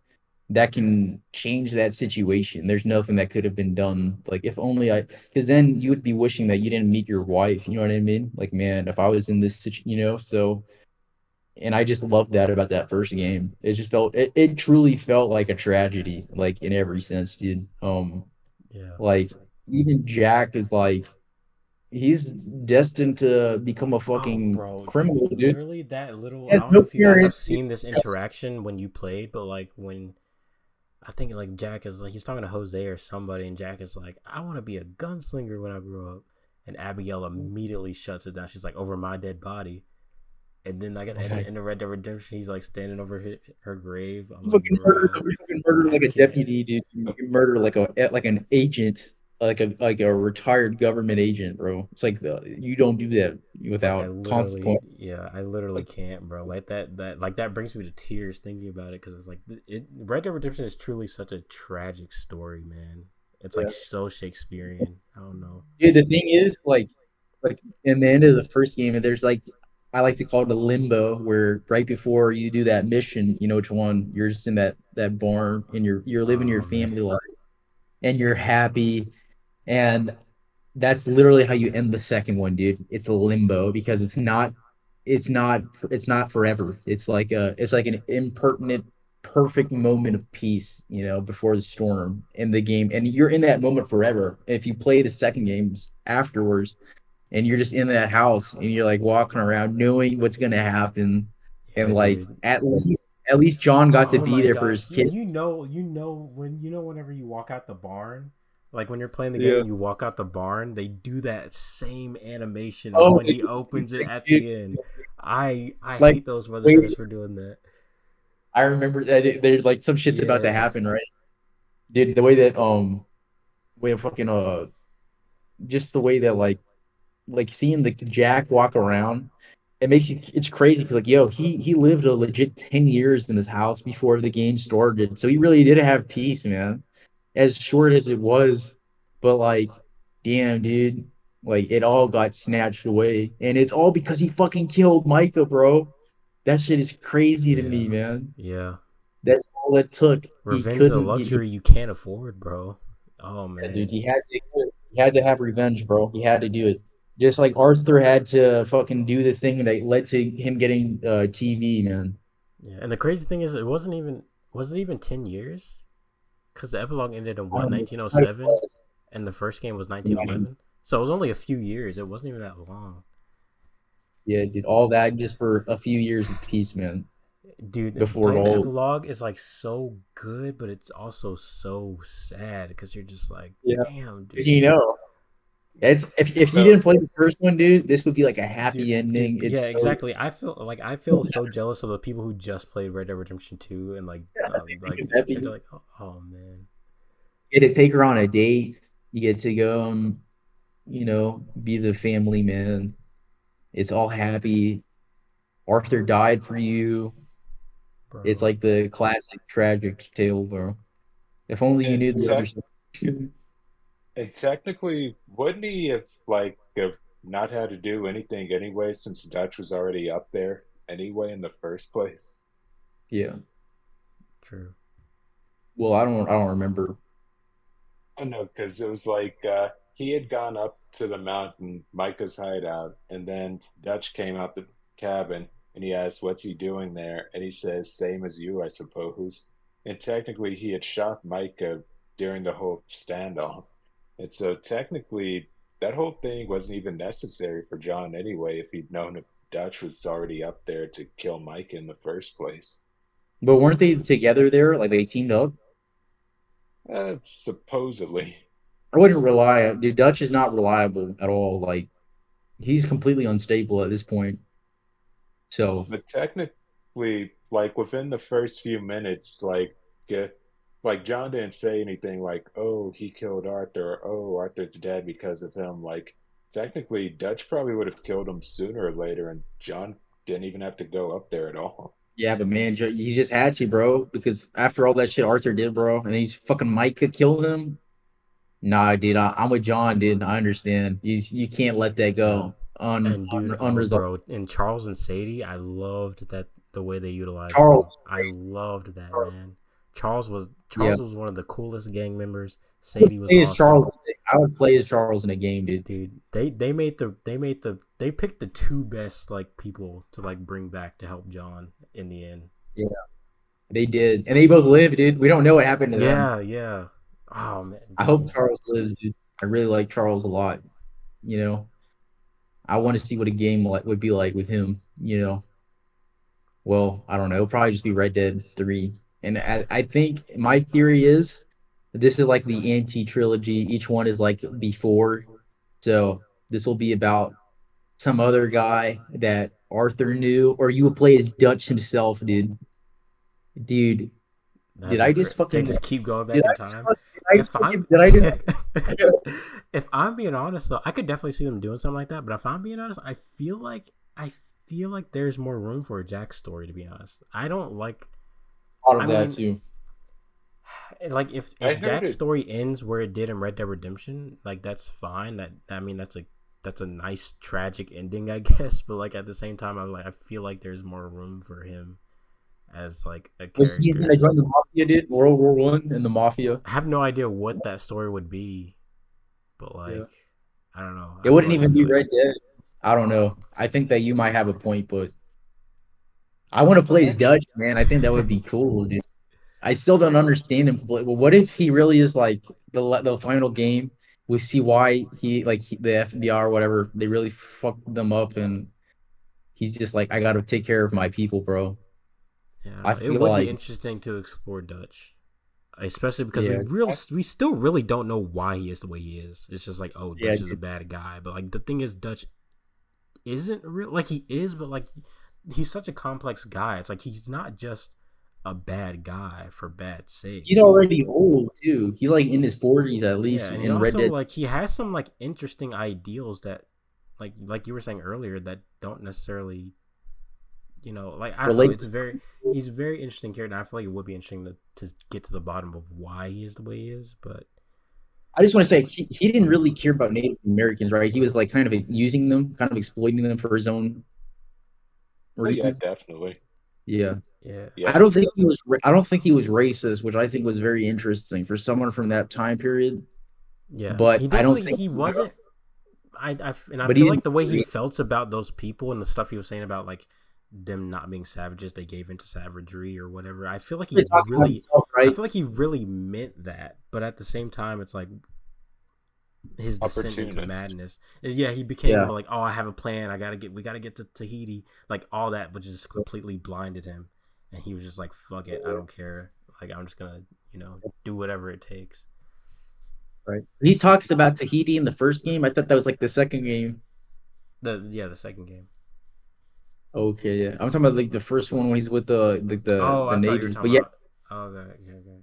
that can change that situation. There's nothing that could have been done. Like if only because then you would be wishing that you didn't meet your wife. You know what I mean? Like, man, if I was in this situation, so. And I just loved that about that first game. It truly felt like a tragedy, like in every sense, dude. Yeah. Like even Jack is like he's destined to become a Oh, fucking bro, criminal, dude. literally that little. He I has don't know no if you guys have parents. seen this interaction when you played, but like when I think like Jack is like he's talking to Jose or somebody, and Jack is like, "I want to be a gunslinger when I grow up," and Abigail immediately shuts it down. She's like, "Over my dead body." And then like at the Okay. end of Red Dead Redemption, he's like standing over her grave. I'm You like, fucking murder, bro, you fucking murder I like a can't. deputy, dude. You murder like an agent, like a retired government agent, bro. It's like you don't do that Like without consequence. I literally can't, bro. Like that brings me to tears thinking about it because it's like Red Dead Redemption is truly such a tragic story, man. It's like so Shakespearean. I don't know. Dude, the thing is, like in the end of the first game, there's like I like to call it a limbo, where right before you do that mission, you know which one, you're just in that barn and you're living your Oh man, family life and you're happy, and that's literally how you end the second one, dude. It's a limbo because it's not it's not forever. It's like an impertinent perfect moment of peace, before the storm in the game, and you're in that moment forever. If you play the second games afterwards and you're just in that house and you're like walking around knowing what's gonna happen, yeah, and like dude. at least John got to Oh be my there for his gosh. kids. Whenever you walk out the barn, like when you're playing the game Yeah. and you walk out the barn, they do that same animation Oh, when he opens it at dude, the end. I like hate those Mother wait, Suckers for doing that. I remember that there's like some shit's about to Yes. happen, right? Dude, the way that way of fucking just the way that like seeing the Jack walk around, it's crazy because like yo, he lived a legit 10 years in this house before the game started. So he really did have peace, man. As short as it was, but like damn, dude, like it all got snatched away. And it's all because he fucking killed Micah, bro. That shit is crazy to me, Yeah. man. Yeah. That's all it took. He Revenge is a couldn't get luxury you can't afford, bro. Oh dude, man. he had to have revenge, bro. He had to do it. Just like Arthur had to fucking do the thing that led to him getting TV, man. Yeah. And the crazy thing is, was it even 10 years? Because the epilogue ended in I what don't know what it 1907, was. and the first game was Yeah, 1911. So it was only a few years. It wasn't even that long. yeah, dude. All that just for a few years of peace, man. Dude, Before it playing the all. epilogue is like so good, but it's also so sad because you're just like, Yeah. damn, Because dude. it's if you So didn't play the first one, dude, this would be like a happy Dude, ending. yeah, It's so exactly. I feel so jealous of the people who just played Red Dead Redemption 2 and like it's happy. they're like, oh man, You get to take her on a date. You get to go be the family man. It's all happy. Arthur died for you. It's bro. like the classic tragic tale, bro. If only you and knew the other tech side. and technically, wouldn't he have like have not had to do anything anyway since Dutch was already up there anyway in the first place? Yeah. True. Well, I don't remember. Oh no, because it was like he had gone up to the mountain, Micah's hideout, and then Dutch came out the cabin and he asked, "What's he doing there?" And he says, "Same as you, I suppose." And technically, he had shot Micah during the whole standoff, and so technically, that whole thing wasn't even necessary for John anyway, if he'd known if Dutch was already up there to kill Micah in the first place. But weren't they together there? Like they teamed up? Supposedly. I wouldn't rely. Dude, Dutch is not reliable at all. Like he's completely unstable at this point. So But technically, like within the first few minutes, uh, like John didn't say anything like, "Oh, he killed Arthur," or "Oh, Arthur's dead because of him." Like technically, Dutch probably would have killed him sooner or later, and John didn't even have to go up there at all. yeah, but man, he just had to, bro, because after all that shit Arthur did, bro, and he's fucking Mike could kill him. Nah, dude, I'm with John, dude. I understand. You can't let that Yeah. go And dude, oh unresolved. bro, and Charles and Sadie, I loved that the way they utilized them. Charles, I loved that, man. yeah. Charles was one of the coolest gang members. I would Sadie was play as awesome. Charles. I would play as Charles in a game, dude. Dude, they picked the two best like people to like bring back to help John in the end. Yeah, they did, and they both live, dude. We don't know what happened to them. Yeah, yeah. Oh man, I hope dude. Charles lives, dude. I really like Charles a lot. You know, I want to see what a game would be like with him. Well, I don't know. It'll probably just be Red Dead 3. And I think my theory is this is like the anti-trilogy. Each one is like before. So this will be about some other guy that Arthur knew, or you would play as Dutch himself, dude. Dude, That'd did be I cra just They fucking just keep going did back in I just time. fucking If I'm did I just if I'm being honest though, I could definitely see them doing something like that. But if I'm being honest, I feel like there's more room for a Jack story. To be honest, I don't like. thought I of that mean, too? like I if heard Jack's it. story ends where it did in Red Dead Redemption, like that's fine. That I mean that's a nice tragic ending, I guess. But like at the same time, I feel like there's more room for him as like a Was he gonna character. join the mafia, dude? World War I and the mafia? I have no idea what that story would be, but Yeah. like I don't know. It wouldn't even be Red Dead. I don't know. I think that you might have a point, but I want to play as I Dutch, man. I think that would be cool, dude. I still don't understand him. Well, what if he really is like the final game? We see why the FBR or whatever they really fucked them up, and he's just like, I gotta take care of my people, bro. Yeah, I don't I know. It feel would be like, interesting to explore Dutch, especially because yeah, we still really don't know why he is the way he is. It's just like, oh, yeah, Dutch is a bad guy, but like the thing is, Dutch isn't real. Like he is, but like he's such a complex guy. It's like he's not just a bad guy for bad sake. he's already old too. He's like in his 40s at Yeah, least and he in Red also Dead. like he has some like interesting ideals that, like you were saying earlier, that don't necessarily, like I don't know. Relates. It's very he's a very interesting character. And I feel like it would be interesting to get to the bottom of why he is the way he is. But I just want to say he didn't really care about Native Americans, right? He was like kind of using them, kind of exploiting them for his own oh yeah, reasons. definitely. Yeah. yeah, Yeah. I don't think he was racist, which I think was very interesting for someone from that time period. yeah, But he I don't definitely think he wasn't. I but he feel didn't like the way he felt about those people and the stuff he was saying about like them not being savages, they gave into savagery or whatever. really talk about himself, I right? feel like he really meant that. But at the same time, it's like his descent into Opportunist. madness. Yeah, he became Yeah. like, oh, I have a plan. We gotta get to Tahiti. Like all that, which just completely blinded him, and he was just like, fuck it, I don't care. Like I'm just gonna, do whatever it takes. Right. He talks about Tahiti in the first game. I thought that was like the second game. The second game. Okay, yeah. I'm talking about like the first one when he's with Oh, the I thought you were natives. But talking yeah, about. Oh, okay.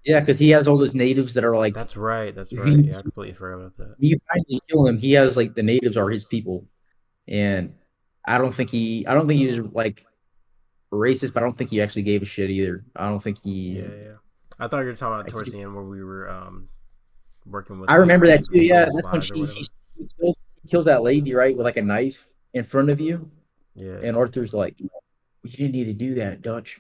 yeah, because he has all those natives that are like That's right. if Yeah, I completely forgot about that. you finally kill him, he has like the natives are his people. And I don't think he was like racist, but I don't think he actually gave a shit either. I don't think Yeah, he yeah. I thought you were talking about like towards the end where we were working with I like remember that too. Yeah, people's that's when lives or whatever. she kills kills that lady, right, with like a knife in front of you, Yeah. and Arthur's like, "You didn't need to do that, Dutch,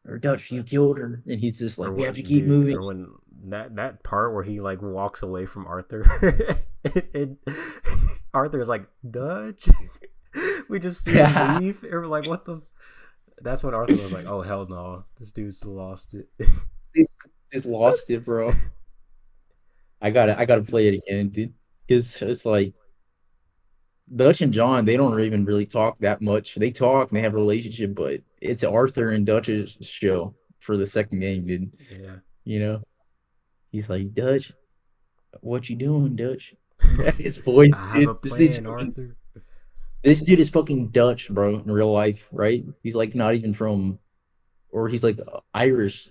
or Dutch, you killed her," and he's just like, "We have to keep moving." Or when that part where he like walks away from Arthur, and Arthur's like, Dutch. We just see him leave, and we're like, what the? That's when Arthur was like, oh hell no, this dude's lost it. He's just lost it, bro. I gotta play it again, dude. Because it's like Dutch and John, they don't even really talk that much. They talk and they have a relationship, but it's Arthur and Dutch's show for the second game, dude. Yeah. You know, he's like, Dutch, what you doing, Dutch? His voice, I have dude. a plan, Arthur. This dude is fucking Dutch, bro, in real life, right? He's like not even from, or he's like Irish.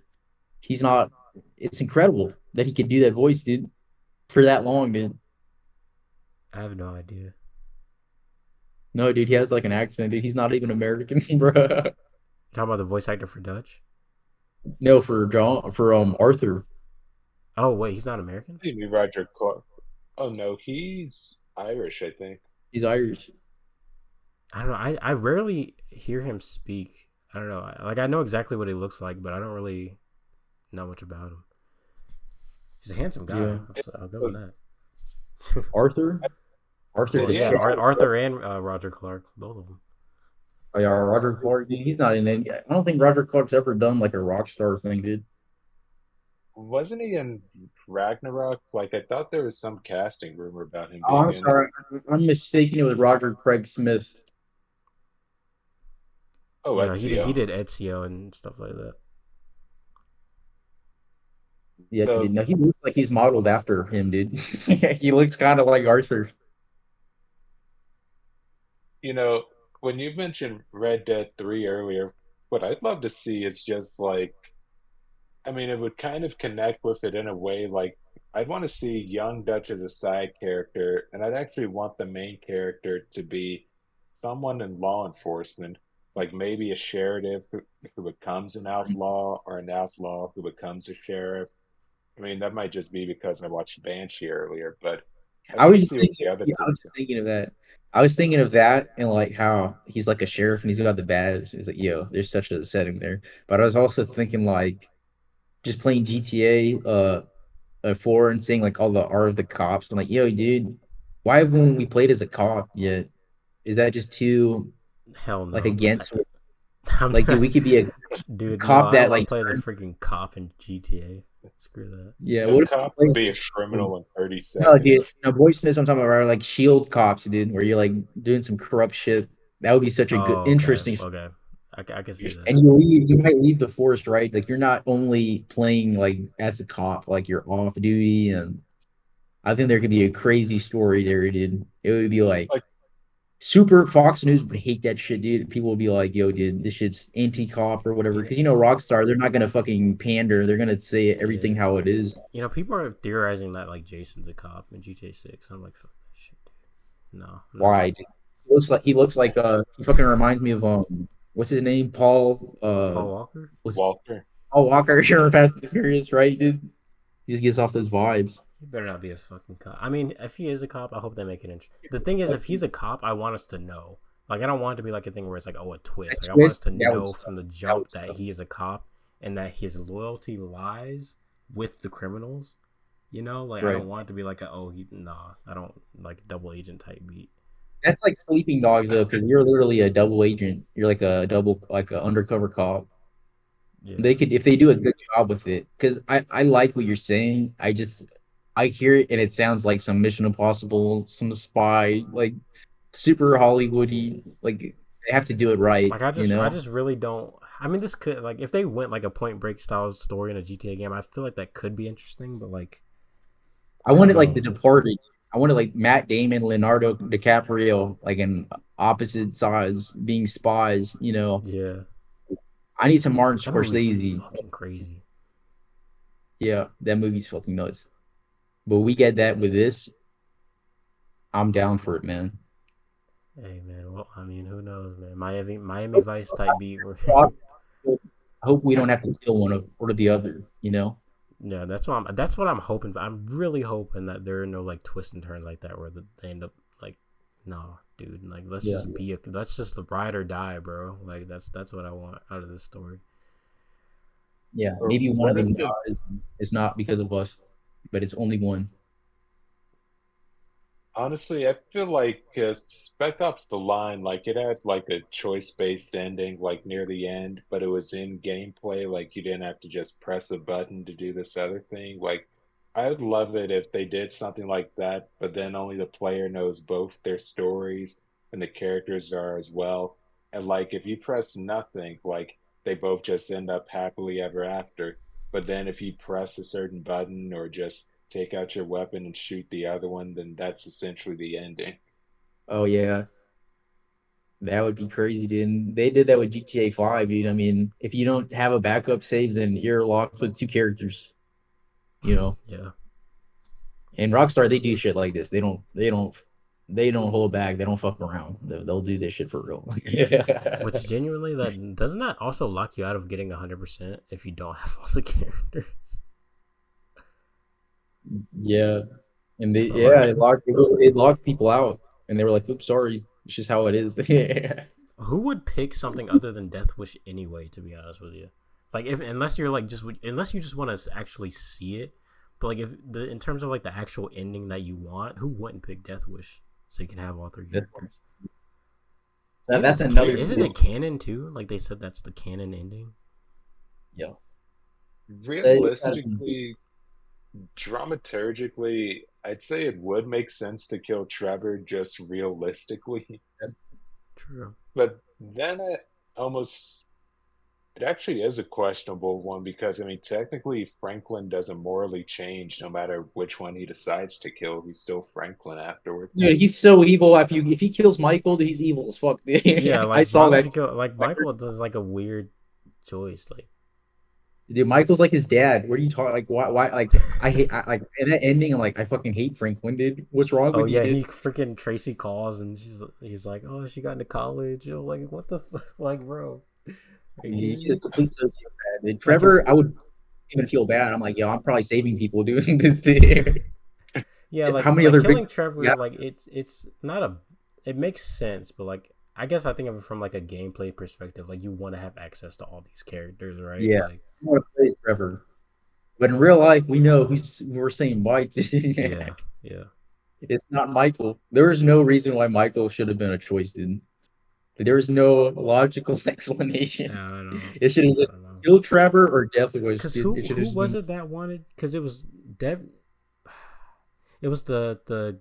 He's not. It's incredible that he could do that voice, dude, for that long, dude. I have no idea. No, dude, he has like an accent, dude. He's not even American, bro. Talking about the voice actor for Dutch? No, for John, for Arthur. Oh wait, he's not American? Maybe Roger Clark. Oh no, he's Irish, I think. He's Irish. I don't know. I rarely hear him speak. I don't know. Like I know exactly what he looks like, but I don't really know much about him. He's a handsome guy. Yeah. I'll go with that. Arthur. Arthur's Well, a yeah, chick. Arthur and Roger Clark, both of them. Oh, yeah, Roger Clark, dude. He's not in any. I don't think Roger Clark's ever done like a Rockstar thing, dude. Wasn't he in Ragnarok? Like I thought there was some casting rumor about him Oh, being I'm in sorry. I'm mistaken it with Roger Craig Smith. it. Oh, You know, he Ezio. did Ezio and stuff like that. Yeah, So, dude. No, he looks like he's modeled after him, dude. He looks kind of like Arthur. you know, when you mentioned Red Dead 3 earlier, what I'd love to see is just like, I mean, it would kind of connect with it in a way. Like, I'd want to see young Dutch as a side character, and I'd actually want the main character to be someone in law enforcement, like maybe a sheriff who becomes an outlaw, or an outlaw who becomes a sheriff. I mean, that might just be because I watched Banshee earlier, but I'd I like to was see what thinking, the other yeah, I two. was thinking of that. I was thinking of that and like how he's like a sheriff and he's got the badge. He's like, yo, there's such a setting there. But I was also thinking like just playing GTA 4 and seeing like all the art of the cops. I'm like, yo, dude, why haven't we played as a cop yet? Is that just too Hell like no. against I'm like dude, not, we could be a dude, no, cop I don't that want to like play as a freaking cop in GTA. Screw that. yeah, The what if cop we would play be a criminal in 30 no dude seconds. no Boyce knows what I'm talking about, right? Like shield cops, dude, where you're like doing some corrupt shit. That would be such a good Oh, okay. interesting Okay. I can see and that. you might leave the force, right? Like you're not only playing like as a cop, like you're off duty, and I think there could be a crazy story there, dude. It would be like Like, super Fox News would hate that shit, dude. People would be like, yo, dude, this shit's anti-cop or whatever. Because you know, Rockstar, they're not gonna fucking pander. They're gonna say everything Yeah. how it is. You know, people are theorizing that like Jason's a cop in GTA 6. I'm like, fuck that shit, dude. No. Why? Dude? He looks like he fucking reminds me of what's his name? Paul Paul Walker? what's Walter. Paul Walker here Fast and Furious, right, dude? He just gives off those vibes. He better not be a fucking cop. I mean, if he is a cop, I hope they make it interesting. The thing is, if he's a cop, I want us to know. Like, I don't want it to be like a thing where it's like, oh, a twist. Like, I want us to know from the jump that he is a cop and that his loyalty lies with the criminals. You know, like I don't want it to be like I don't like double agent type beat. That's like Sleeping Dogs though, because you're literally a double agent. You're like a double, like an undercover cop. Yeah. They could, if they do a good job with it, because I like what you're saying. I hear it and it sounds like some Mission Impossible, some spy, like super Hollywoody. Like they have to do it right, Like you know. I just really don't. I mean, this could like if they went like a Point Break style story in a GTA game, I feel like that could be interesting. But like, I wanted like know. The Departed. I wanted like Matt Damon, Leonardo DiCaprio, like in opposite sides, being spies. You know, yeah, I need some Martin that movie's Scorsese. fucking crazy. Yeah, that movie's fucking nuts. But we get that with this. I'm down for it, man. Hey man, well, I mean, who knows, man? Miami Vice type beat. I hope we don't have to kill one or the other. You know. Yeah, that's what I'm hoping. I'm really hoping that there are no like twists and turns like that where they end up like no, dude. Like, Yeah, let's just ride or die, bro. Like, that's what I want out of this story. yeah. Or Maybe one of what if them it dies. It's not because of us, but it's only one. Honestly, I feel like Spec Ops: The Line, like it had like a choice-based ending, like near the end, but it was in gameplay. Like you didn't have to just press a button to do this other thing. Like I would love it if they did something like that, but then only the player knows both their stories and the characters are as well. And like if you press nothing, like they both just end up happily ever after. But then if you press a certain button or just take out your weapon and shoot the other one, then that's essentially the ending. Oh yeah, that would be crazy, dude. And they did that with GTA 5, dude. I mean, if you don't have a backup save, then you're locked with two characters, you know. Yeah. And Rockstar, they do shit like this. They don't hold back. They don't fuck around. They'll do this shit for real. Which genuinely, that doesn't that also lock you out of getting 100% if you don't have all the characters? Yeah, and So like, it locked people out, and they were like, "Oops, sorry, it's just how it is." who would pick something other than Death Wish anyway? To be honest with you, like if unless you're like just unless you just want to actually see it, but like if the in terms of like the actual ending that you want, who wouldn't pick Death Wish so you can have all three characters? And That's another. isn't it canon too? Like they said that's the canon ending. Yeah, it's kind of, Realistically, dramaturgically, I'd say it would make sense to kill Trevor just realistically. True. But then almost it actually is a questionable one because I mean technically Franklin doesn't morally change no matter which one he decides to kill. He's still Franklin afterward. dude. He's so evil. If he kills Michael, dude, he's evil as fuck. Yeah, I like why saw would that. you go? Like Michael does like a weird choice. Like, Dude, Michael's like his dad. What are you talking? Like, why? Like, like in that ending. I'm like, I fucking hate Franklin, dude. What's wrong oh with you, yeah, dude? he freaking Tracy calls and he's like, oh, she got into college. Yo, like what the fuck, like bro. Are you kidding He's a me? complete sociopath. And Like his Trevor, I would even feel bad. I'm like, yo, I'm probably saving people doing this to yeah, How many like other big? killing Trevor, Yeah, like it's not a it makes sense, but like I guess I think of it from like a gameplay perspective. Like you want to have access to all these characters, right? yeah. Like I want to play Trevor, but in real life, we know we're saying white. yeah, yeah. It's not Michael. There is no reason why Michael should have been a choice, dude. There is no logical I explanation. don't know. It should have I just don't know. killed Trevor or Death Wish. Cause It should have who just was been. it that wanted? Cause it was Dev. It was the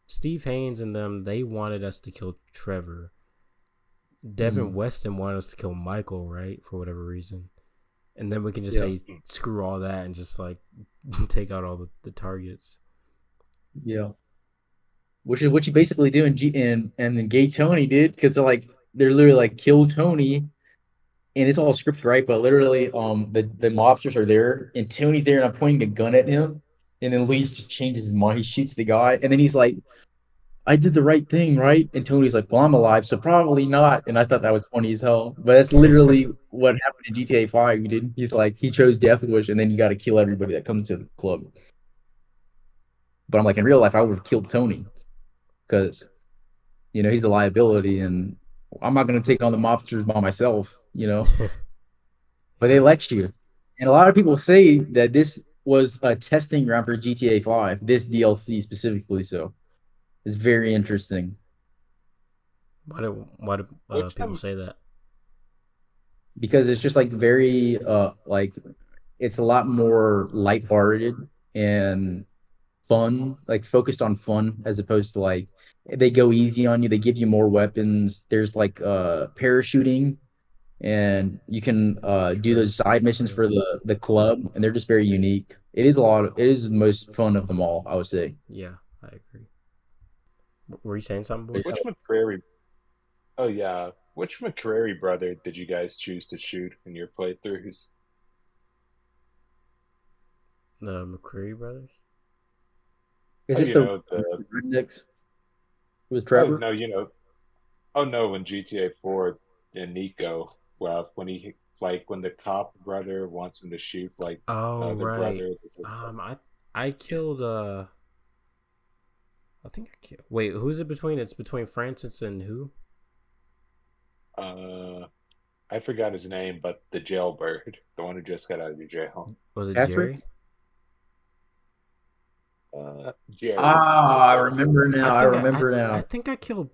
Steve Haynes and them. They wanted us to kill Trevor. Devin Mm, Weston wanted us to kill Michael, right? For whatever reason. And then we can just yeah, say screw all that and just like take out all the targets. yeah. Which is what you basically do in and then Gay Tony did because they're literally like kill Tony and it's all scripted right, but literally the mobsters are there and Tony's there and I'm pointing a gun at him and then Lee just changes his mind. He shoots the guy and then he's like, I did the right thing, right? And Tony's like, well, I'm alive, so probably not. And I thought that was funny as hell. But that's literally what happened in GTA 5. He did. He's like, he chose Death Wish, and then you got to kill everybody that comes to the club. But I'm like, in real life, I would have killed Tony because he's a liability, and I'm not gonna take on the mobsters by myself. But they Yeah. let you, and a lot of people say that this was a testing ground for GTA 5, this DLC specifically. So it's very interesting. Why do Which people say that? Because it's just like very like it's a lot more lighthearted and fun, like focused on fun as opposed to like they go easy on you. They give you more weapons. There's like parachuting and you can do True. those side missions True. for the club and they're just very unique. It is the most fun of them all, I would say. Yeah, I agree. Were you saying something, But, boys? which McCrary oh yeah. Which McCrary brother did you guys choose to shoot in your playthroughs? The McCreary brothers. is Oh, this you the know the rednecks with oh Trevor? no, oh no, in GTA 4 in Nico, well when he like when the cop brother wants him to shoot like the Oh other right. brother that just like I killed I think I killed. Wait, who's it between? It's between Francis and who? I forgot his name, but the jailbird, the one who just got out of jail. Was it Patrick? Jerry? Jerry. Ah, I remember I now. I think remember I now. think I killed.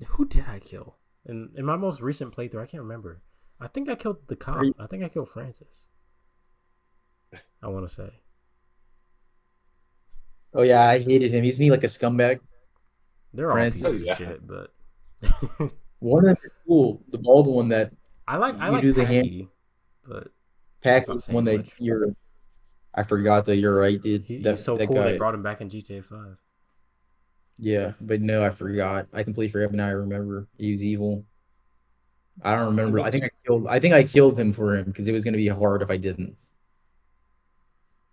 Who did I kill? In my most recent playthrough, I can't remember. I think I killed the cop. I think I killed Francis. I want to say. Oh yeah, I hated him. Isn't he like a scumbag? They're all Francis. pieces Oh, yeah. of shit, but One of them is cool, the bald one that I like you do the hand Packy, but pack not is saying one that much. you're. I forgot that you're right, dude. He's so that cool. guy. They brought him back in GTA 5. Yeah, but no, I forgot. I completely forgot, but now I remember he was evil. I don't remember. I think I killed him for him because it was gonna be hard if I didn't.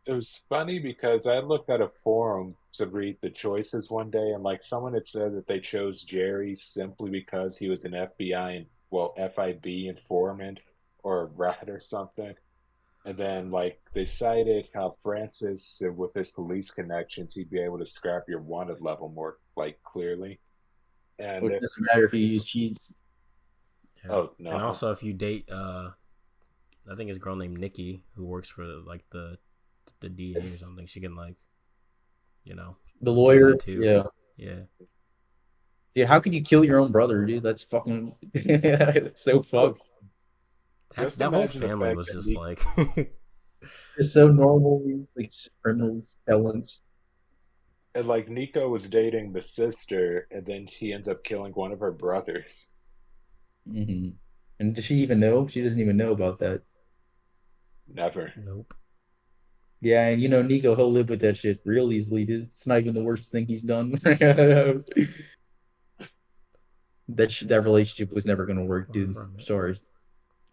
It was funny because I looked at a forum to read the choices one day, and like someone had said that they chose Jerry simply because he was an FBI and well FIB informant or a rat or something. And then like they cited how Francis, with his police connections, he'd be able to scrap your wanted level more like clearly. And Which doesn't matter if you use cheats. Yeah. oh And no, also, if you date, I think it's a girl named Nikki who works for like the DA or something, she can like, you know, The do lawyer, that too. yeah. Yeah. Dude, how could you kill your own brother, dude? That's fucking. That's so oh, fucked. just That whole imagine the family fact was that just like, It's so normal, like criminals, felons. and like Nico was dating the sister, and then he ends up killing one of her brothers. Hmm. And does she even know? She doesn't even know about that. Never. nope. Yeah, and Nico, he'll live with that shit real easily, dude. It's not even the worst thing he's done. That relationship was never gonna work, dude. Sorry.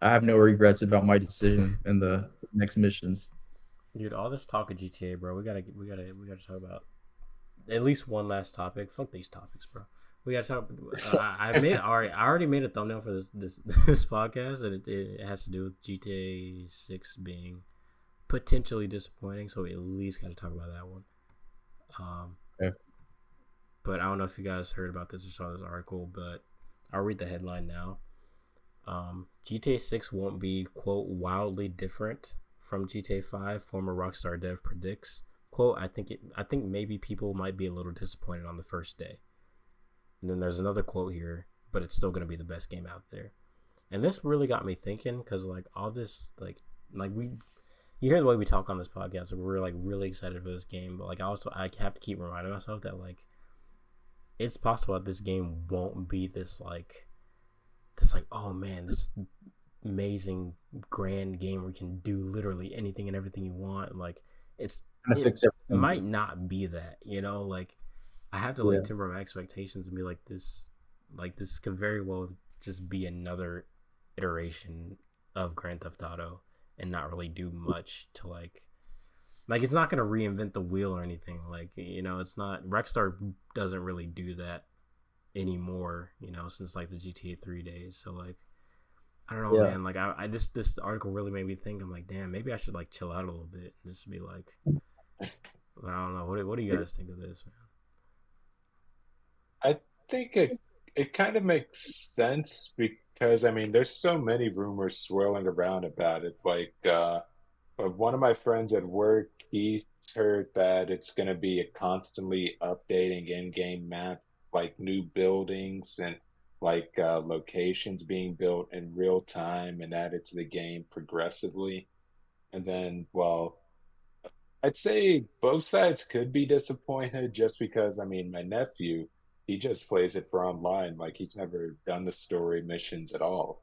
I have no regrets about my decision in the next missions. Dude, all this talk of GTA, bro. We gotta talk about at least one last topic. Fuck these topics, bro. We gotta talk. I already made a thumbnail for this this podcast, and it has to do with GTA 6 being potentially disappointing. So we at least got to talk about that one. Okay. But I don't know if you guys heard about this or saw this article, but I'll read the headline now. GTA 6 won't be, quote, wildly different from GTA 5, former Rockstar dev predicts. Quote, I think maybe people might be a little disappointed on the first day. And then there's another quote here, but it's still going to be the best game out there. And this really got me thinking, because like all this, like you hear the way we talk on this podcast, and we're like really excited for this game, but like I have to keep reminding myself that like it's possible that this game won't be this like oh man, this amazing grand game where you can do literally anything and everything you want. Like it Fix everything. might not be that, like I have to like temper my expectations and be like this could very well just be another iteration of Grand Theft Auto and not really do much to like it's not going to reinvent the wheel or anything. Like, it's not, Rockstar doesn't really do that anymore, since like the GTA 3 days. So like, I don't know, man. Like I this article really made me think. I'm like, damn, maybe I should like chill out a little bit and just be like, I don't know. What do you guys think of this, man? I think it kind of makes sense because I mean, there's so many rumors swirling around about it. Like, one of my friends at work, he heard that it's going to be a constantly updating in-game map, like new buildings and like locations being built in real time and added to the game progressively. And then, well, I'd say both sides could be disappointed just because, I mean, my nephew, he just plays it for online. Like he's never done the story missions at all.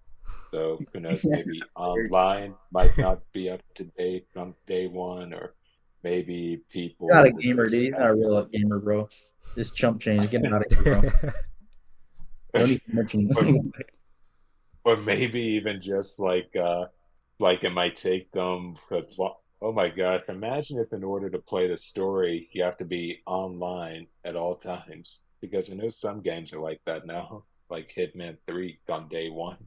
So who knows, maybe online might not be up to date on day one, or maybe He's not people a were gamer, just dude. He's not a happy real to. gamer, bro. This chump change, get him out of here, bro. Don't even mention. or, or maybe even just like it might take them oh my gosh, imagine if in order to play the story you have to be online at all times, because I know some games are like that now, like Hitman 3 on day one.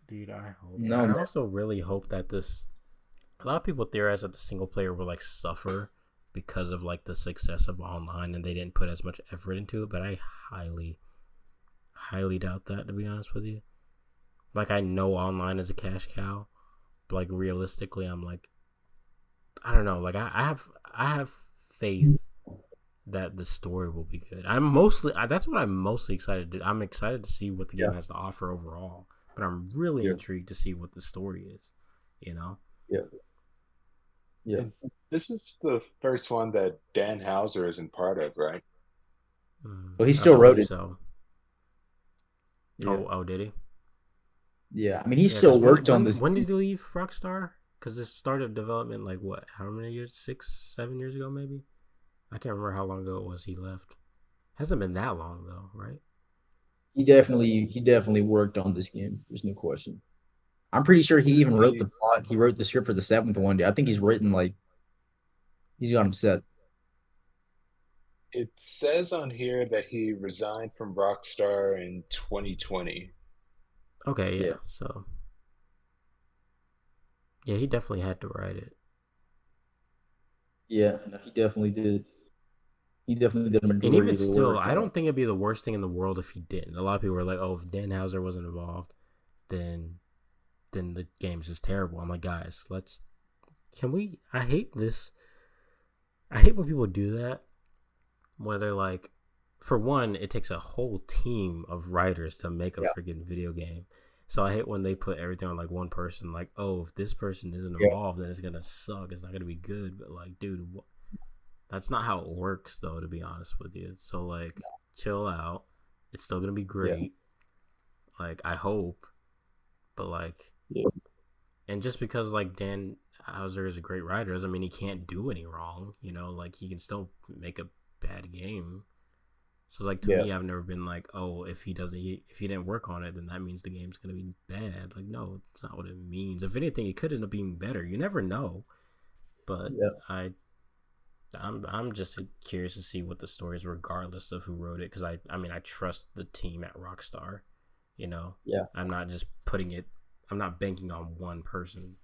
Dude, I hope. No, I man. also really hope that a lot of people theorize that the single player will like suffer because of like the success of online and they didn't put as much effort into it. But I highly doubt that, to be honest with you. Like, I know online is a cash cow, but like realistically, I'm like, I don't know. Like, I have faith that the story will be good. That's what I'm mostly excited to do. I'm excited to see what the game has to offer overall, but I'm really intrigued to see what the story is, you know? Yeah. And this is the first one that Dan Houser isn't part of, right? Well, he still wrote it. So. Yeah. Oh, did he? Yeah, I mean, he still worked on this. When did he leave Rockstar? Because this started development like what? How many years? 6-7 years ago, maybe. I can't remember how long ago it was he left. Hasn't been that long though, right? He definitely worked on this game. There's no question. I'm pretty sure he even wrote the plot. He wrote the script for the 7th one. I think he's got him set. It says on here that he resigned from Rockstar in 2020. Okay, yeah. So, yeah, he definitely had to write it. Yeah, he definitely did. He definitely did a majority and even of the still, work. I don't think it'd be the worst thing in the world if he didn't. A lot of people were like, "Oh, if Dan Houser wasn't involved, then the game's just terrible." I'm like, guys, can we? I hate this. I hate when people do that. Whether like, for one, it takes a whole team of writers to make a freaking video game. So I hate when they put everything on like one person. Like, oh, if this person isn't involved, then it's gonna suck. It's not gonna be good. But like, dude, that's not how it works, though. To be honest with you, so like, chill out. It's still gonna be great. Like, I hope, but like, and just because like Dan Houser is a great writer doesn't mean he can't do any wrong. You know, like he can still make a bad game. So like, to me, I've never been like, oh, if he didn't work on it, then that means the game's gonna be bad. Like, no, it's not what it means. If anything, it could end up being better. You never know. But I'm just curious to see what the story is, regardless of who wrote it, because I mean I trust the team at Rockstar. You know, I'm not just I'm not banking on one person.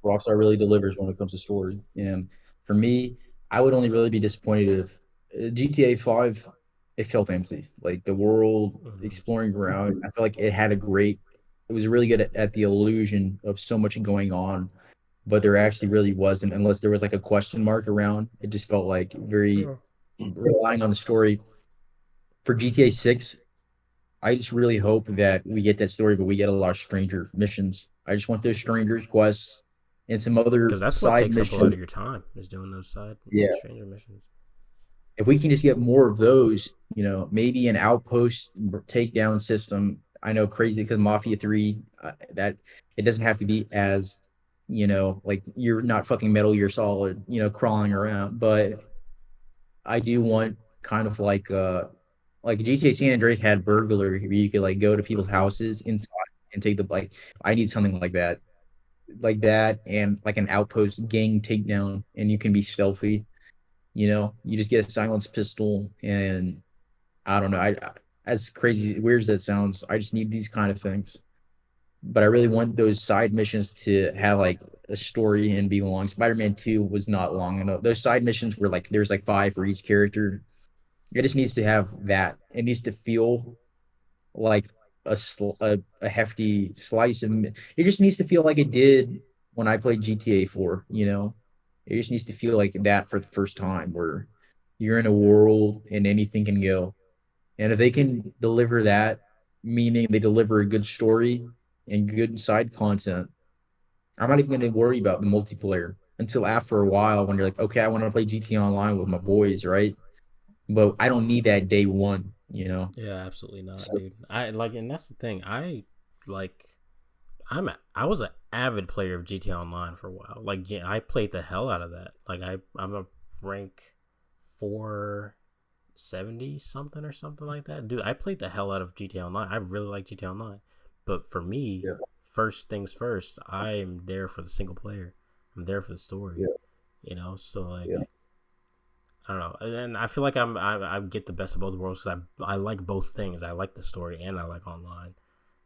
Rockstar really delivers when it comes to story, and for me, I would only really be disappointed if GTA 5, it felt empty. Like the world exploring around, I feel like it was really good at the illusion of so much going on, but there actually really wasn't, unless there was like a question mark around. It just felt like very relying on the story. For GTA 6, I just really hope that we get that story, but we get a lot of stranger missions. I just want those strangers quests and some other because that's what takes up a lot of your time, is doing those stranger missions. If we can just get more of those, maybe an outpost takedown system. I know, crazy, because Mafia 3, that it doesn't have to be as, like you're not fucking Metal Gear Solid, crawling around. But I do want kind of like GTA San Andreas had burglary, where you could like go to people's houses inside and take the I need something like that, and like an outpost gang takedown, and you can be stealthy. You just get a silenced pistol, and I don't know. As crazy, weird as that sounds, I just need these kind of things. But I really want those side missions to have like a story and be long. Spider-Man 2 was not long enough. Those side missions were like, there's like 5 for each character. It just needs to have that. It needs to feel like a hefty slice of. It just needs to feel like it did when I played GTA 4. It just needs to feel like that for the first time, where you're in a world and anything can go. And if they can deliver that, meaning they deliver a good story and good side content, I'm not even going to worry about the multiplayer until after a while, when you're like, okay, I want to play GTA Online with my boys, right? But I don't need that day one, Yeah, absolutely not, dude. And that's the thing. I was an avid player of GTA Online for a while. Like, I played the hell out of that. Like, I'm a rank 470 something or something like that. Dude, I played the hell out of GTA Online. I really like GTA Online. But for me, first things first, I'm there for the single player. I'm there for the story. So like, I don't know. And I feel like I get the best of both worlds, because I like both things. I like the story and I like online.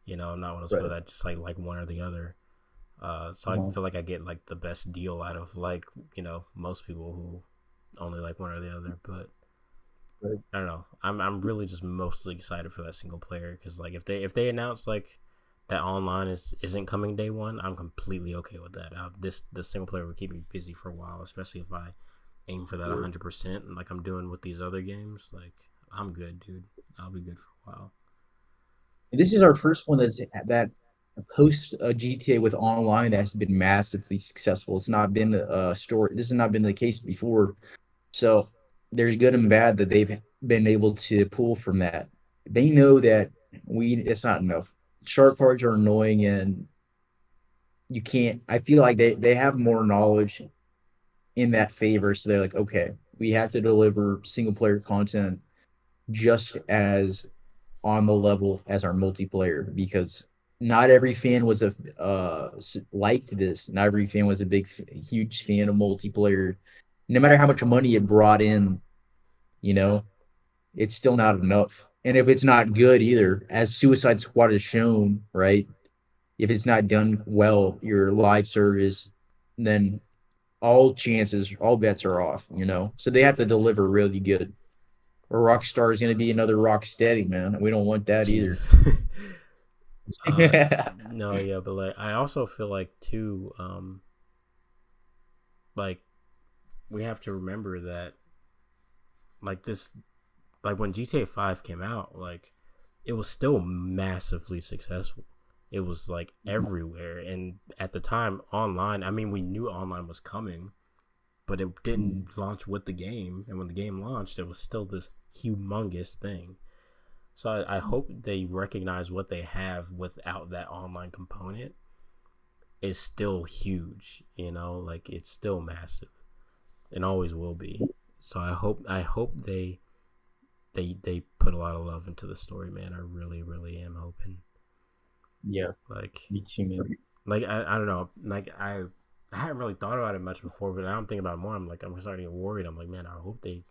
I'm not one of those people that just like one or the other. So I feel like I get like the best deal out of like most people who only like one or the other. But Right. I don't know. I'm really just mostly excited for that single player because like if they announce like that online isn't coming day one, I'm completely okay with that. The single player will keep me busy for a while, especially if I aim for that 100% like I'm doing with these other games. Like I'm good, dude. I'll be good for a while. This is our first one that post GTA with online that's been massively successful. It's not been a story. This has not been the case before. So there's good and bad that they've been able to pull from that. They know that it's not enough. Sharp parts are annoying and you can't. I feel like they have more knowledge in that favor. So they're like, okay, we have to deliver single player content just as on the level as our multiplayer because not every fan was liked this. Not every fan was a huge fan of multiplayer. No matter how much money it brought in, you know, it's still not enough. And if it's not good either, as Suicide Squad has shown, right? If it's not done well, your live service, then all bets are off. So they have to deliver really good. Or Rockstar is going to be another Rocksteady, man. We don't want that either. Jesus. No, yeah, but like I also feel like too, like we have to remember that, like this, like when GTA 5 came out, like it was still massively successful. It was like everywhere, and at the time, online. I mean, we knew online was coming, but it didn't launch with the game. And when the game launched, it was still this humongous thing. So I hope they recognize what they have without that online component is still huge. Like it's still massive, and always will be. So I hope they put a lot of love into the story, man. I really, really am hoping. Yeah, like me too, man. Like I don't know. Like I hadn't really thought about it much before, but now I'm thinking about it more. I'm starting to get worried. I'm like, man, I hope they.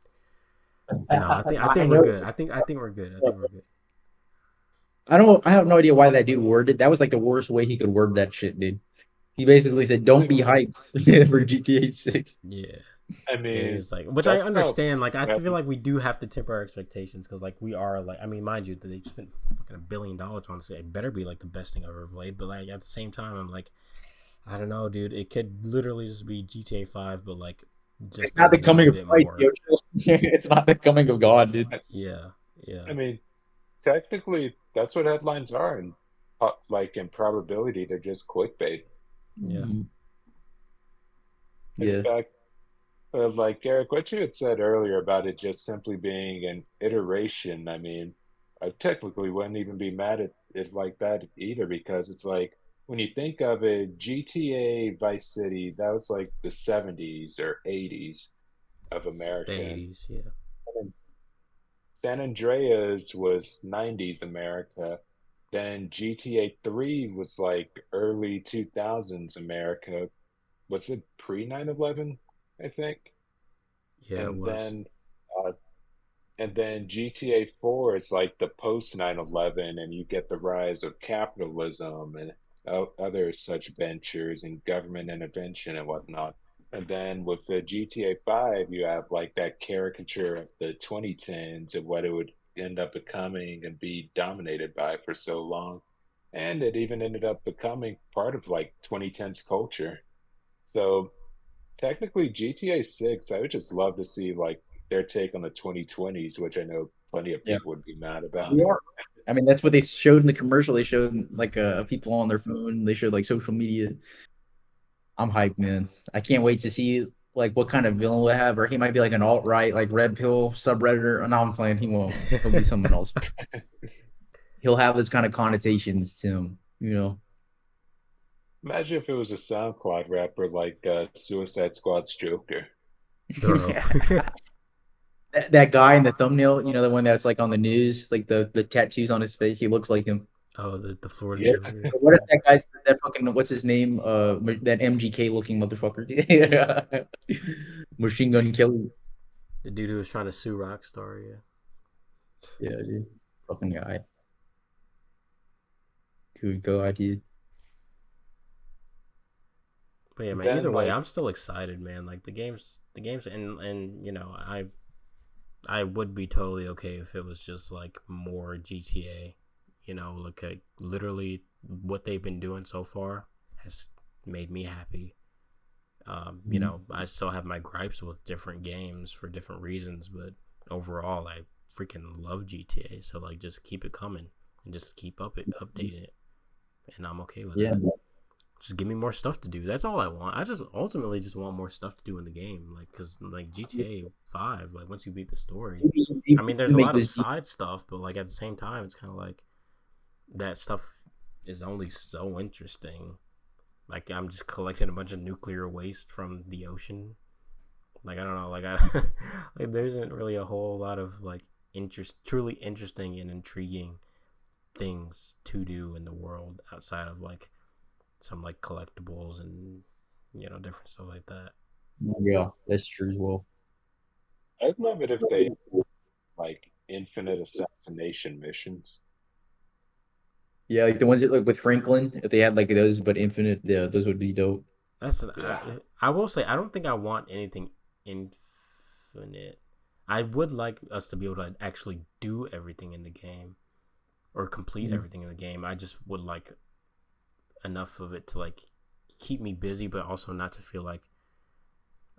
No, I think we're good. I think we're good. I think we're good. I have no idea why that dude worded. That was like the worst way he could word that shit, dude. He basically said, "Don't be hyped for GTA 6." Yeah. I And mean, it's like, which I that's understand. Like, I how- feel like we do have to temper our expectations because, like, we are like, I mean, mind you, they spent fucking $1 billion on it. It better be like the best thing I've ever played. But like at the same time, I'm like, I don't know, dude. It could literally just be GTA 5, but like just It's not the coming of Christ, more. It's not the coming of God, dude. Yeah, yeah. I mean, technically, that's what headlines are, and like in probability, they're just clickbait. Yeah. In Yeah. fact, like Eric, what you had said earlier about it just simply being an iteration, I mean, I technically wouldn't even be mad at it like that either because it's like when you think of it, GTA Vice City, that was like the 70s or 80s of The America. 80s, yeah. And San Andreas was 90s America. Then GTA 3 was like early 2000s America. Was it pre 9/11, I think? Yeah, it And was. then uh, and then GTA 4 is like the post 9/11 and you get the rise of capitalism and other such ventures and government intervention and whatnot. And then with the GTA 5, you have like that caricature of the 2010s and what it would end up becoming and be dominated by for so long. And it even ended up becoming part of like 2010s culture. So technically, GTA 6, I would just love to see like their take on the 2020s, which I know plenty of Yeah. people would be mad about. We are. I mean, that's what they showed in the commercial. They showed like people on their phone. They showed like social media. I'm hyped, man. I can't wait to see like what kind of villain we'll have. Or he might be like an alt-right, like red pill subredditor. No, I'm playing. He won't. He'll be someone else. He'll have those kind of connotations to him. Imagine if it was a SoundCloud rapper like Suicide Squad's Joker. Bro. That guy in the thumbnail, the one that's like on the news, like the tattoos on his face, he looks like him. Oh, the Florida Yeah. Joker. What if that guy's that fucking what's his name? That MGK looking motherfucker. Machine Gun Kelly. The dude who was trying to sue Rockstar, yeah. Yeah, dude. Fucking guy. Good God, dude. But yeah, man. Then Either way, like I'm still excited, man. Like the games, and you know, I would be totally okay if it was just like more GTA. You know, like literally what they've been doing so far has made me happy. You know, I still have my gripes with different games for different reasons, but overall, I freaking love GTA. So like, just keep it coming and just keep updating it, and I'm okay with Yeah, that. Just give me more stuff to do. That's all I want. I just ultimately just want more stuff to do in the game, like because like GTA 5, like once you beat the story, I mean, there's a make lot of this. side stuff, but like at the same time, it's kind of like that stuff is only so interesting. Like I'm just collecting a bunch of nuclear waste from the ocean. Like I don't know, like I like there isn't really a whole lot of like truly interesting and intriguing things to do in the world outside of like some like collectibles and different stuff like that. Yeah, that's true as well. I'd love it if they like infinite assassination missions. Yeah, like the ones that like with Franklin, if they had like those but infinite, yeah, those would be dope. That's Yeah. I will say I don't think I want anything infinite. I would like us to be able to actually do everything in the game or complete Mhm. everything in the game. I just would like enough of it to like keep me busy, but also not to feel like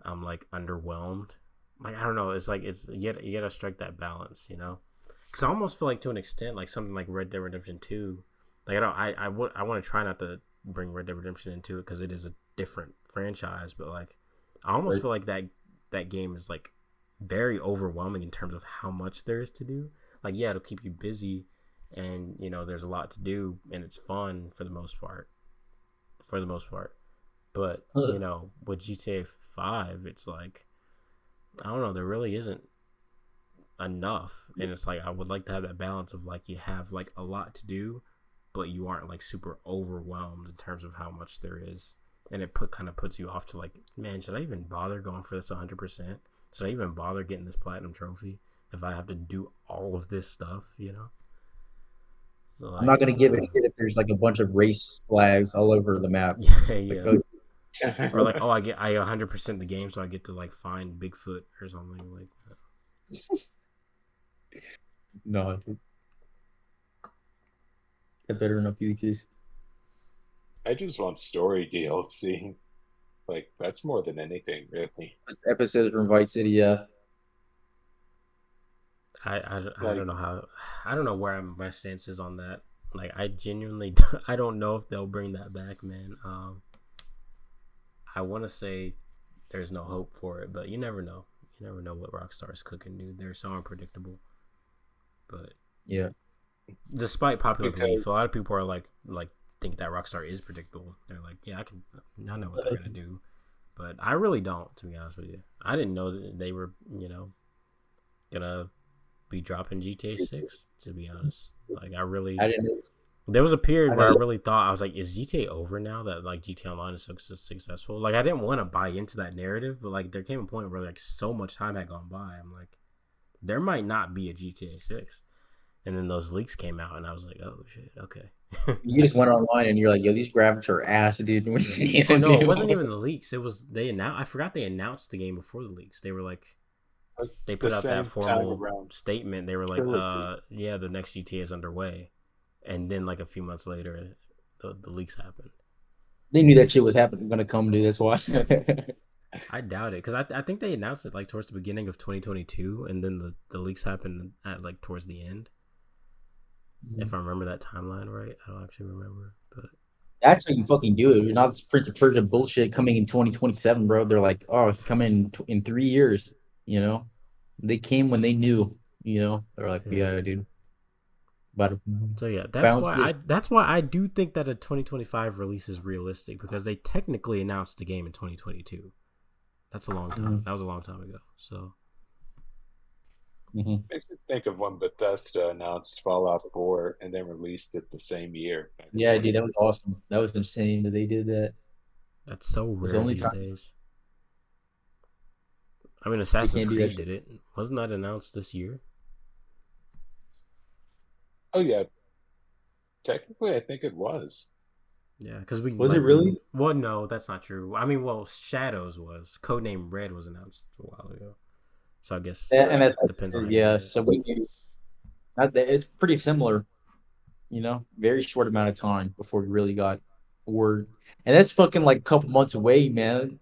I'm like underwhelmed. Like I don't know. It's like you gotta strike that balance, you know. Because I almost feel like to an extent, like something like Red Dead Redemption 2. Like I want to try not to bring Red Dead Redemption into it because it is a different franchise, but like I almost Right. feel like that game is like very overwhelming in terms of how much there is to do. Like yeah, it'll keep you busy, and there's a lot to do, and it's fun for the most part. For the most part, but with GTA 5, it's like I don't know. There really isn't enough, and it's like I would like to have that balance of like you have like a lot to do, but you aren't like super overwhelmed in terms of how much there is, and it kind of puts you off to like, man, should I even bother going for this 100%? Should I even bother getting this platinum trophy if I have to do all of this stuff? So I'm not like, gonna give a shit if there's like a bunch of race flags all over the map. yeah, Like, yeah. Or like, oh, I 100% the game, so I get to like find Bigfoot or something like that. no, dude, that better not be the case. I just want story DLC. Like that's more than anything, really. Episodes from Vice City, yeah. I Like don't know how I don't know where my stance is on that. Like I genuinely I don't know if they'll bring that back, man. I want to say there's no hope for it, but you never know. You never know what Rockstar's cooking, dude. They're so unpredictable. But Yeah. despite popular because belief, a lot of people are like think that Rockstar is predictable. They're like, yeah, I know what they're gonna do, but I really don't. To be honest with you, I didn't know that they were gonna be dropping GTA 6. To be honest, like I didn't know. there was a period I where I know. really thought I was like, is GTA over now that like GTA Online is so successful? Like I didn't want to buy into that narrative, but like there came a point where like so much time had gone by. I'm like, there might not be a GTA 6. And then those leaks came out, and I was like, "Oh shit, okay." You just went online and you're like, yo, these graphics are ass, dude. What are you Oh gonna no, it do? wasn't even the leaks. It was they announced. I forgot they announced the game before the leaks. They were like, they the put out that same time formal around statement. They were like, trilogy. yeah, the next GTA is underway." And then like a few months later, the leaks happened. They knew that shit was happening, gonna come, dude. That's why. I doubt it because I think they announced it like towards the beginning of 2022, and then the leaks happened at like towards the end. If I remember that timeline right, I don't actually remember, but That's how you fucking do it. You're not this Prince of Persia bullshit coming in 2027, bro. They're like, oh, it's coming in 3 years. You know, they came when they knew. They're like, yeah. yeah, dude, about to So yeah, bounce this. that's why I do think that a 2025 release is realistic because they technically announced the game in 2022. That's a long time. That was a long time ago. So Mm-hmm. Makes me think of when Bethesda announced Fallout 4 and then released it the same year, back in Yeah, dude, that was 2019. awesome. That was insane that they did that. that's so It's the rare only these time days. I mean, they Assassin's can't do that Creed shit. did it. Wasn't that announced this year? Oh yeah, technically I think it was. Yeah, because we Was it really? Well, no, that's not true. I mean, well, Shadows was Codename Red was announced a while ago, so I guess And that's depends on how you yeah. look at it. So it's pretty similar. Very short amount of time before we really got word, and that's fucking like a couple months away, man.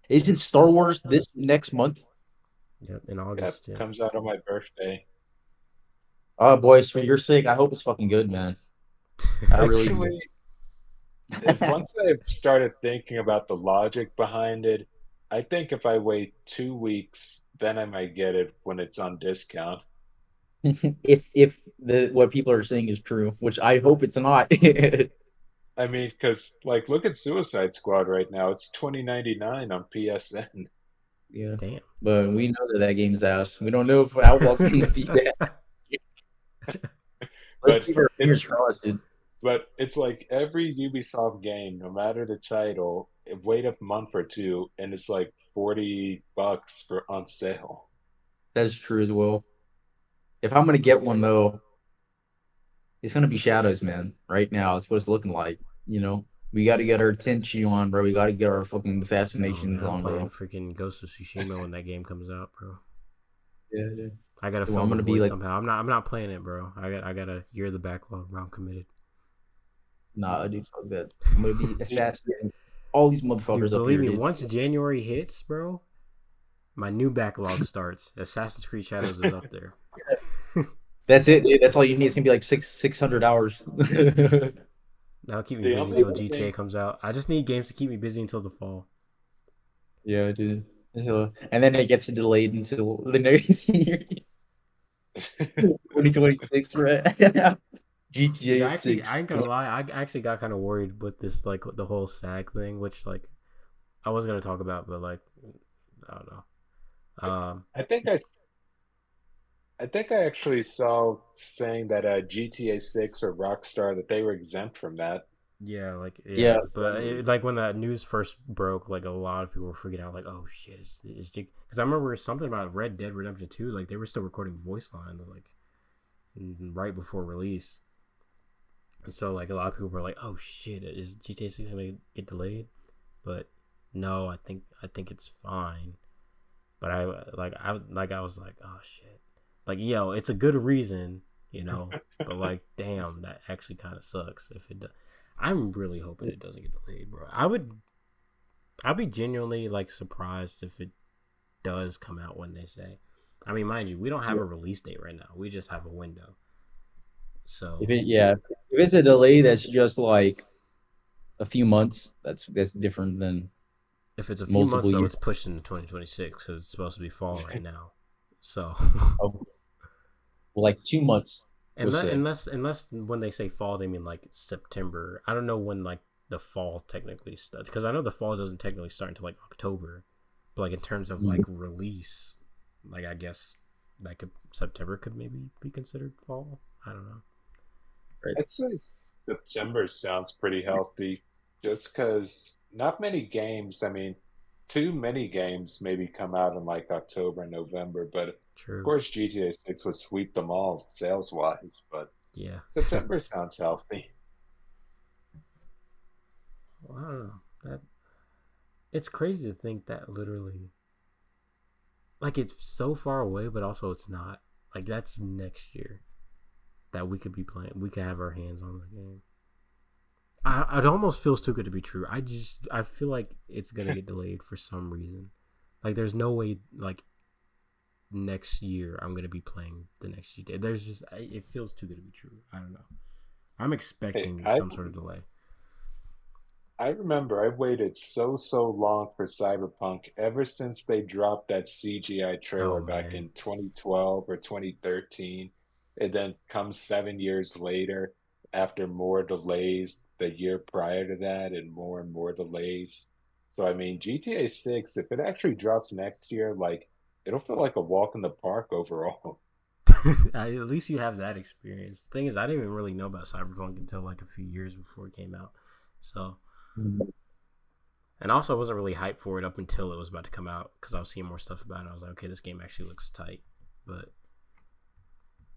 Isn't Star Wars this next month? Yep, in Yep, August. Yeah. comes out on my birthday. Oh, boys, for your sake, I hope it's fucking good, man. I really do. Actually, once I started thinking about the logic behind it, I think if I wait 2 weeks, then I might get it when it's on discount. If the what people are saying is true, which I hope it's not. I mean, because like, look at Suicide Squad right now. It's 20.99 on PSN. Yeah, Damn. but we know that game's ass. We don't know if Outlaw's gonna be that. Let's But keep our it's fingers crossed, dude. but it's like every Ubisoft game, no matter the title, wait a month or two, and it's like $40 for on sale. That's true as well. If I'm gonna get one though, it's gonna be Shadows, man. Right now, it's what it's looking like. We got to get our Tenchi on, bro. We got to get our fucking Oh assassinations man, I'm on, playing bro. freaking Ghost of Tsushima when that game comes out, bro. Yeah, yeah. I gotta Well, fill I'm the gonna be void like, somehow. I'm not playing it, bro. I got a year of the backlog, bro. I'm committed. nah, dude, fuck that. I'm gonna be assassinating all these Dude, motherfuckers up believe here, me, dude. once January hits, bro, my new backlog starts. Assassin's Creed Shadows is up there. That's it, dude. That's all you need. It's gonna be like 600 hours. That'll keep me The busy only until GTA thing comes out. I just need games to keep me busy until the fall. Yeah, dude. And then it gets delayed until the next year, 2026, right? Dude, GTA I 6. ain't gonna lie. I actually got kind of worried with this, like the whole SAG thing, which like I was gonna talk about, but like I don't know. I think I think I actually saw saying that GTA 6 or Rockstar that they were exempt from that. Yeah, like Yeah, yeah, but like when that news first broke, like a lot of people were freaking out, like, "Oh shit, is because I remember something about Red Dead Redemption 2, like they were still recording voice lines, like right before release, and so like a lot of people were like, "Oh shit, is GTA 6 gonna get delayed?" But no, I think it's fine. But I was like, "Oh shit," like yo, it's a good reason, but like damn, that actually kind of sucks if it does. I'm really hoping it doesn't get delayed, bro. I'd be genuinely like surprised if it does come out when they say. I mean, mind you, we don't have a release date right now. We just have a window. So if it's a delay that's just like a few months, that's different than if it's a few months multiple though, years. it's pushed into 2026 because it's supposed to be fall right now. So Oh, like 2 months, we'll say. unless when they say fall, they mean like September. I don't know when like the fall technically starts because I know the fall doesn't technically start until like October. But like in terms of like release, like I guess that September could maybe be considered fall. I don't know. Right. I'd say September sounds pretty healthy, just because not many games, I mean, too many games maybe come out in like October and November, but of True. course GTA 6 would sweep them all sales wise, but Yeah. September sounds healthy. Well, I don't know. That it's crazy to think that literally like it's so far away, but also it's not. Like that's next year that we could be playing. We could have our hands on this game. It almost feels too good to be true. I feel like it's gonna get delayed for some reason. Like there's no way like next year I'm gonna be playing the next GTA. There's just it feels too good to be true. I don't know. I'm Hey, expecting some sort of delay. I remember I waited so long for Cyberpunk ever since they dropped that CGI Oh trailer back man, in 2012 or 2013. And then comes 7 years later, after more delays the year prior to that, and more delays. So I mean, GTA 6, if it actually drops next year, like it'll feel like a walk in the park overall. at least you have that experience. The thing is, I didn't even really know about Cyberpunk until like a few years before it came out. So, and also I wasn't really hyped for it up until it was about to come out because I was seeing more stuff about it. I was like, okay, this game actually looks tight. But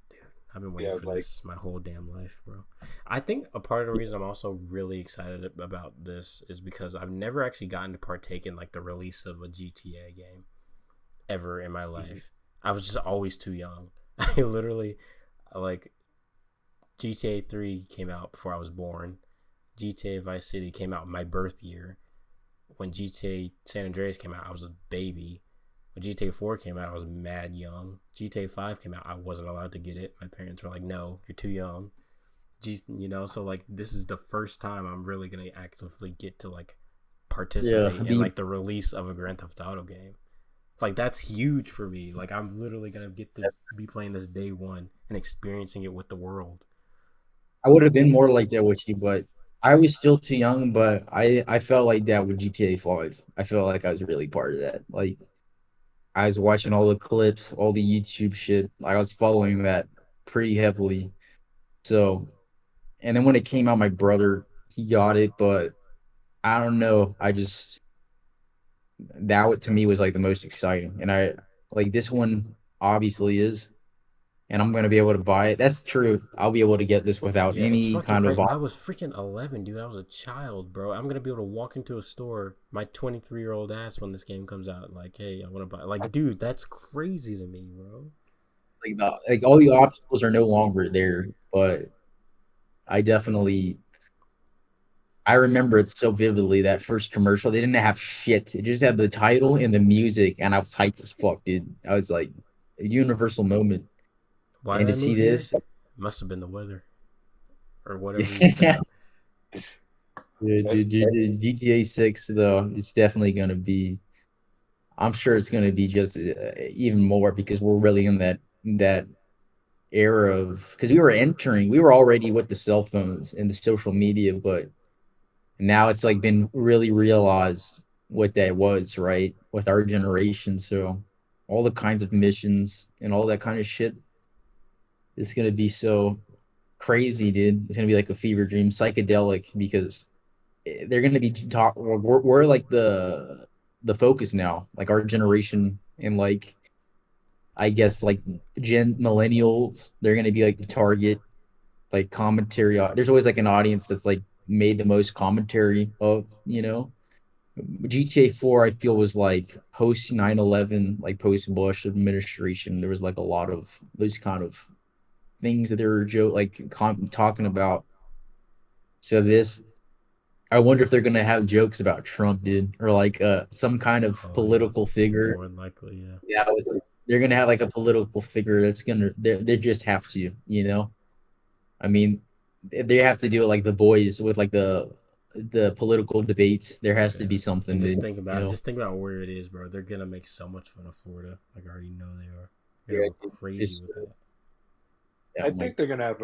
dude, I've been waiting for this my whole damn life, bro. I think a part of the reason I'm also really excited about this is because I've never actually gotten to partake in like the release of a GTA game ever in my life. I was just always too young. I literally like GTA 3 came out before I was born. GTA Vice City came out my birth year. When GTA San Andreas came out, I was a baby. When GTA 4 came out, I was mad young. GTA 5 came out, I wasn't allowed to get it. My parents were like, no, you're too young. So like this is the first time I'm really going to actively get to like participate in like the release of a Grand Theft Auto game. Like that's huge for me. Like I'm literally going to get to be playing this day one and experiencing it with the world. I would have been more like that with you, but I was still too young, but I felt like that with GTA 5. I felt like I was really part of that. Like I was watching all the clips, all the YouTube shit. I was following that pretty heavily. So, and then when it came out, my brother, he got it, but I don't know. That to me was like the most exciting. And I like this one obviously is, and I'm gonna be able to buy it. That's true. I'll be able to get this without It's any fucking kind of. crazy. I was freaking 11, dude. I was a child, bro. I'm gonna be able to walk into a store, my 23-year-old ass, when this game comes out. Like, hey, I want to buy. Like, dude, that's crazy to me, bro. Like all the obstacles are no longer there, but I definitely. I remember it so vividly, that first commercial. They didn't have shit. It just had the title and the music, and I was hyped as fuck, dude. I was like, a universal moment. Why And did to I see move here? this, Must have been the weather, or whatever you said. dude, GTA 6 though, it's definitely gonna be. I'm sure it's gonna be just even more because we're really in that era of because we were already with the cell phones and the social media, but now it's like been really realized what that was, right, with our generation. So all the kinds of missions and all that kind of shit is gonna be so crazy, dude. It's gonna be like a fever dream, psychedelic, because they're gonna be we're like the focus now, like our generation, and like I guess like gen millennials, they're gonna be like the target, like commentary. There's always like an audience that's like made the most commentary of, GTA 4. I feel was like post 9/11, like post Bush administration. There was like a lot of those kind of things that they were talking about. So I wonder if they're gonna have jokes about Trump, dude, or like some kind of political figure. More than likely, yeah. Yeah, they're gonna have like a political figure that's gonna. They just have to, I mean, they have to do it like the boys with like the political debates. There has to be something. And just think about where it is, bro. They're gonna make so much fun of Florida. Like I already know they are. They're gonna go crazy with that. I think they're gonna have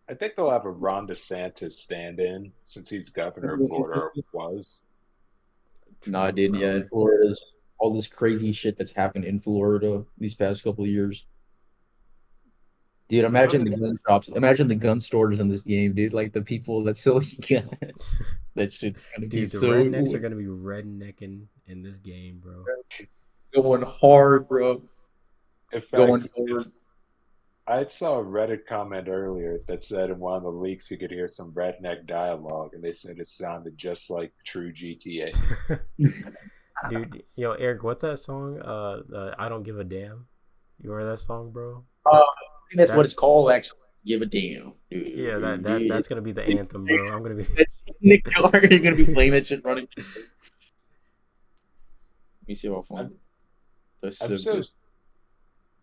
I think they'll have a Ron DeSantis stand-in since he's governor of Florida, or was. Nah, dude. Yeah, Florida's all this crazy shit that's happened in Florida these past couple of years. Dude, imagine the gun shops. Imagine the gun stores in this game, dude. Like the people that sell guns. That shit's gonna be the so. rednecks are gonna be rednecking in this game, bro. Going hard, bro. In fact, Going hard. I saw a Reddit comment earlier that said in one of the leaks you could hear some redneck dialogue, and they said it sounded just like true GTA. Dude, yo, Eric, what's that song? I Don't Give a Damn. You heard that song, bro? I think that's what it's called, actually. Give a damn. Dude, yeah, that's gonna be the anthem, bro. I'm gonna be Nick Carter. You're gonna be playing that shit running. Let me see how fun.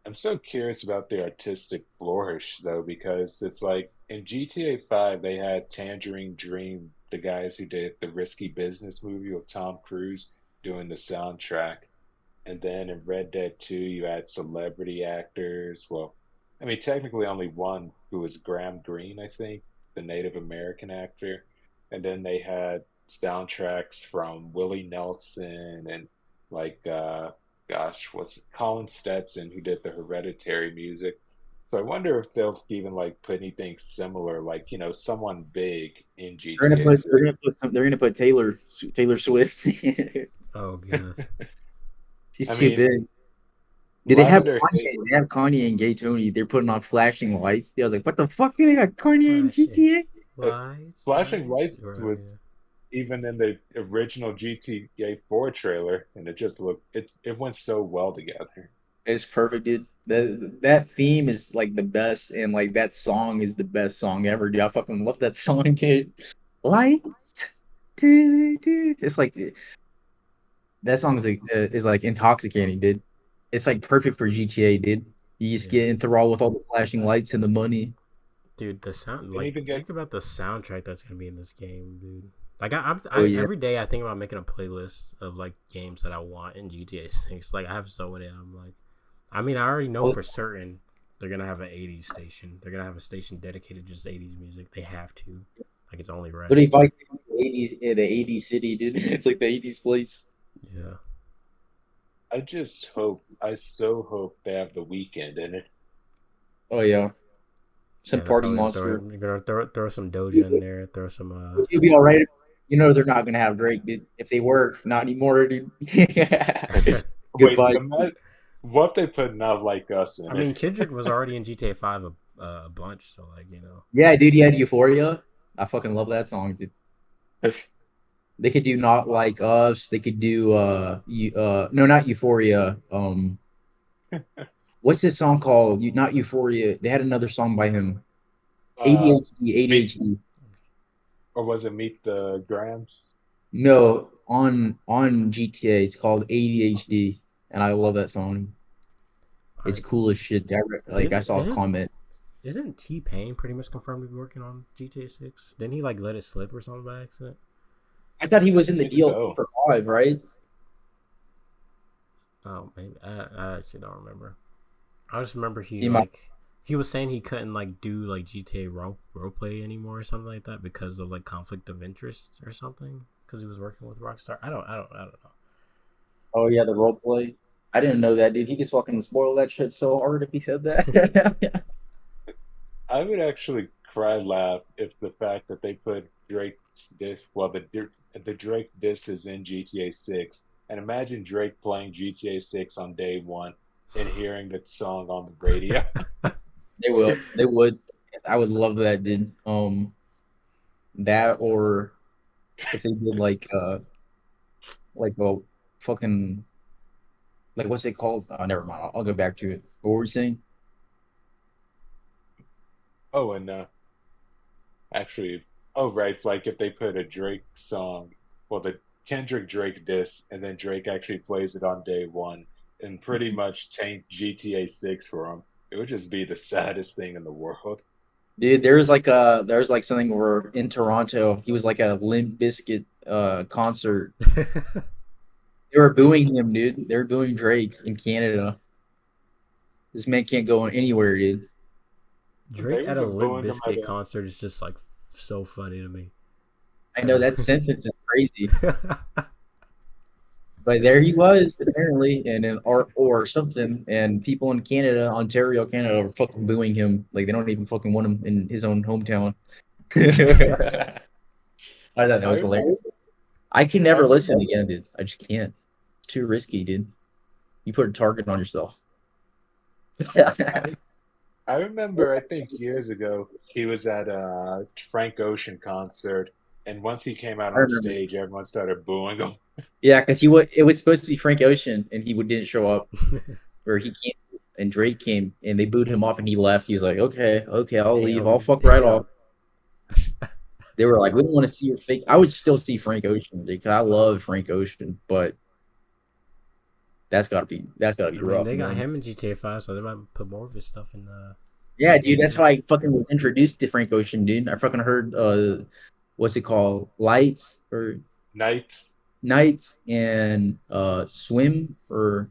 I'm so curious about the artistic flourish though, because it's like in GTA 5 they had Tangerine Dream, the guys who did the Risky Business movie with Tom Cruise doing the soundtrack. And then in Red Dead 2 you had celebrity actors. Well, I mean technically only one, who was Graham Greene, I think, the Native American actor. And then they had soundtracks from Willie Nelson and like what's it, Colin Stetson, who did the Hereditary music. So I wonder if they'll even like put anything similar, like someone big in GTA. They're gonna put Taylor Swift. Oh god. She's too big. Did they have Lavender Kanye? Haze. They have Kanye and Gay Tony. They're putting on flashing lights. I was like, what the fuck? They got Kanye and Flashing GTA? lights, Flashing lights. Lights Right, yeah. was even in the original GTA 4 trailer, and it just looked it went so well together. It's perfect, dude. That theme is like the best, and like that song is the best song ever, dude. I fucking love that song, dude. Lights, it's like that song is like intoxicating, dude. It's like perfect for GTA, dude. You just Yeah. get enthralled with all the flashing lights and the money. Dude, the sound, And like, even get think about the soundtrack that's gonna be in this game, dude. Like, Oh yeah, every day I think about making a playlist of like games that I want in GTA 6. Like, I have so many. I'm like, I mean, I already know well, for certain they're gonna have an '80s station. They're gonna have a station dedicated to just '80s music. They have to. Like, it's only right. but if I the '80s city, dude, it's like the '80s place. Yeah. I so hope they have the weekend in it. Oh yeah, some Yeah, they're party probably gonna throw monster. they're gonna throw some Doja in there. Throw some You'll be all right. You know they're not gonna have Drake, dude. If they were, not anymore, dude. Wait, Goodbye. what if they put Not Like Us I in it? mean, Kendrick was already in GTA 5 a bunch, so like, Yeah, dude, he had Euphoria. I fucking love that song, dude. They could do Not Like Us. They could do no, not Euphoria. What's this song called? Not Euphoria. They had another song by him. Uh, ADHD, meet ADHD. or was it Meet the Grams? No, on GTA, it's called ADHD, and I love that song. It's I cool as shit. Like I didn't saw a isn't comment. isn't T Pain pretty much confirmed to be working on GTA 6? Didn't he like let it slip or something by accident? I thought he I was in the think DLC so. for 5, right? Oh, maybe I actually don't remember. I just remember He might. he was saying he couldn't like do like GTA role play anymore or something like that because of like conflict of interest or something because he was working with Rockstar. I don't know. Oh yeah, the role play. I didn't know that, dude. He just fucking spoiled that shit so hard if he said that. I would actually cry laugh if the fact that they put Drake's diss, well, the Drake diss is in GTA 6, and imagine Drake playing GTA 6 on day one and hearing the song on the radio. They will. They would. I would love that, dude. That or if they did like a fucking like what's it called? Never mind. I'll go back to it. What were we saying? Oh, and actually, oh right, like if they put a Drake song, well, the Kendrick Drake diss, and then Drake actually plays it on day one, and pretty much taint GTA 6 for him, it would just be the saddest thing in the world. Dude, there's like something where in Toronto, he was like at a Limp Bizkit concert. They were booing him, dude. They were booing Drake in Canada. This man can't go anywhere, dude. Drake They've at a been Limp booing him at Bizkit concert is just like so funny to me. I know Ever. that sentence is crazy, but there he was apparently, and in art or something, and people in Canada, Ontario, Canada, are fucking booing him. Like they don't even fucking want him in his own hometown. I thought that I was remember, hilarious. I can I never remember, listen again, dude. I just can't. It's too risky, dude. You put a target on yourself. I, I remember, I think years ago, he was at a Frank Ocean concert, and once he came out I on remember. stage, everyone started booing him. Yeah, because it was supposed to be Frank Ocean, and he didn't show up, or he came, and Drake came, and they booed him off, and he left. He was like, okay, okay, I'll leave. I'll Damn, fuck right off. damn. They were like, we don't want to see your fake. I would still see Frank Ocean because I love Frank Ocean, but that's gotta be I mean, rough, they got man. him in GTA 5, so they might put more of his stuff in Yeah, GTA dude, that's how 6. I fucking was introduced to Frank Ocean, dude. I fucking heard what's it called? Lights or Nights. Nights and Swim or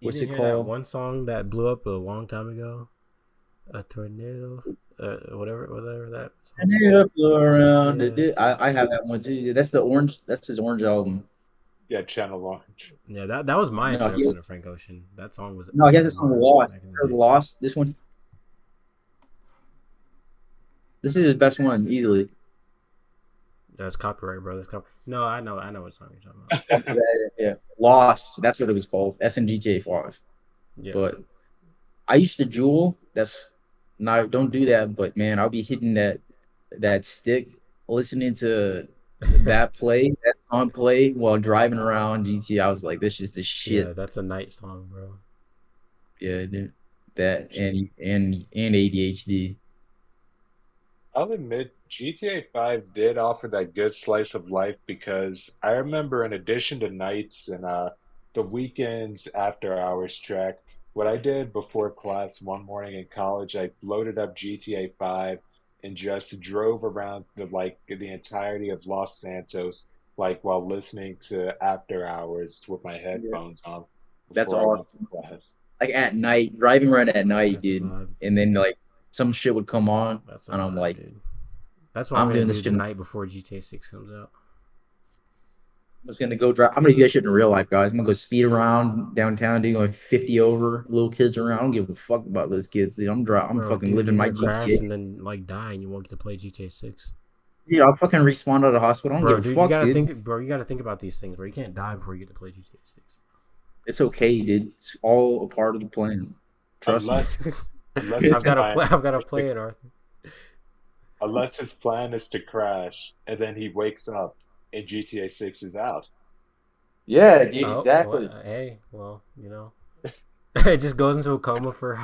You what's didn't it hear that called? one song that blew up a long time ago? A tornado, whatever that I song. need to flow around Yeah, I have that one too. That's the orange. That's his orange album. Yeah, Channel Launch. yeah. That was my No, introduction to Frank Ocean. That song was he has this song hard Lost. back in the Heard day. Lost. This one. This is his best one easily. That's copyright, bro. That's No, I know what song you're talking about. Yeah, yeah. Lost. That's what it was called. SMGTA 5. Yeah. But I used to jewel. That's not don't do that. But man, I'll be hitting that stick, listening to that song play while driving around GTA. I was like, this is the Yeah, shit. that's a night song, bro. Yeah, dude. That and ADHD. I'll admit, GTA 5 did offer that good slice of life because I remember, in addition to nights and the weekends after hours track, what I did before class one morning in college, I loaded up GTA 5 and just drove around the entirety of Los Santos, like while listening to After Hours with my Yeah, headphones on that's before I went to awesome. class. Like at night, driving around at night, That's a dude. vibe. And then like some shit would come on, That's a and I'm vibe, like, dude. That's what I'm I'm gonna doing this do the shit. I'm night before GTA 6 comes out. just gonna go drive. I'm gonna do that shit in real life, guys. I'm gonna go speed around downtown, doing like 50 over, little kids around. I don't give a fuck about those kids, dude. I'm Bro, fucking dude, living you're my gonna crash GTA. and then like die, and you won't get to play GTA 6. Dude, I'll fucking respawn out of the hospital. I don't give Bro, a dude, you fuck, gotta dude. think, bro. You gotta think about these things, bro. You can't die before you get to play GTA 6. It's okay, dude. It's all a part of the plan. Trust me. Unless unless his I've gotta plan play. I've gotta is to play it, Arthur. unless his plan is to crash and then he wakes up and GTA 6 is out. Yeah, dude, Oh, exactly. well, hey, well, it just goes into a coma for.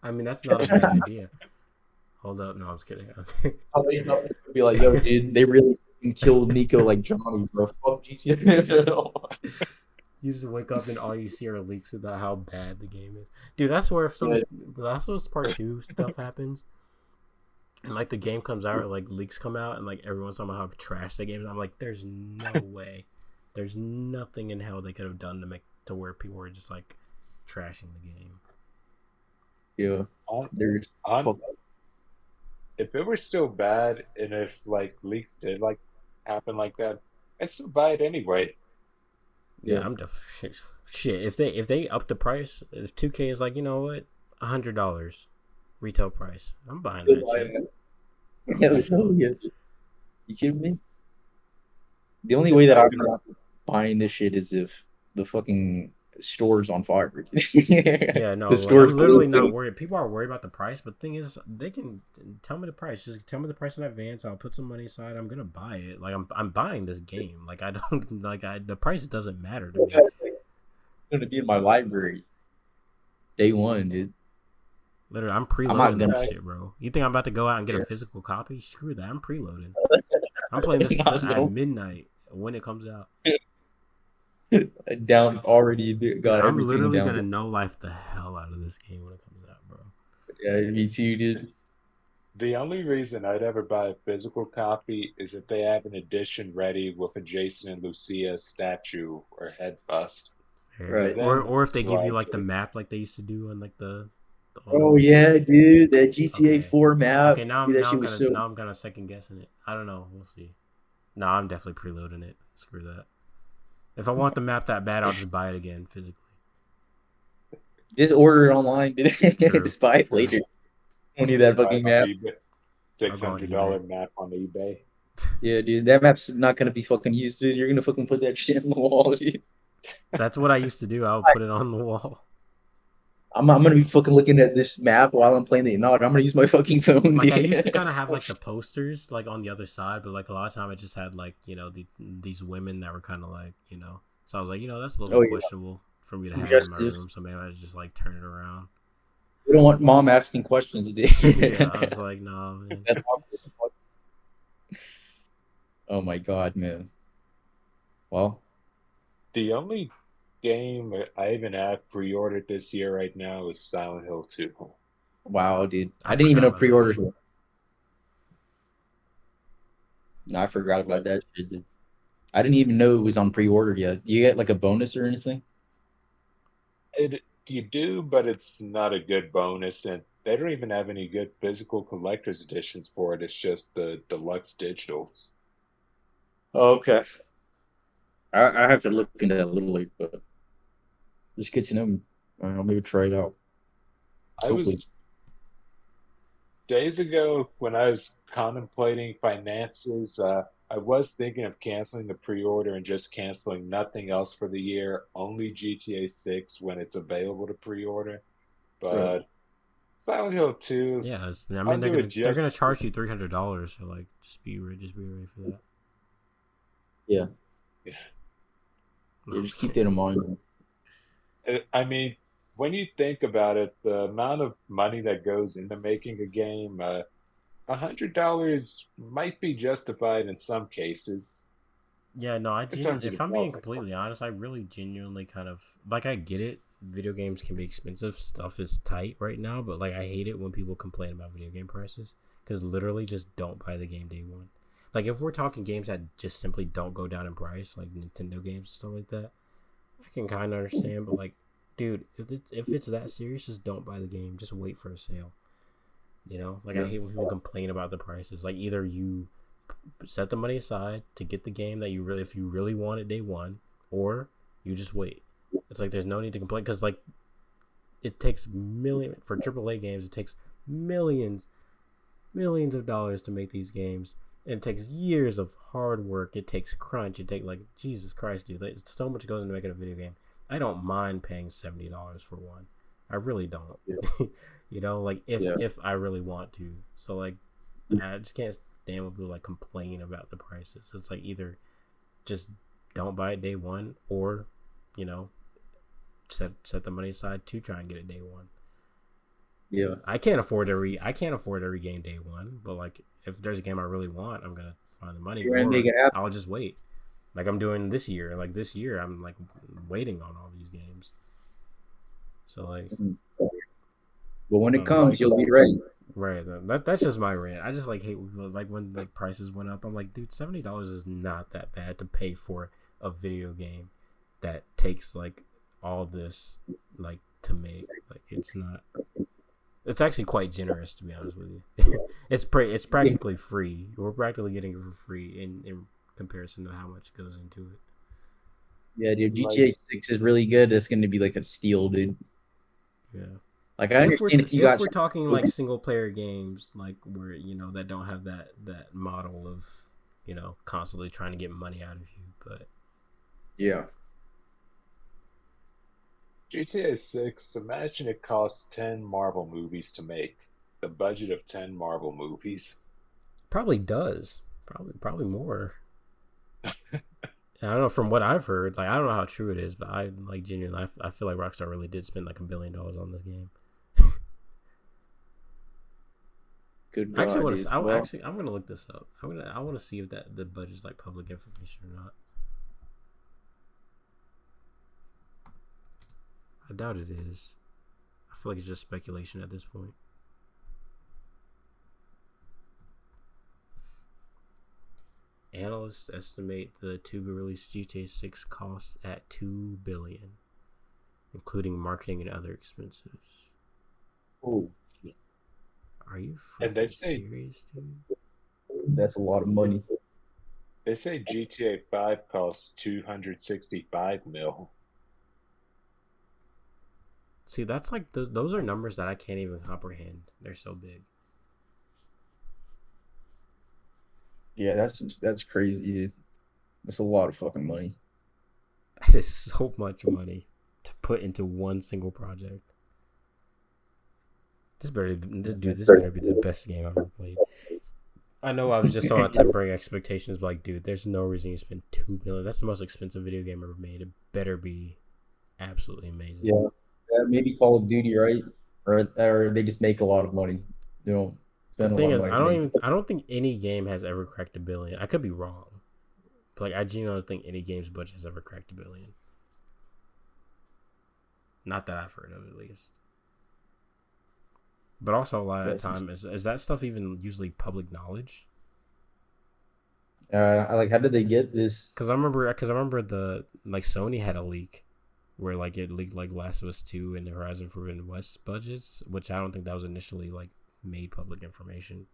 I mean, that's not a bad idea. Hold up, no, I'm just kidding. Okay. I'll wake up and be like, yo, dude, they really fucking killed Nico like Johnny, bro. Fuck GTA. You just wake up and all you see are leaks about how bad the game is. Dude, I swear if some Yeah. The Last of Us Part 2 stuff happens and like the game comes out or like leaks come out and like everyone's talking about how trash the game is, I'm like, there's no way. There's nothing in hell they could have done to make to where people were just like trashing the game. Yeah, On, there's on if it were still bad and if like leaks did like happen like that, I'd still buy it anyway. Yeah, yeah. I'm shit. If they up the price, if 2K is like, you know what, $100 retail price, I'm buying that shit. Yeah. You kidding me? The only If way that I I'm could, not buying this shit is if the fucking store's on fire. Yeah, The no, like store's I'm literally closed. not worried. People are worried about the price, but the thing is, they can tell me the price. Just tell me the price in advance. I'll put some money aside. I'm gonna buy it. Like I'm buying this game. Like I don't the price doesn't matter to me. It's gonna be in my library day one, dude. Literally, I'm I'm not preloading gonna. that shit, bro. You think I'm about to go out and get a Yeah. physical copy? Screw that. I'm preloading. I'm playing this I'm not at gonna midnight when it comes out. down already Dude, got I'm everything literally down. gonna no life the hell out of this game when it comes out, bro. Yeah, me too, dude. the only reason I'd ever buy a physical copy is if they have an edition ready with a Jason and Lucia statue or head bust. Right. But then Or if they it's give you like, like the map like they used to do on like the Oh old. yeah, dude, that GTA Okay. 4 map. Okay, Dude, that shit was so. now I'm gonna second guessing it. I don't know. We'll see. No, I'm definitely preloading it. Screw that. If I want the map that bad, I'll just buy it again physically. Just order it online, dude. True. Just buy it True. later. Don't need that buy fucking it on map. eBay, I'll six go on hundred eBay. dollar map on eBay. Yeah, dude, that map's not gonna be fucking used, dude. You're gonna fucking put that shit on the wall, dude. That's what I used to do. I would put it on the wall. I'm gonna be fucking looking at this map while I'm playing the. No, I'm gonna use my fucking phone, Like I used to dude. kind of have like the posters like on the other side, but like a lot of time I just had like these women that were kind of like So I was like that's a little Oh bit yeah, questionable for me to have in my justice. room. So maybe I just like turn it around. We don't want mom asking questions, dude. Yeah, I was like, nah, man. That's awkward. Oh my god, man. Well, The only game I even have pre-ordered this year right now is Silent Hill 2. wow, dude. I I didn't even forgot know about that pre-orders game. were. No, I forgot about that shit, dude. I didn't even know it was on pre-order yet. Do you get like a bonus or anything? You do, but it's not a good bonus, and they don't even have any good physical collector's editions for it. It's just the deluxe digitals. Oh, okay. I have to look into that a little later, but it's good to know. I'll maybe try it out. I Hopefully. was days ago when I was contemplating finances. I was thinking of canceling the pre-order and just canceling nothing else for the year, only GTA 6 when it's available to pre-order. Right. But Silent Hill 2, Yeah, I I'll mean do it they're gonna just charge you $300, so like just be ready for that. Yeah. yeah. No, Yeah, I'm just just keep that kidding. in mind. I mean, when you think about it, the amount of money that goes into making a game, $100 might be justified in some cases Yeah, no, in terms of if I'm being development. completely honest, I really genuinely kind of like I get it. Video games can be expensive. Stuff is tight right now, but like I hate it when people complain about video game prices because literally just don't buy the game day one. Like if we're talking games that just simply don't go down in price, like Nintendo games and stuff like that, I can kind of understand. But like, dude, if it's that serious, just don't buy the game. Just wait for a sale. You know, like I Yeah. hate when people complain about the prices. Like either you set the money aside to get the game that you really, if you really want it day one, or you just wait. It's like there's no need to complain because like it takes for AAA games. It takes millions of dollars to make these games, and it takes years of hard work. It takes crunch. It takes like Jesus Christ, dude. Like, so much goes into making a video game. I don't mind paying $70 for one. I really don't. Yeah. You know, like Yeah. if I really want to. So like I just can't stand when people like complain about the prices. It's like either just don't buy it day one, or you know set the money aside to try and get it day one. Yeah. I can't afford every game day one, but like if there's a game I really want, I'm gonna find the money, You're gonna or make it happen. I'll just wait. Like I'm doing this year. Like this year, I'm like waiting on all these games. So like, But when I it don't know. comes, you'll be ready. Right. That's just my rant. I just like hate when people, like when the prices went up. I'm like, dude, $70 is not that bad to pay for a video game that takes like all this like to make. Like it's not. It's actually quite generous to be honest with you. It's practically free. We're practically getting it for free in comparison to how much goes into it. Yeah, dude. Like, GTA 6 is really good. It's gonna be like a steal, dude. Yeah. Like I understand if you If got we're some, talking like single player games, like where that don't have that model of constantly trying to get money out of you, but yeah. GTA 6, imagine it costs 10 Marvel movies to make. The budget of 10 Marvel movies. probably does probably more. I don't know from what I've heard. Like I don't know how true it is, but I like genuinely, I feel like Rockstar really did spend like $1 billion on this game. Good I actually God, want dude. to. Well, I'm gonna look this up. I want to see if that the budget's like public information or not. I doubt it is. I feel like it's just speculation at this point. Analysts estimate the to-be-released GTA 6 cost at $2 billion, including marketing and other expenses. oh, Are you And they freaking say serious, dude? that's a lot of money. they say GTA 5 costs 265 mil. See, that's like those are numbers that I can't even comprehend. They're so big. Yeah, that's crazy, dude. That's a lot of fucking money. That is so much money to put into one single project. This better be the best game I've ever played. I know I was just on a temporary expectations, but like, dude, there's no reason you spend $2 billion. That's the most expensive video game ever made. It better be absolutely amazing. Yeah, maybe Call of Duty, right? Or they just make a lot of money. You know, The spend a thing lot of is, money to make. I don't think any game has ever cracked $1 billion. I could be wrong, but like I genuinely don't think any game's budget has ever cracked $1 billion. Not that I've heard of, at least. But also, a lot of the time, is that stuff even usually public knowledge? Like, how did they get this? Because I remember the like Sony had a leak where like it leaked like Last of Us 2 and the Horizon Forbidden West budgets, which I don't think that was initially like made public information.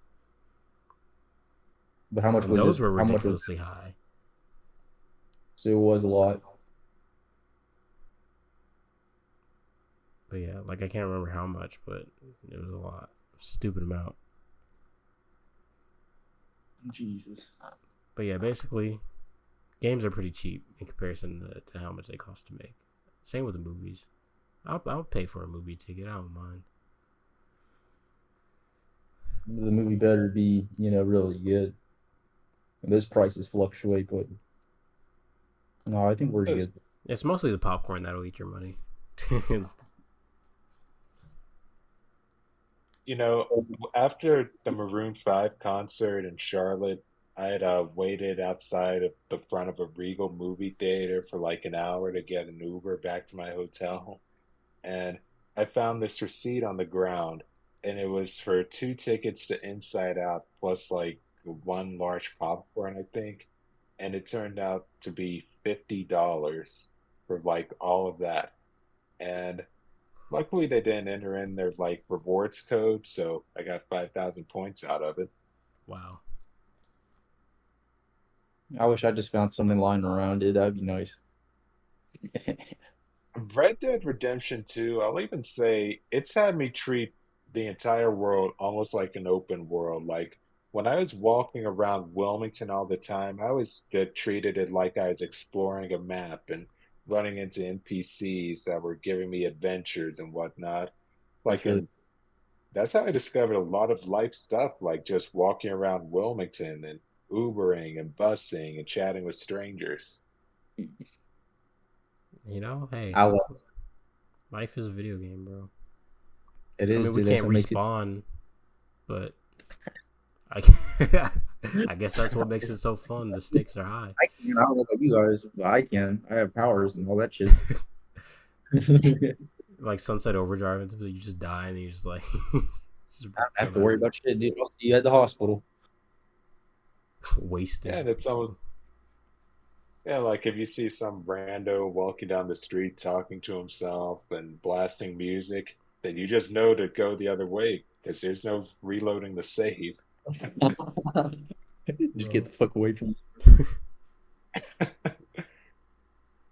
But how much And was those it? were How much was ridiculously high. So it was a lot. But yeah, like I can't remember how much, but it was a lot. Stupid amount. Jesus. But yeah, basically, games are pretty cheap in comparison to how much they cost to make. Same with the movies. I'll pay for a movie ticket. I don't mind. The movie better be, really good. And those prices fluctuate, but no, I think we're good. It's mostly the popcorn that'll eat your money. After the Maroon 5 concert in Charlotte, I had waited outside of the front of a Regal movie theater for like an hour to get an Uber back to my hotel. And I found this receipt on the ground, and it was for 2 tickets to Inside Out plus like one large popcorn, I think. And it turned out to be $50 for like all of that. And luckily they didn't enter in their like rewards code, so I got 5,000 points out of it. Wow. I wish I just found something lying around it. That'd be nice. Red Dead Redemption 2, I'll even say it's had me treat the entire world almost like an open world. Like when I was walking around Wilmington all the time, I always treated it like I was exploring a map and running into NPCs that were giving me adventures and whatnot. That's Like, really and that's how I discovered a lot of life stuff, like just walking around Wilmington and Ubering and busing and chatting with strangers. Hey, I love life is a video game, bro. it. I Is, mean, we dude. That's can't what makes it. respawn, but I, I guess that's what makes it so fun. The stakes are high. I can. I don't know about you guys, but I can. I have powers and all that shit. Like Sunset Overdrive, you just die and you just like just I don't have to worry about shit, dude. I'll see you at the hospital. wasted. Yeah, and it's almost, yeah, like if you see some rando walking down the street talking to himself and blasting music, then you just know to go the other way because there's no reloading the save. Just get the fuck away from me.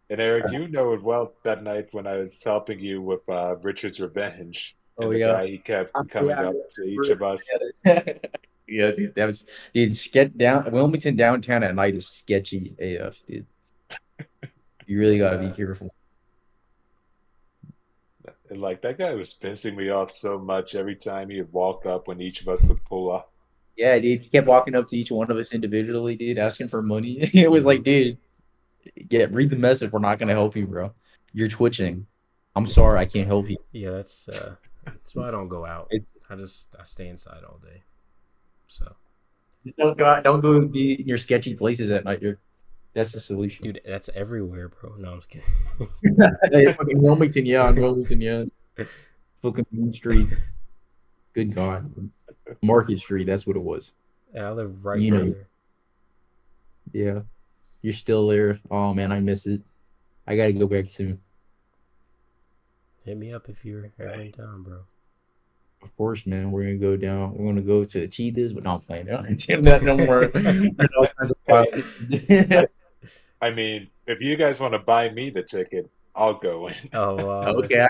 And Eric, you know it well that night when I was helping you with Richard's Revenge, Oh and the yeah. guy he kept coming Yeah, up to each of us. yeah, dude, that was dude. Wilmington downtown at night is sketchy AF, dude. You really gotta be Yeah, careful. and like that guy was pissing me off so much every time he'd walk up when each of us would pull up. Yeah, dude. He kept walking up to each one of us individually, dude, asking for money. It was like, dude, read the message. We're not gonna help you, bro. You're twitching. I'm sorry, I can't help you. Yeah, that's why I don't go out. It's I stay inside all day. So, just don't go out, don't go be in your sketchy places at night. That's the solution. dude, that's everywhere, bro. No, I'm just kidding. Hey, fucking Wilmington, yeah, in Wilmington, yeah. Fucking Main Street. Good God. Market Street, that's what it was. And I live right You near know, there. yeah. You're still there. Oh man, I miss it. I gotta go back soon. Hit me up if you're ever in town, bro. Of course, man. We're gonna go down. We're gonna go to Cheetahs, but not playing that no more. There's all kinds of Hey, wild. I mean, if you guys want to buy me the ticket, I'll go in. Oh, Okay.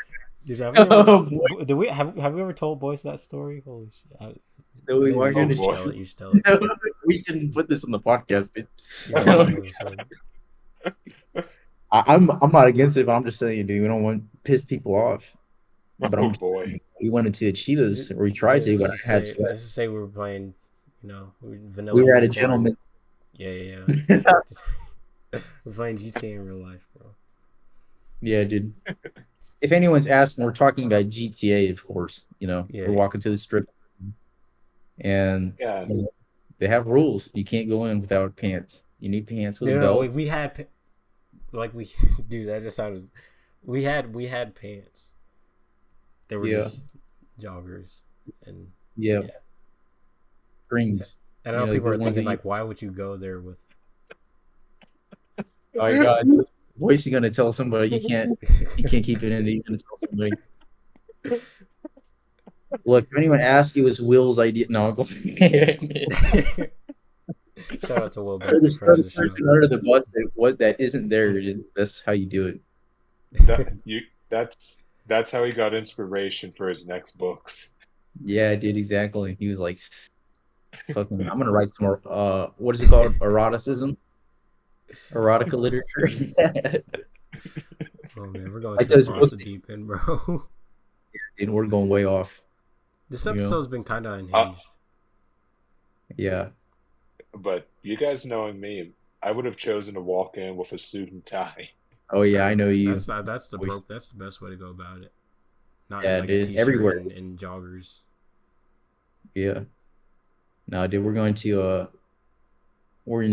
dude, have we ever, Oh boy. did we have we ever told Boyce that story? Holy shit! No, we Maybe wanted you to- boy. should tell it. You should tell it. No, we shouldn't put this on the podcast, dude. You know, one episode. I'm not against it, but I'm just saying, dude, we don't want to piss people off. But Oh I'm boy. we went into Cheetahs, or we tried to, but I had sweat. Let's just say we were playing, vanilla. We were at a unicorn. gentleman. Yeah. We're playing GTA in real life, bro. Yeah, dude. If anyone's asking, we're talking about GTA, of course. Yeah. We're walking to the strip, and Yeah. they have rules. You can't go in without pants. You need pants with a No, belt. we had, dude, that just sounded. We had pants. They were Yeah. just joggers, and Yeah. yeah. Strings. And I know people the are ones thinking that like, why would you go there with? Oh my God. Boyce, you gonna tell somebody you can't keep it in. You're gonna tell somebody. Look, if anyone asks you, it's Will's idea. No, go. Shout out to Will Or Beck, the friend of the person show. under the bus that isn't there. That's how you do it. That's how he got inspiration for his next books. Yeah, dude, exactly. He was like, Fucking, I'm gonna write some more. What is it called? Erotica literature. Oh man, we're going Like too those far off books, the deep end, bro. and we're going way off. This You know? episode's been kind of Uh, unhinged. Yeah. but you guys knowing me, I would have chosen to walk in with a suit and tie. Oh yeah, I Fair. know you. That's that's the best way to go about it. Not in Yeah, like a dude. t-shirt Everywhere. and joggers. Yeah. No, dude, we're gonna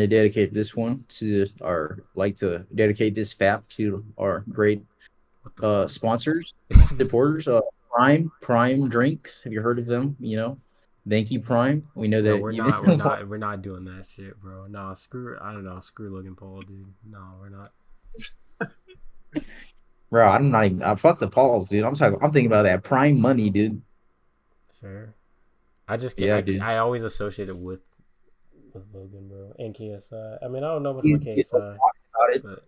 dedicate this one to our like to dedicate this FAP to our great What the fuck? sponsors, supporters, Prime Drinks. Have you heard of them? Thank you, Prime. We know No, that we're you not. We're not doing that shit, bro. Nah, screw. I don't know. Screw Logan Paul, dude. No, we're not. bro, I'm not even fuck the Pauls, dude. I'm thinking about that Prime money, dude. Fair. I just can't. Yeah, dude. I always associate it with Logan, bro, and KSI. I mean, I don't know much about You don't KSI, talk about it. but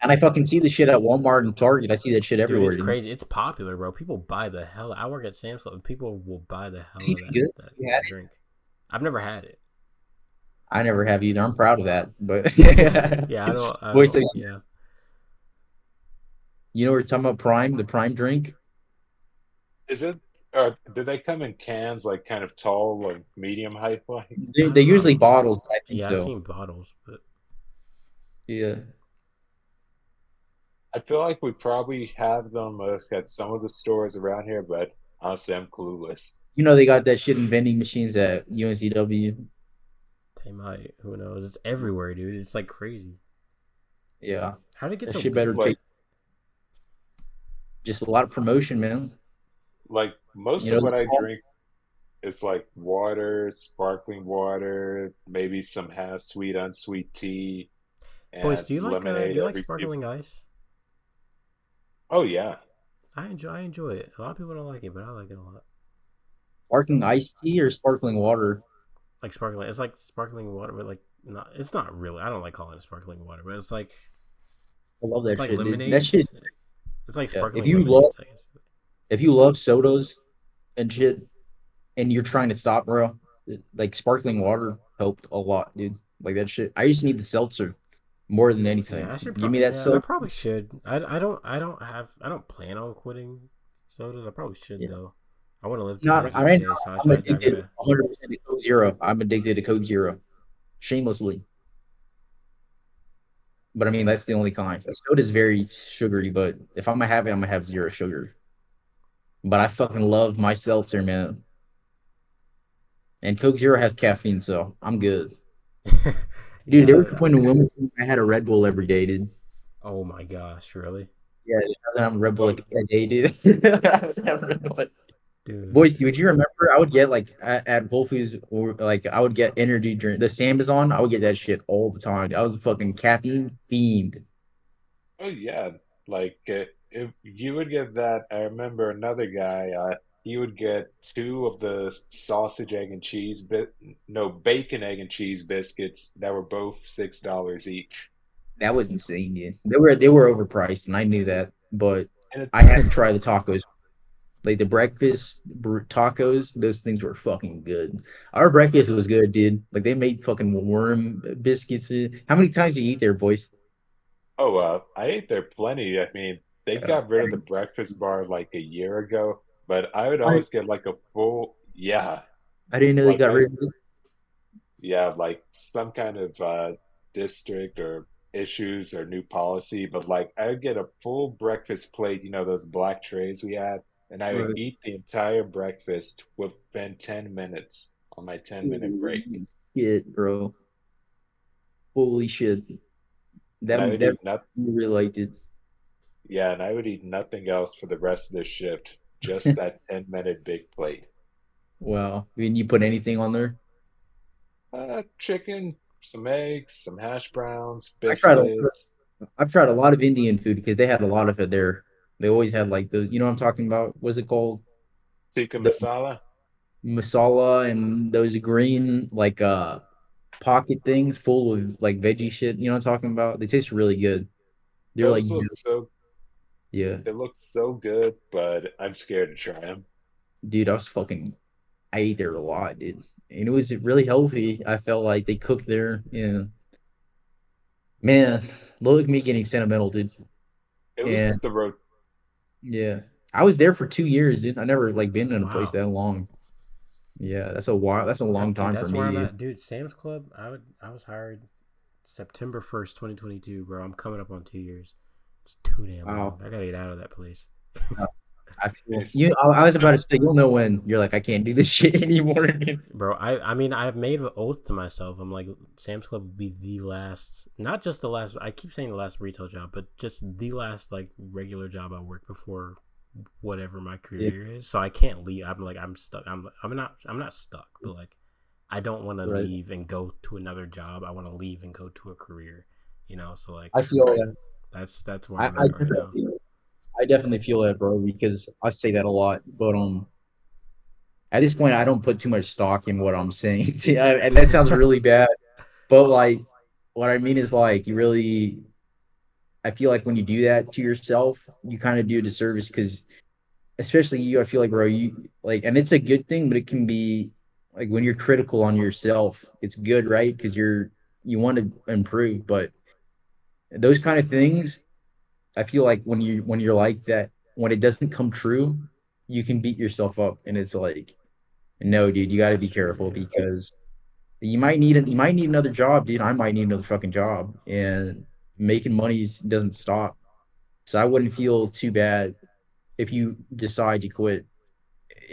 And I fucking see the shit at Walmart and Target. I see that shit dude, everywhere, it's dude. crazy. It's popular, bro. People buy the hell. I work at Sam's Club, and people will buy the hell of Even good. You had that drink. I've never had it. I never have either. I'm proud of that. But Yeah, I Boys, don't. Yeah, you know we're talking about Prime, the Prime drink. Is it? Do they come in cans, like kind of tall, like medium height? Like, They, I they don't usually know. bottles, but I think Yeah, I've so. seen bottles, but Yeah. I feel like we probably have them at some of the stores around here, but honestly, I'm clueless. You know they got that shit in vending machines at UNCW. they might. Who knows? It's everywhere, dude. It's like crazy. Yeah. How did it get That so shit better big? Like, take just a lot of promotion, man. most You of know, what I drink, it's like water, sparkling water, maybe some half sweet, unsweet tea, Boys, and do lemonade you like every few. sparkling ice? Oh yeah, I enjoy it. A lot of people don't like it, but I like it a lot. sparkling iced tea or sparkling water. Like sparkling, it's like sparkling water, but like not. It's not really. I don't like calling it sparkling water, but I love it's that like shit, dude. That shit, lemonades. It's like yeah. sparkling lemonades, I guess. If you love sodas and shit, and you're trying to stop, bro, like sparkling water helped a lot, dude. Like that shit. I just need the seltzer more than Yeah, anything. I should. Give me that I seltzer. probably should. I don't plan on quitting sodas. I probably should Yeah. though. I want to live to Not play right GTA, so now. I'm I addicted gotta. 100% to Coke Zero. I'm addicted to Coke Zero, shamelessly. But I mean, Yeah, that's the only kind. Soda is very sugary, but if I'm gonna have it, I'm gonna have zero sugar. But I fucking love my seltzer, man. And Coke Zero has caffeine, so I'm good. Dude, there was a yeah. point in Wilmington where I had a Red Bull every day, dude. Oh my gosh, really, Yeah, dude, I was having Red Bull oh, like a day, dude. I was having Red Bull. dude. Boys, would you remember? I would get like at Whole Foods, or like I would get energy drink. The Amazon, I would get that shit all the time. I was a fucking caffeine fiend. oh yeah. If you would get that, I remember another guy. He would get two of the sausage, egg, and cheese bit, no, bacon, egg, and cheese biscuits that were both $6 each. That was insane, dude. They were overpriced, and I knew that, but And it, I had to try the tacos. Like the tacos, those things were fucking good. Our breakfast was good, dude. Like they made fucking worm biscuits. How many times do you eat there, boys? oh, I ate there plenty. I mean, they Yeah. got rid of the breakfast bar like a year ago, but I would I, always get like a full, yeah, I didn't know they like got I, rid of it. yeah, like some kind of district or issues or new policy, but like I would get a full breakfast plate, those black trays we had, and I would Right. eat the entire breakfast within 10 minutes on my 10-minute break. Holy shit, bro. Holy shit. And I would That eat not, really liked it. yeah, and I would eat nothing else for the rest of the shift, just that 10-minute big plate. Wow. I mean, you put anything on there? Chicken, some eggs, some hash browns, I tried. biscuits, I've tried a lot of Indian food because they had a lot of it there. They always had like you know what I'm talking about? What's it called? tikka The masala. masala and those green like pocket things full of like veggie shit. You know what I'm talking about? They taste really good. They're like, Those look so, yeah, they look so good, but I'm scared to try them. dude, I ate there a lot, dude. and it was really healthy. I felt like they cooked there, and man, look at me getting sentimental, dude. It was And the road. yeah, I was there for 2 years, dude. I never like been in a place Wow. that long. Yeah, that's a while. That's a long Dude, time for that's where me, I'm dude. at, dude. Sam's Club. I was hired September 1st, 2022, bro. I'm coming up on 2 years. It's too damn Wow. long. I gotta get out of that place. I feel It's, you. I was about to say, you'll know when you're like, I can't do this shit anymore, dude. Bro, I mean, I've made an oath to myself. I'm like, Sam's Club would be the last, not just the last. I keep saying the last retail job, but just the last like regular job I work before whatever my Yeah, career is. So I can't leave. I'm like, I'm stuck. I'm not stuck, but like, I don't want to right. leave and go to another job. I want to leave and go to a career. So like, I feel right. that. that's where I, I'm I at right now. I definitely feel that, bro, because I say that a lot. But at this point, I don't put too much stock in what I'm saying. And that sounds really bad. But like, what I mean is like, you really, I feel like when you do that to yourself, you kind of do a disservice because, especially you, I feel like, bro, you like, and it's a good thing, but it can be like when you're critical on yourself, it's good, right? Because you want to improve, but those kind of things, I feel like when you're like that, when it doesn't come true, you can beat yourself up, and it's like, no, dude, you got to That's be true. careful Yeah. because you might need another job, dude. I might need another fucking job, and making money doesn't stop. So I wouldn't feel too bad if you decide to quit.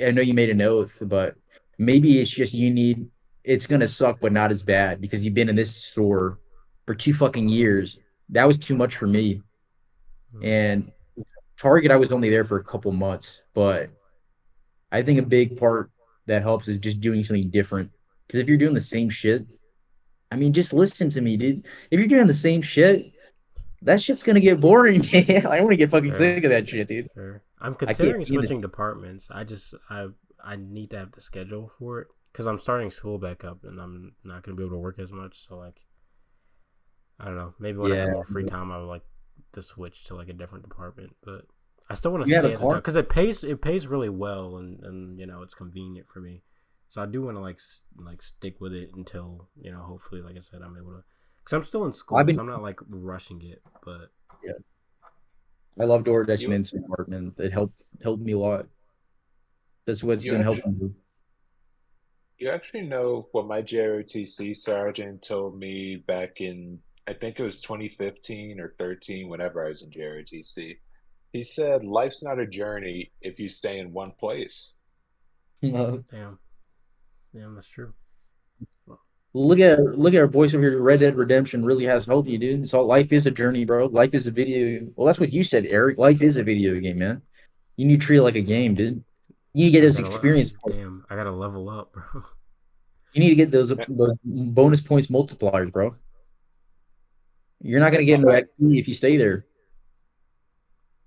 I know you made an oath, but maybe it's just you need. It's gonna suck, but not as bad because you've been in this store for 2 fucking years. That was too much for me, Mm. and Target, I was only there for a couple months, but I think a big part that helps is just doing something different. Because if you're doing the same shit, I mean, just listen to me, dude. If you're doing the same shit, that shit's gonna get boring. I want to get fucking Fair. sick of that shit, dude. Sure. I'm I can't considering be in this. switching departments. I need to have the schedule for it because I'm starting school back up and I'm not gonna be able to work as much. So like, I don't know. Maybe when I Yeah, have more free time, I would like to switch to like a different department. But I still want to you have a stay at the job car. because it pays really well and it's convenient for me. So I do want to like stick with it until hopefully like I said I'm able to because I'm still in I've school so been. I'm not like rushing it. But Yeah, I love door dashing You into department. It helped me a lot. That's what's you been actually helping me. you actually know what my JROTC sergeant told me back in, I think it was 2015 or 13, whenever I was in JROTC. He said life's not a journey if you stay in one place. damn, damn, that's true. Look at our voice over here. Red Dead Redemption really has helped you, dude. It's all life is a journey, bro. Life is a video. Well, that's what you said, Eric. Life is a video game, man. You need to treat it like a game, dude. You need to get I those gotta experience points. damn. I gotta level up, bro. You need to get Eh, those bonus points multipliers, bro. You're not gonna get no I XP if you stay there,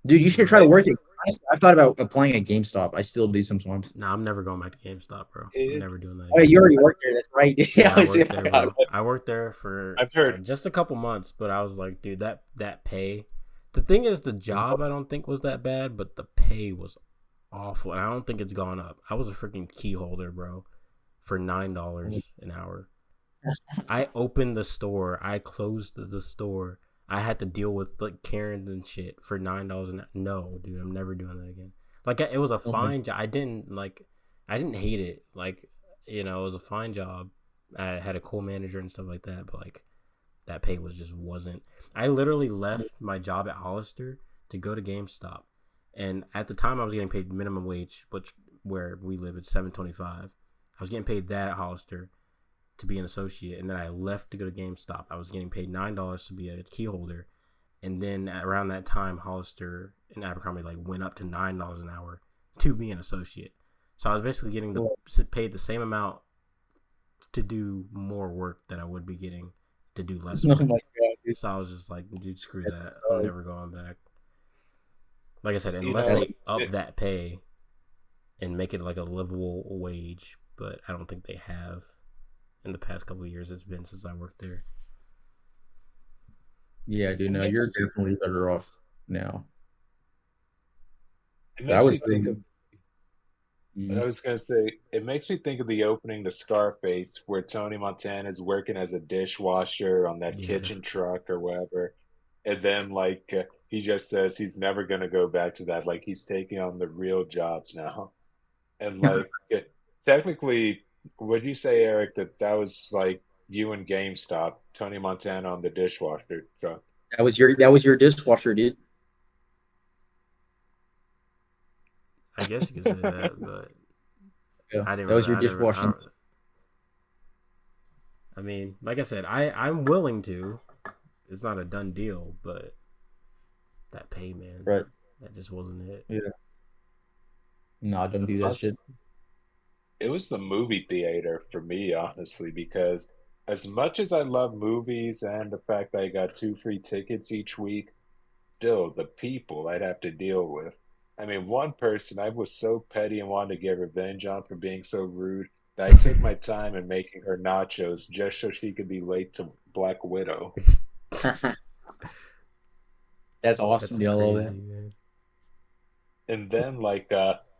dude. You should try No, to it, work it. Honestly, I've thought about applying at GameStop. I still do sometimes. nah, I'm never going back to GameStop, bro. I'm never it's doing that Oh, again. you already worked there. That's right. Yeah, Yeah, I I see. worked there, bro. I worked there for I've heard. just a couple months, but I was like, dude, that pay. The thing is, the job I don't think was that bad, but the pay was awful, and I don't think it's gone up. I was a freaking key holder, bro, for $9 an hour. I opened the store. I closed the store. I had to deal with like Karens and shit for $9 an hour. No, dude, I'm never doing that again. Like it was a Oh my, fine job. I didn't hate it. Like it was a fine job. I had a cool manager and stuff like that. But like that pay was just wasn't. I literally left my job at Hollister to go to GameStop, and at the time I was getting paid minimum wage, which where we live it's 7.25. I was getting paid that at Hollister to be an associate, and then I left to go to GameStop. I was getting paid $9 to be a key holder, and then around that time, Hollister and Abercrombie like went up to $9 an hour to be an associate. So I was basically getting paid the same amount to do more work than I would be getting to do less oh work. my God, dude. So I was just like, dude, screw That's, that. I'm never going back. Like I said, You unless that's know, they up it, that pay and make it like a livable wage, but I don't think they have in the past couple of years. It's been since I worked there. yeah, dude. it No, makes you're definitely better off now. it But I makes was you think of I was gonna say it makes me think of the opening to Scarface, where Tony Montana is working as a dishwasher on that Yeah. kitchen truck or whatever, and then he just says he's never gonna go back to that. Like he's taking on the real jobs now, and technically, would you say, Eric, that that was like you and GameStop, Tony Montana on the dishwasher truck? That was your dishwasher, dude. I guess you could say that, but Yeah, I didn't that was really. your I never. dishwashing. I mean, like I said, I'm willing to. It's not a done deal, but that pay, man, Right. that just wasn't it. Yeah. No, don't do that Plus, shit. it was the movie theater for me, honestly, because as much as I love movies and the fact that I got two free tickets each week, still the people I'd have to deal with. I mean, one person I was so petty and wanted to get revenge on for being so rude that I took my time in making her nachos just so she could be late to Black Widow. That's awesome, That's dude. I love crazy, that. man. And then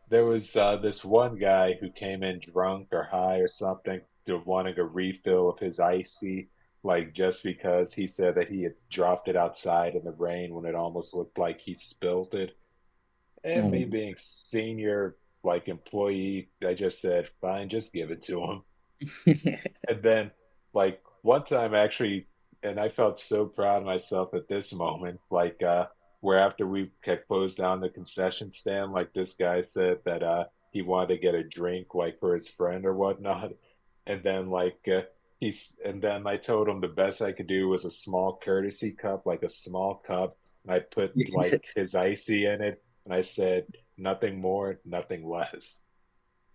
there was this one guy who came in drunk or high or something to wanting a refill of his icy, like just because he said that he had dropped it outside in the rain when it almost looked like he spilled it. And me Oh. being senior employee, I just said, fine, just give it to him. And then one time actually, and I felt so proud of myself at this moment, where after we had closed down the concession stand, like this guy said that he wanted to get a drink for his friend or whatnot. And then and then I told him the best I could do was a small courtesy cup, like a small cup, and I put his icy in it, and I said nothing more, nothing less.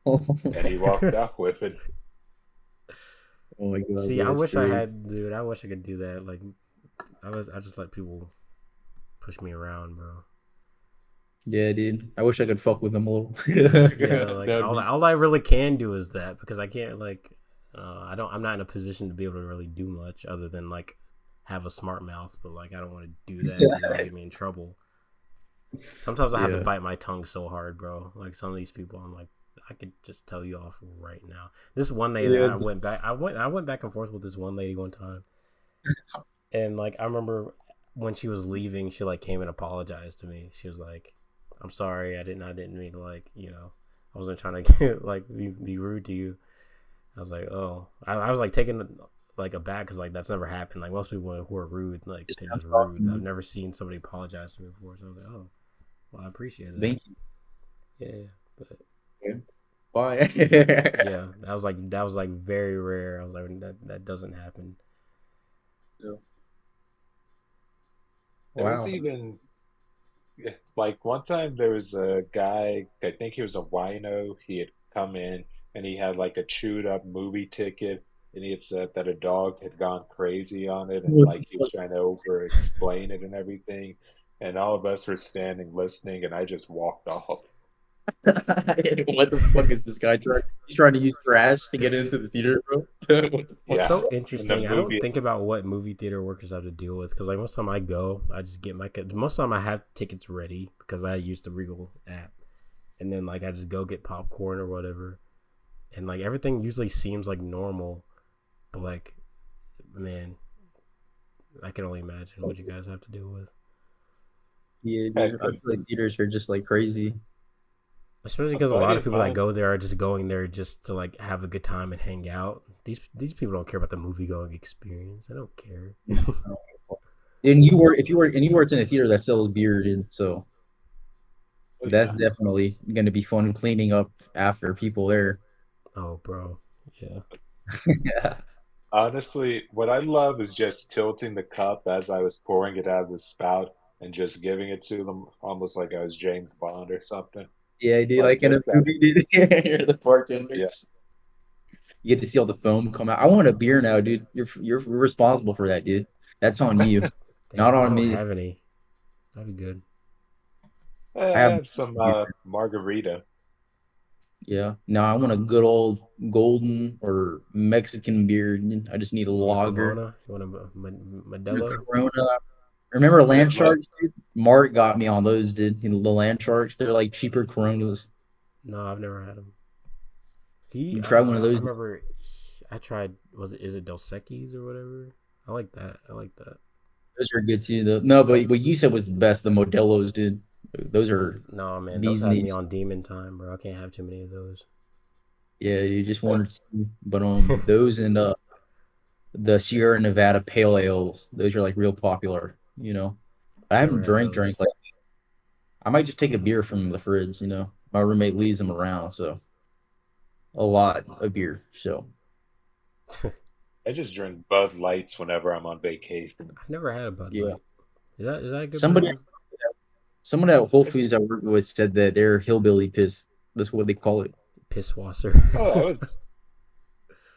And he walked out with it. Oh my god, See, bro, I that's wish I crazy. had, dude. I wish I could do that. Like, I just let people push me around, bro. Yeah, dude. I wish I could fuck with them a little. Yeah, That like would be. all I really can do is that because I can't I'm not in a position to be able to really do much other than like have a smart mouth, but like I don't want to do that because that'll get me in trouble. Sometimes I have to Yeah. bite my tongue so hard, bro. Like some of these people, I'm like, I could just tell you off right now. This one lady that Yeah. I went back and forth with this one lady one time, and like I remember when she was leaving, she like came and apologized to me. She was like, "I'm sorry, I didn't mean to I wasn't trying to get, be rude to you." I was like, "Oh," I was like taken like aback because like that's never happened. Like most people who are rude, like Just they're I'm just rude. I've talking. never seen somebody apologize to me before, so I was like, "Oh, well, I appreciate that." Thank you. Yeah, but Yeah. Bye. yeah, that was like very rare. I was like, that doesn't happen. Yeah. There was Wow. even one time there was a guy, I think he was a wino. He had come in and he had like a chewed up movie ticket, and he had said that a dog had gone crazy on it, and What like the he was fuck? trying to over explain it and everything. And all of us were standing listening, and I just walked off. What the fuck is this guy trying? He's trying to use trash to get into the theater, bro. What the It's fuck? Yeah. so And the interesting. I don't movie, think about what movie theater workers have to deal with because like most time I go, I just get most time I have tickets ready because I use the Regal app, and then like I just go get popcorn or whatever, and like everything usually seems like normal, but like man, I can only imagine what you guys have to deal with. Yeah, heck, dude. I feel like theaters are just like crazy. Especially because a I lot of didn't people that mind. go there are just going there just to like have a good time and hang out. These people don't care about the movie going experience. They don't care. And you worked in a theater that sells beer, dude. So Oh that's yeah. definitely gonna be fun cleaning up after people there. Oh, bro, yeah. Yeah. Honestly, what I love is just tilting the cup as I was pouring it out of the spout and just giving it to them almost like I was James Bond or something. Yeah, dude. Like Like in just a that. movie, dude. You're the bartender. Yeah. You get to see all the foam come out. I want a beer now, dude. You're responsible for that, dude. That's on you, not Damn, I on don't me. have any. That'd be good. I I have have some beer. margarita. Yeah. No, I want a good old golden or Mexican beer. I just need a You want a lager. Corona? You want a And a Modelo? Corona. Remember land Let sharks, dude? Mark got me on those, dude. The land sharks, they're like cheaper Coronas. No, I've never had him. He, You try one of I those. remember I tried. Is it Dos Equis or whatever? I like that. I like that. Those are good too. Though. No, but what you said was the best. The Modelo's, dude. Those are No, man, those bees had me knees. on demon time, bro. I can't have too many of those. Yeah, you just wanted to see. But those and the Sierra Nevada Pale Ales, those are like real popular. I Never haven't had drank those. like I might just take a beer from the fridge. My roommate leaves them around, so a lot of beer. So I just drink Bud Lights whenever I'm on vacation. I've never had a Bud yeah, Light. Is that a good somebody brand? someone at Whole It's, Foods I work with said that they're hillbilly piss. That's what they call it. Pisswasser. oh,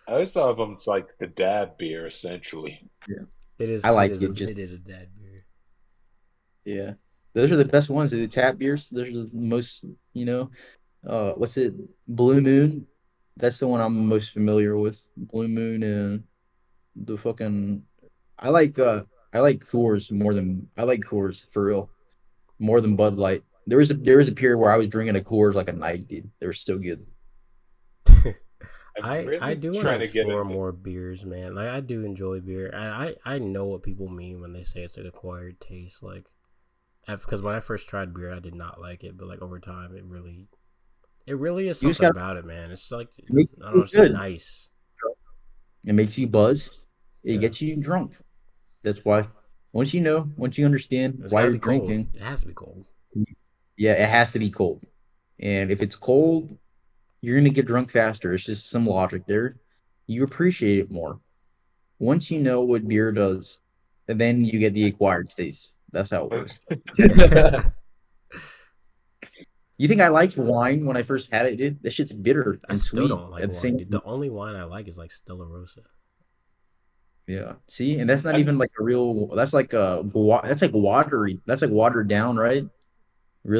I always thought of them as like the dad beer essentially. Yeah, It is. I It like is a. it. Just It is a dad beer. yeah, those are the best ones. The tap beers. Those are the most. What's it? Blue Moon. That's the one I'm most familiar with. Blue Moon and the fucking. I like uh I like Coors more than I like Coors for real more than Bud Light. There was a period where I was drinking a Coors like a night, dude. They were still good. I'm I really do want to trying to get explore into. more beers, man. Like I do enjoy beer, and I know what people mean when they say it's an acquired taste. Like, because when I first tried beer, I did not like it, but like over time, it really is You just something got about it, man. It's like it makes I don't know, you it's feel just good. nice. It makes you buzz. It Yeah, gets you drunk. That's why. Once you understand it's why got to you're be cold. drinking, It has to be cold. yeah, it has to be cold. And if it's cold, you're gonna get drunk faster. It's just some logic there. You appreciate it more. Once you know what beer does, and then you get the acquired taste. That's how it works. You think I liked wine when I first had it, dude? That shit's bitter I and still sweet don't like at the wine, same dude. time. The only wine I like is like Stella Rosa. Yeah. See, and that's not I'm even like a real. That's like watery. That's like watered down, right?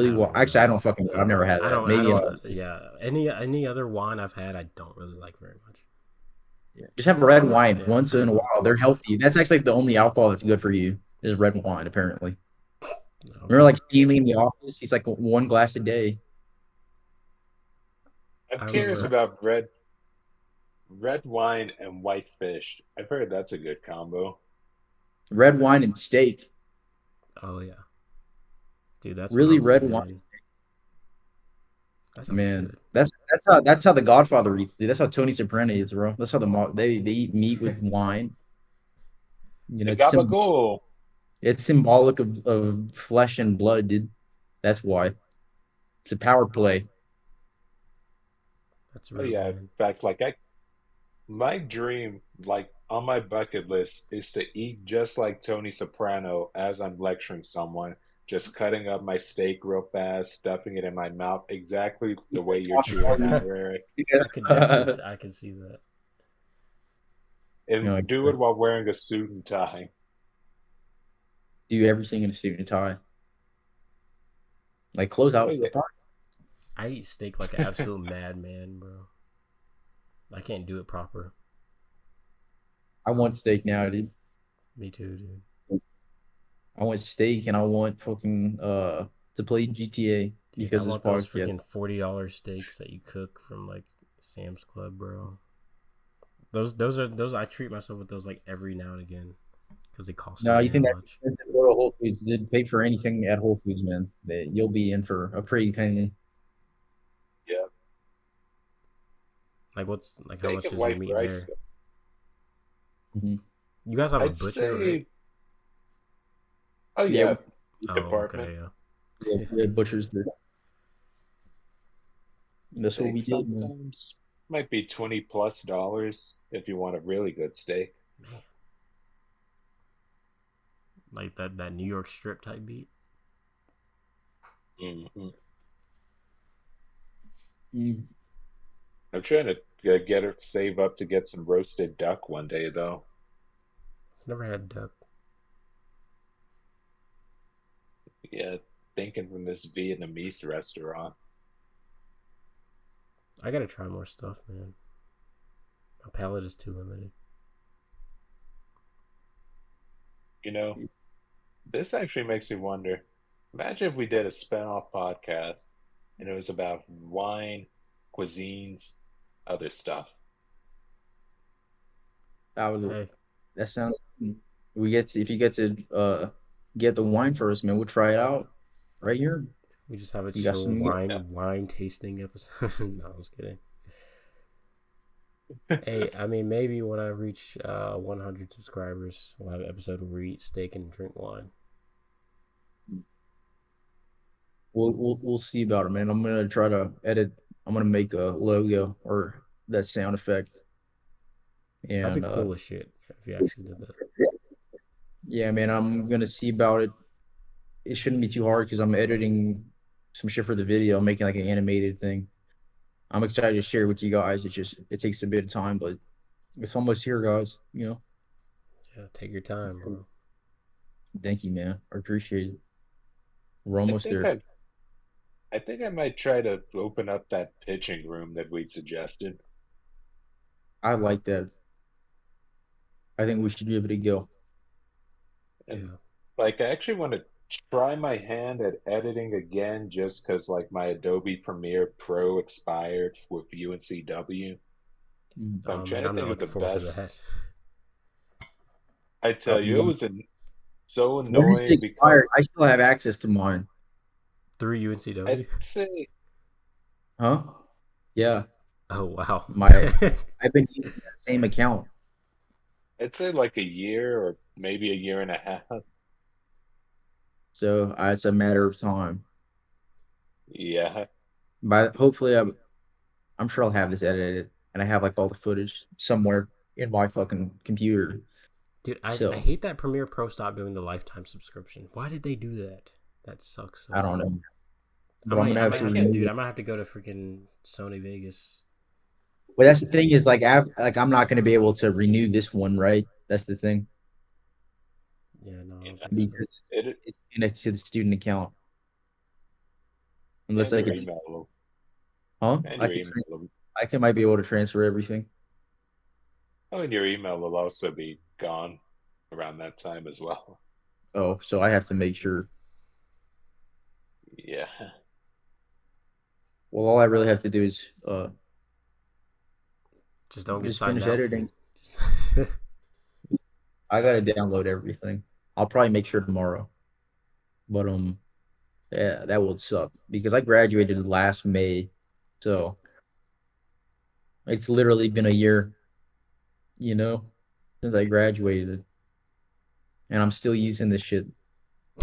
I Really? don't really Actually, I know. don't fucking know. I've never had I that. don't. I Maybe don't. Yeah. Any other wine I've had, I don't really like very much. yeah. Just have red I'm not. wine Yeah. once in a while. They're healthy. That's actually the only alcohol that's good for you is red wine, apparently. Remember, Okay. like Stanley in the office? He's like one glass a day. I'm I He's curious remember. about red wine and white fish. I've heard that's a good combo. red wine and steak. Oh yeah, dude. That's what Really, I'm. red wine. Man, that sounds Man, good. that's how the Godfather eats, dude. That's how Tony Soprano eats, bro. That's how they eat meat with wine. The It's gabagool. it's symbolic of flesh and blood, dude. That's why. It's a power play. That's Oh real, yeah. In man. fact, my dream, like on my bucket list, is to eat just like Tony Soprano as I'm lecturing someone, just cutting up my steak real fast, stuffing it in my mouth, exactly the way you're chewing now, Eric, I could definitely. I can see that. You know, and like, do it while wearing a suit and tie. do everything in a suit and tie. Like close Oh out the yeah. party. I eat steak like an absolute madman, bro. I can't do it proper. I want steak now, dude. Me too, dude. I want steak and I want fucking to play GTA Dude, I because this want those podcast. freaking $40 steaks that you cook from like Sam's Club, bro. Those I treat myself with those like every now and again because they cost so No, you damn think that much. go to Whole Foods did pay for anything at Whole Foods, man? That you'll be in for a pretty penny. Yeah. Like what's like how Steak much and is your white meat rice. there? Hmm. You guys have a I'd butcher, right? say, oh Yeah, yeah, meat Oh, department. okay, yeah. we had butchers there. That's what Steak we did, man. sometimes might be $20+ if you want a really good steak. Man, like that New York strip type beat. Hmm. Mm. I'm trying to get her save up to get some roasted duck one day though. Never had duck. Yeah, thinking from this Vietnamese restaurant. I gotta try more stuff, man. My palate is too limited. You know, this actually makes me wonder. Imagine if we did a spin-off podcast and it was about wine, cuisines, other stuff. That was Hey, that sounds. We get to, if you get to get the wine for us, man, we'll try it out right here. we just have a You got chill some. Yeah. wine tasting episode. No, I was kidding. Hey, I mean, maybe when I reach 100 subscribers, we'll have an episode where we eat steak and drink wine. We'll see about it, man. I'm gonna try to edit. I'm gonna make a logo or that sound effect, That'd be and cool as shit if you actually did that. yeah, man. I'm gonna see about it. It shouldn't be too hard because I'm editing some shit for the video. I'm making like an animated thing. I'm excited to share with you guys. It's just it takes a bit of time, but it's almost here, guys. Yeah, take your time, bro. Thank you, man. I appreciate it. We're I almost think there. I think I might try to open up that pitching room that we'd suggested. I like that. I think we should give it a go. And Yeah. like I actually want to try my hand at editing again just because like my Adobe Premiere Pro expired with UNCW. Mm. So I'm Oh man, trying to I'm not think of looking the forward to best. that. I tell you, it was so When is it annoying expired? because I still have access to mine. Through I'd UNCW. say Huh? Yeah. Oh wow. My I've been using that same account. I'd say like a year or maybe a year and a half. So it's a matter of time. Yeah. But hopefully I'm sure I'll have this edited and I have like all the footage somewhere in my fucking computer. Dude, I So hate that Premiere Pro stopped doing the lifetime subscription. Why did they do that? That sucks so I don't bad. know. But I'm gonna I have might to have to, can't. remove dude. it. I might have to go to freaking Sony Vegas. But that's the thing is like I'm not gonna be able to renew this one, right? That's the thing. Yeah, no, I Yeah. don't think so. It, Because it it's connected to the student account. Unless and I your could email will huh? and I your could email will I can might be able to transfer everything. oh and your email will also be gone around that time as well. Oh, so I have to make sure. Yeah. Well, all I really have to do is Just don't get just signed finish out. editing. I gotta download everything. I'll probably make sure tomorrow. But yeah, that would suck because I graduated last May, so it's literally been a year, you know, since I graduated, and I'm still using this shit.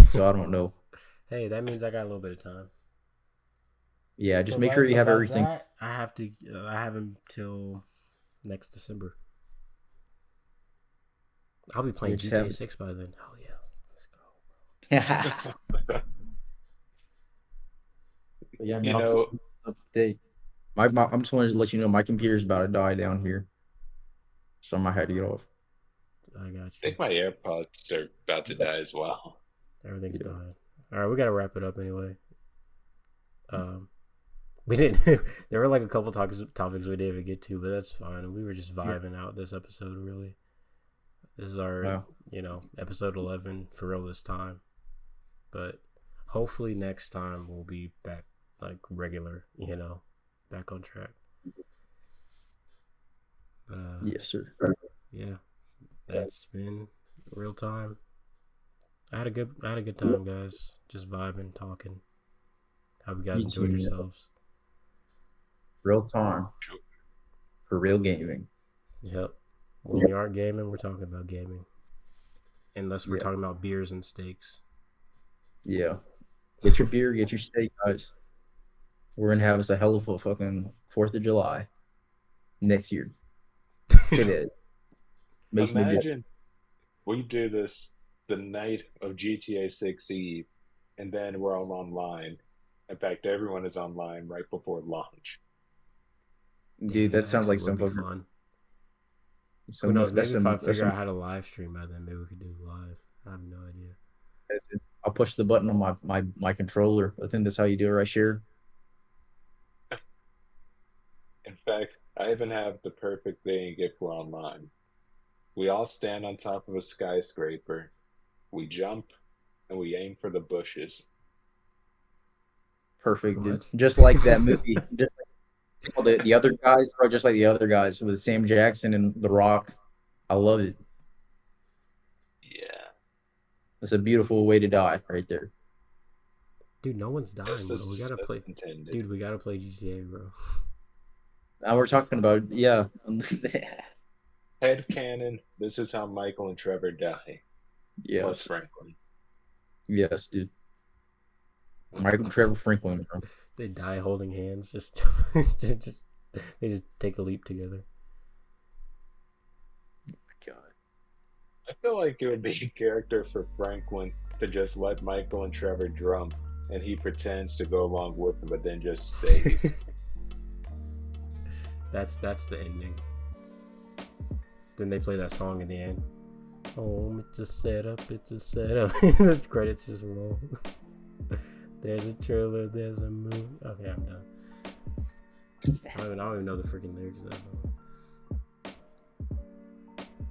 So I don't know. Hey, that means I got a little bit of time. Yeah, just So make by sure you so have by everything. that, I have until next December. I'll be You playing just GTA have 6 by then. Hell yeah. Let's go. it. But yeah, man, You I'll keep know, you up to date. I'm just wanted to let you know my computer's about to die down here, so I might have to get off. I got I you. think my AirPods are about to die as well. Everything's Yeah. dying. All right, we gotta wrap it up anyway. Um, we didn't. There were like a couple topics we didn't even get to, but that's fine. We were just Yeah. vibing out this episode. Really, this is our Wow. episode 11 for real this time. But hopefully next time we'll be back like regular. Back on track. But Yes, sir. yeah, that's been real time. I had a good time, guys. Just vibing, talking. Hope you guys Me too, enjoyed man. yourselves. Real time for real gaming. Yep. When we aren't gaming, we're talking about gaming. Unless we're Yeah. talking about beers and steaks. Yeah. Get your beer, get your steak, guys. We're gonna have us a hell of a fucking 4th of July next year. Today. Makes no difference. Imagine we do this the night of GTA 6 Eve, and then we're all online. In fact, everyone is online right before launch. Damn, Dude, that that sounds actually like would some be fucking fun. Who knows? some Maybe if I that's figure some out how to live stream by then, maybe we could do live. I have no idea. I'll push the button on my controller. I think that's how you do it right here. In fact, I even have the perfect thing if we're online. We all stand on top of a skyscraper, we jump, and we aim for the bushes. perfect, dude. What? Just like that movie. Just like all the other guys, bro. Just like the other guys with Sam Jackson and The Rock. I love it. Yeah. It's a beautiful way to die right there. Dude, no one's dying, Just bro. as We gotta play. intended. Dude, we gotta play GTA, bro. Now we're talking about Headcanon, this is how Michael and Trevor die. yeah, Plus Franklin. yes, dude. Michael Trevor Franklin, bro. They die holding hands. Just, they just take a leap together. God. I feel like it would be a character for Franklin to just let Michael and Trevor drum, and he pretends to go along with them, but then just stays. That's the ending. Then they play that song in the end. Oh, it's a setup. It's a setup. The credits just roll. There's a trailer. There's a movie. Okay, I'm done. I don't even know the freaking lyrics of that song.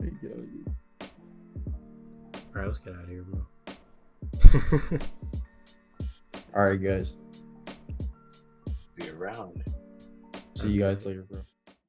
There you go, dude. Alright, let's get out of here, bro. All right, guys. Be around. See you guys later, bro.